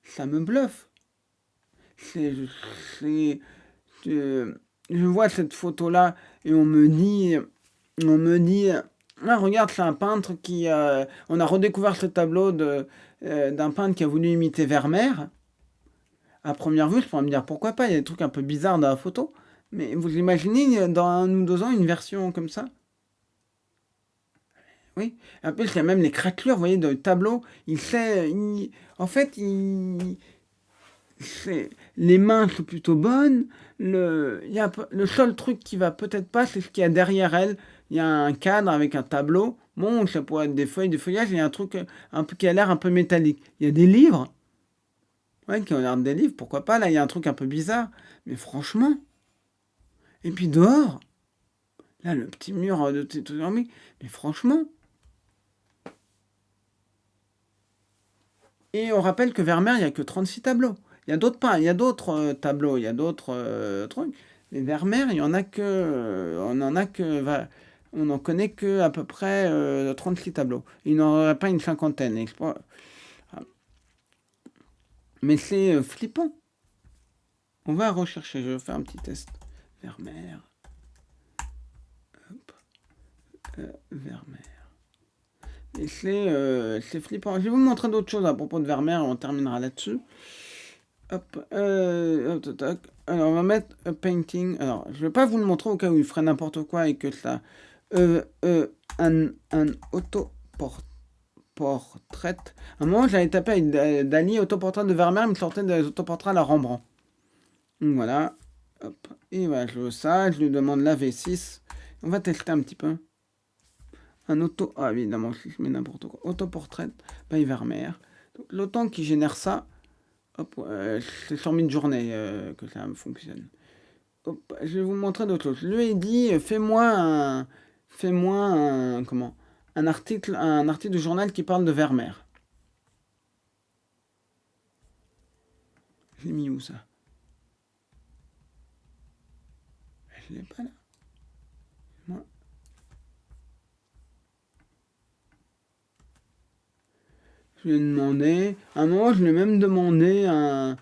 Ça me bluffe. Je vois cette photo-là et on me dit, ah, regarde, c'est un peintre qui, on a redécouvert ce tableau d'un peintre qui a voulu imiter Vermeer. À première vue, je pourrais me dire pourquoi pas, il y a des trucs un peu bizarres dans la photo. Mais vous imaginez dans 1 ou 2 ans une version comme ça? Oui. En plus, il y a même les craquelures, vous voyez, dans le tableau. En fait, les mains sont plutôt bonnes. Le seul truc qui va peut-être pas, c'est ce qu'il y a derrière elle. Il y a un cadre avec un tableau. Bon, ça pourrait être des feuilles, des feuillages. Il y a un truc un peu qui a l'air un peu métallique. Il y a des livres. Ouais, qui ont l'air des livres. Pourquoi pas? Là, il y a un truc un peu bizarre. Mais franchement. Et puis dehors. Là, le petit mur de Tétonomie. Mais franchement. Et on rappelle que Vermeer, il n'y a que 36 tableaux. Il y a d'autres tableaux, il y a d'autres trucs. Mais Vermeer, il y en a que, on n'en connaît que à peu près 36 tableaux. Il n'en aurait pas une cinquantaine. Mais c'est flippant. On va rechercher. Je vais faire un petit test. Vermeer. Hop. Vermeer. Et c'est flippant. Je vais vous montrer d'autres choses à propos de Vermeer et on terminera là-dessus. Hop, alors on va mettre a painting. Alors je vais pas vous le montrer au cas où il ferait n'importe quoi et que ça. Un autoportrait. À un moment j'avais tapé avec Dali autoportrait de Vermeer, il me sortait des autoportraits à la Rembrandt. Donc voilà. Hop. Et voilà, je veux ça, je lui demande la V6. On va tester un petit peu. Ah évidemment, je mets n'importe quoi. Autoportrait by Vermeer. Donc l'autant qui génère ça. Hop, c'est sur Midjourney que ça fonctionne. Hop, je vais vous montrer d'autres choses. Je lui ai dit, fais-moi un article de journal qui parle de Vermeer. J'ai mis où ça? Je l'ai pas là. Moi. Je lui ai demandé. À un moment, je lui ai même demandé un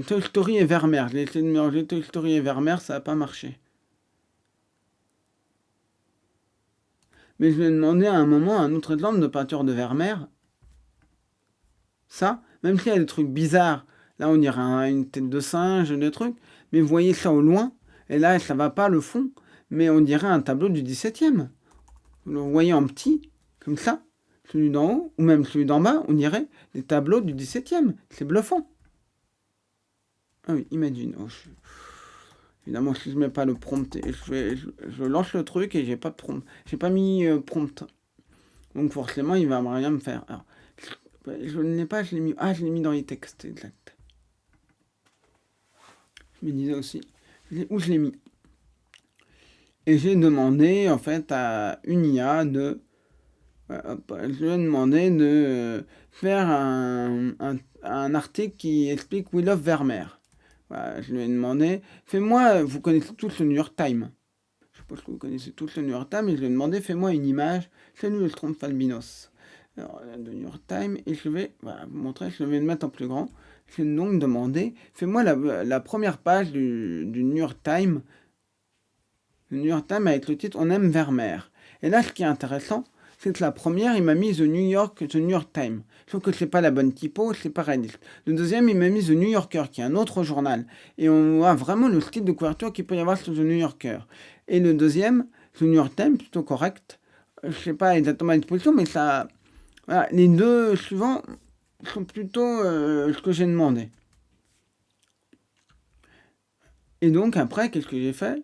Toy Story et Vermeer. J'ai essayé de mélanger Toy Story et Vermeer, ça n'a pas marché. Mais je lui ai demandé à un moment un autre exemple de peinture de Vermeer. Ça, même s'il y a des trucs bizarres, Là, on dirait une tête de singe, des trucs. Mais vous voyez ça au loin. Et là, ça va pas le fond. Mais on dirait un tableau du 17e. Vous le voyez en petit, comme ça. Celui d'en haut, ou même celui d'en bas, on dirait des tableaux du 17e. C'est bluffant. Ah oui, imagine. Oh, évidemment, si je mets pas le prompt, je lance le truc et j'ai pas de prompt. J'ai pas mis prompt. Donc forcément, il va rien me faire. Alors, je ne l'ai pas, je l'ai mis. Ah, je l'ai mis dans les textes, exact. Je me disais aussi. Où je l'ai mis. Et j'ai demandé en fait à une IA de. Je lui ai demandé de faire un article qui explique We Love Vermeer. Voilà, je lui ai demandé, fais-moi, vous connaissez tous le New York Times. Je suppose que vous connaissez tous le New York Times, et je lui ai demandé, fais-moi une image, salut le trompe albinos. Alors, le New York Times, et je vais vous montrer, je vais le mettre en plus grand. Je lui ai donc demandé, fais-moi la première page du New York Times. Le New York Times avec le titre On aime Vermeer. Et là, ce qui est intéressant, c'est que la première, il m'a mis The New York Times. Sauf que c'est pas la bonne typo, c'est pas réaliste. Le deuxième, il m'a mis The New Yorker, qui est un autre journal. Et on voit vraiment le style de couverture qu'il peut y avoir sur The New Yorker. Et le deuxième, The New York Times, plutôt correct. Je sais pas exactement la disposition, mais ça. Voilà, les deux suivants sont plutôt ce que j'ai demandé. Et donc après, qu'est-ce que j'ai fait?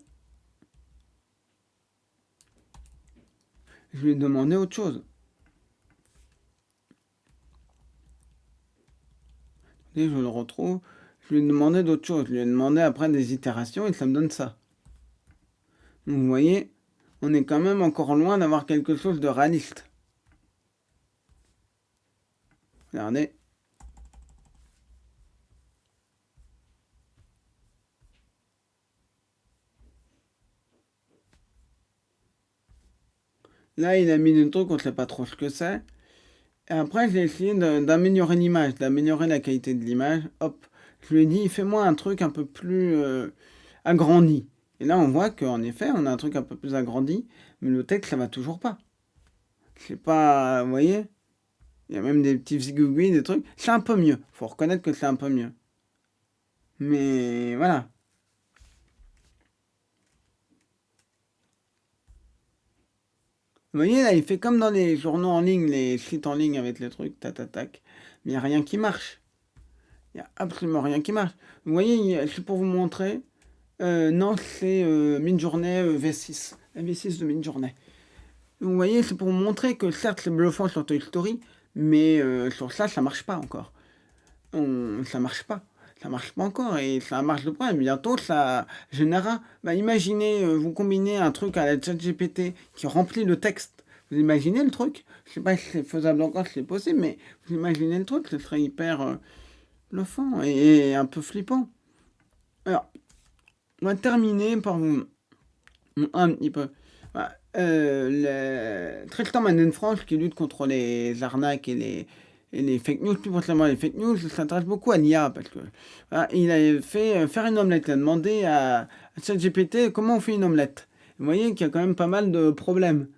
Je lui ai demandé autre chose. Et je le retrouve. Je lui ai demandé d'autres choses. Je lui ai demandé après des itérations et ça me donne ça. Donc vous voyez, on est quand même encore loin d'avoir quelque chose de réaliste. Regardez. Là, il a mis des trucs, on ne sait pas trop ce que c'est. Et après, j'ai essayé d'améliorer l'image, d'améliorer la qualité de l'image. Hop, je lui ai dit, fais-moi un truc un peu plus agrandi. Et là, on voit qu'en effet, on a un truc un peu plus agrandi, mais le texte, ça va toujours pas. C'est pas, vous voyez, il y a même des petits zigouigouis, des trucs. C'est un peu mieux. Faut reconnaître que c'est un peu mieux. Mais voilà. Vous voyez, là, il fait comme dans les journaux en ligne, les sites en ligne avec les trucs, tac. Mais il n'y a rien qui marche. Il n'y a absolument rien qui marche. Vous voyez, c'est pour vous montrer. Non, c'est Midjourney V6. La V6 de Midjourney. Vous voyez, c'est pour vous montrer que certes, c'est bluffant sur Toy Story, mais sur ça marche pas encore. Ça marche pas. Ça marche pas encore et ça marche de point. Et bientôt, ça générera. Bah, imaginez, vous combinez un truc à la ChatGPT qui remplit le texte. Vous imaginez le truc? Je sais pas si c'est faisable encore, si c'est possible, mais vous imaginez le truc, ce serait hyper bluffant et un peu flippant. Alors, on va terminer par vous. Un petit peu. Voilà. Tristan Mandenfranche qui lutte contre les arnaques et les fake news, plus précisément les fake news, s'intéresse beaucoup à l'IA parce que voilà, il a fait faire une omelette. Il a demandé à ChatGPT comment on fait une omelette. Vous voyez qu'il y a quand même pas mal de problèmes.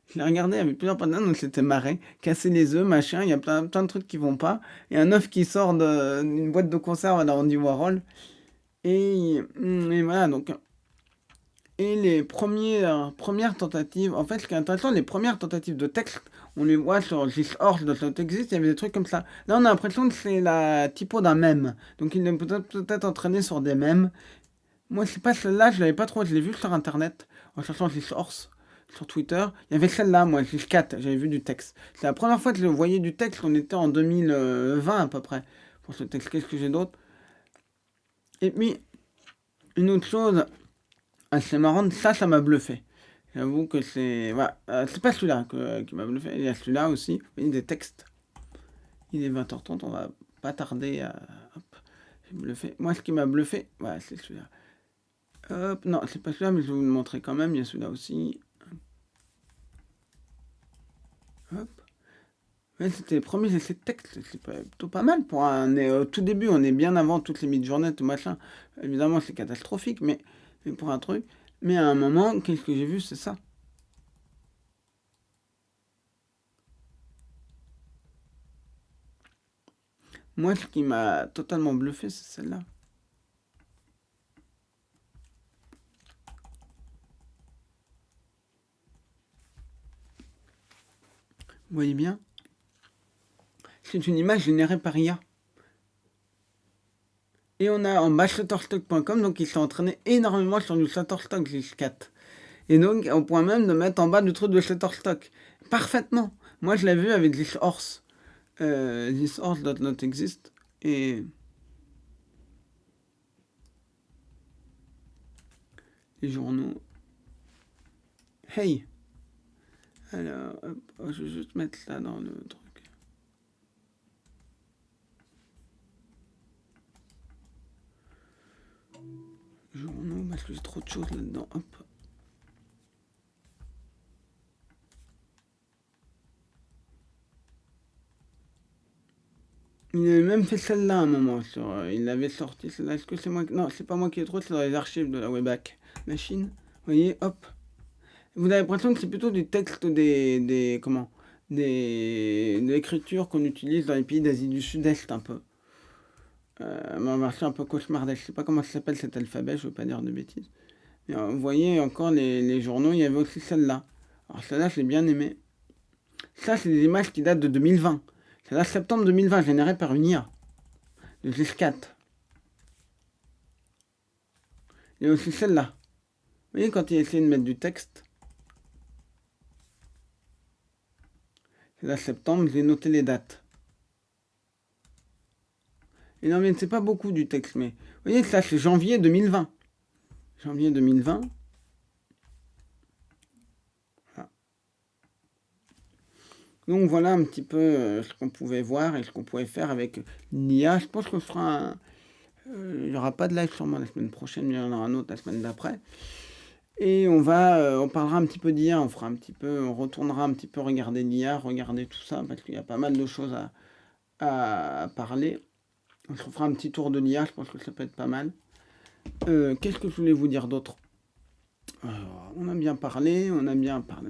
Je l'ai regardé avec plusieurs partenaires, donc c'était marré. Casser les œufs, machin, il y a plein de trucs qui vont pas. Et un œuf qui sort d'une boîte de conserve à la Andy Warhol. Et voilà, donc. Et les premières tentatives, en fait, ce qui est intéressant, les premières tentatives de texte, on les voit sur Gishorge, de Exist, il y avait des trucs comme ça. Là, on a l'impression que c'est la typo d'un mème. Donc, il est peut-être entraîné sur des mèmes. Moi, c'est pas celle-là, je l'avais pas trop, je l'ai vu sur Internet, en cherchant Gishorge sur Twitter. Il y avait celle-là, moi, Gish4, j'avais vu du texte. C'est la première fois que je voyais du texte, on était en 2020 à peu près, pour ce texte. Qu'est-ce que j'ai d'autre? Et puis, une autre chose assez marrante, ça m'a bluffé. J'avoue que c'est. Voilà. C'est pas celui-là qui m'a bluffé. Il y a celui-là aussi. Vous voyez, des textes. Il est 20h30, on va pas tarder à. Hop. J'ai bluffé. Moi, ce qui m'a bluffé, voilà, c'est celui-là. Hop. Non, c'est pas celui-là, mais je vais vous le montrer quand même. Il y a celui-là aussi. Hop. Ouais, c'était les premiers essais de texte. C'est plutôt pas mal pour un. On est au tout début, on est bien avant toutes les mid-journées, tout machin. Évidemment, c'est catastrophique, mais pour un truc. Mais à un moment, qu'est-ce que j'ai vu, c'est ça. Moi, ce qui m'a totalement bluffé, c'est celle-là. Vous voyez bien? C'est une image générée par IA. Et on a en bas shutterstock.com, donc il s'est entraîné énormément sur du Shutterstock G4. Et donc, au point même de mettre en bas du truc de Shutterstock. Parfaitement. Moi, je l'ai vu avec This Horse. This Horse does not exist. Et les journaux. Hey! Alors, hop, je vais juste mettre ça dans le truc. Journaux, parce que j'ai trop de choses là-dedans. Hop. Il avait même fait celle-là à un moment. Il l'avait sorti celle-là. Est-ce que c'est moi? Non, c'est pas moi qui ai trouvé, c'est dans les archives de la Webback Machine. Vous voyez, hop. Vous avez l'impression que c'est plutôt du texte comment? De l'écriture qu'on utilise dans les pays d'Asie du Sud-Est un peu. Mais en version un peu cauchemardesque. Je sais pas comment ça s'appelle cet alphabet, je veux pas dire de bêtises. Mais, vous voyez encore les journaux, il y avait aussi celle-là. Alors celle-là, je l'ai bien aimée. Ça, c'est des images qui datent de 2020. C'est là septembre 2020, généré par une IA. Le GIS4. Il y a aussi celle-là. Vous voyez, quand il a essayé de mettre du texte. C'est là septembre, j'ai noté les dates. Et non, mais c'est pas beaucoup du texte, mais. Vous voyez, ça, c'est janvier 2020. Janvier 2020. Voilà. Donc voilà un petit peu ce qu'on pouvait voir et ce qu'on pouvait faire avec l'IA. Je pense qu'on fera un. Il n'y aura pas de live sûrement la semaine prochaine, mais il y en aura un autre la semaine d'après. Et on parlera un petit peu d'IA, on retournera un petit peu regarder l'IA, regarder tout ça, parce qu'il y a pas mal de choses à parler. On se fera un petit tour de l'IA, je pense que ça peut être pas mal. Qu'est-ce que je voulais vous dire d'autre? On a bien parlé un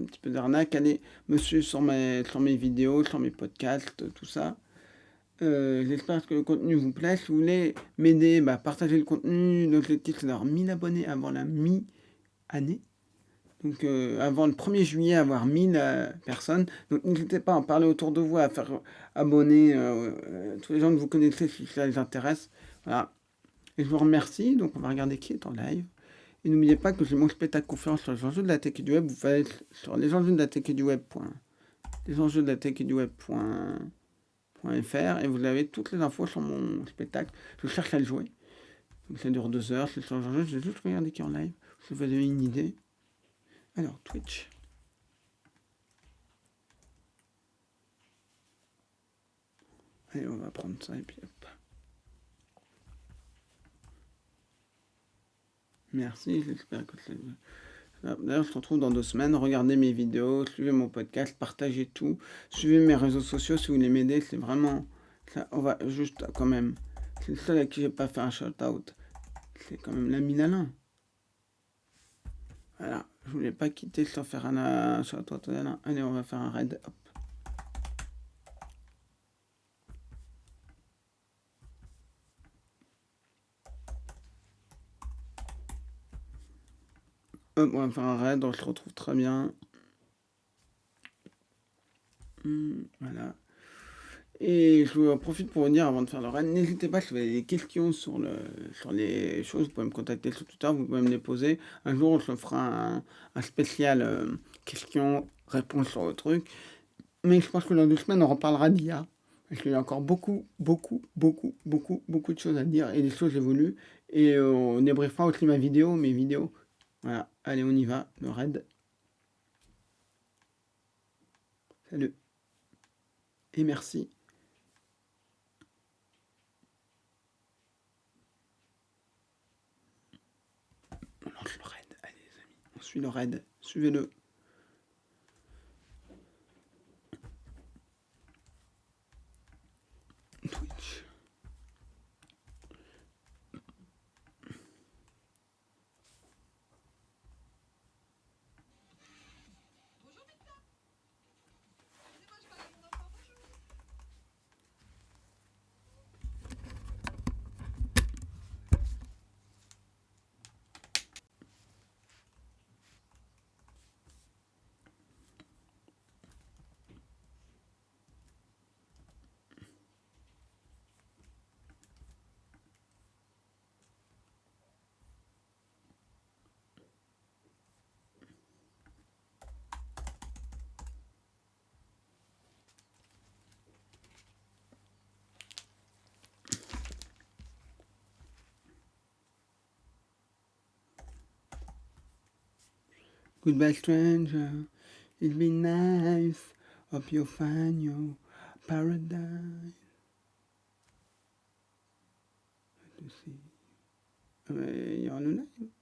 petit peu d'arnaque. Allez me suivre sur mes vidéos, sur mes podcasts, tout ça. J'espère que le contenu vous plaît. Si vous voulez m'aider, partagez le contenu. L'objectif c'est d'avoir 1000 abonnés avant la mi-année. Donc avant le 1er juillet, avoir 1000 personnes. Donc n'hésitez pas à en parler autour de vous, à faire abonner tous les gens que vous connaissez si ça les intéresse. Voilà. Et je vous remercie. Donc on va regarder qui est en live. Et n'oubliez pas que j'ai mon spectacle conférence sur les enjeux de la tech et du web. Vous fallait sur les enjeux de la tech et du web. Les enjeux de la tech et du web.fr et vous avez toutes les infos sur mon spectacle. Je cherche à le jouer. Donc ça dure 2 heures. C'est sur les enjeux. Je vais juste regarder qui est en live. Si vous avez une idée. Alors, Twitch. Allez, on va prendre ça et puis hop. Merci, j'espère que ça... D'ailleurs, on se retrouve dans 2 semaines. Regardez mes vidéos, suivez mon podcast, partagez tout. Suivez mes réseaux sociaux si vous voulez m'aider. C'est vraiment... Ça, on va juste quand même... C'est le seul à qui j'ai pas fait un shout-out. C'est quand même l'ami d'Alain. Voilà, je voulais pas quitter sans faire un shout-out d'Alain. Allez, on va faire un raid. Hop. Hop, on va faire un raid, on se retrouve très bien. Voilà. Et je en profite pour vous dire avant de faire le raid, n'hésitez pas si vous avez des questions sur les choses, vous pouvez me contacter sur Twitter, vous pouvez me les poser. Un jour, on se fera un spécial questions-réponses sur le truc. Mais je pense que dans 2 semaines, on reparlera d'IA. Parce qu'il y a encore beaucoup de choses à dire et des choses évoluent. Et on débriefera aussi mes vidéos. Voilà, allez, on y va, le raid. Salut. Et merci. On lance le raid. Allez les amis, on suit le raid. Suivez-le. Twitch. Goodbye stranger, it'll be nice, hope you find your paradise. Let's see. Il y aura le live.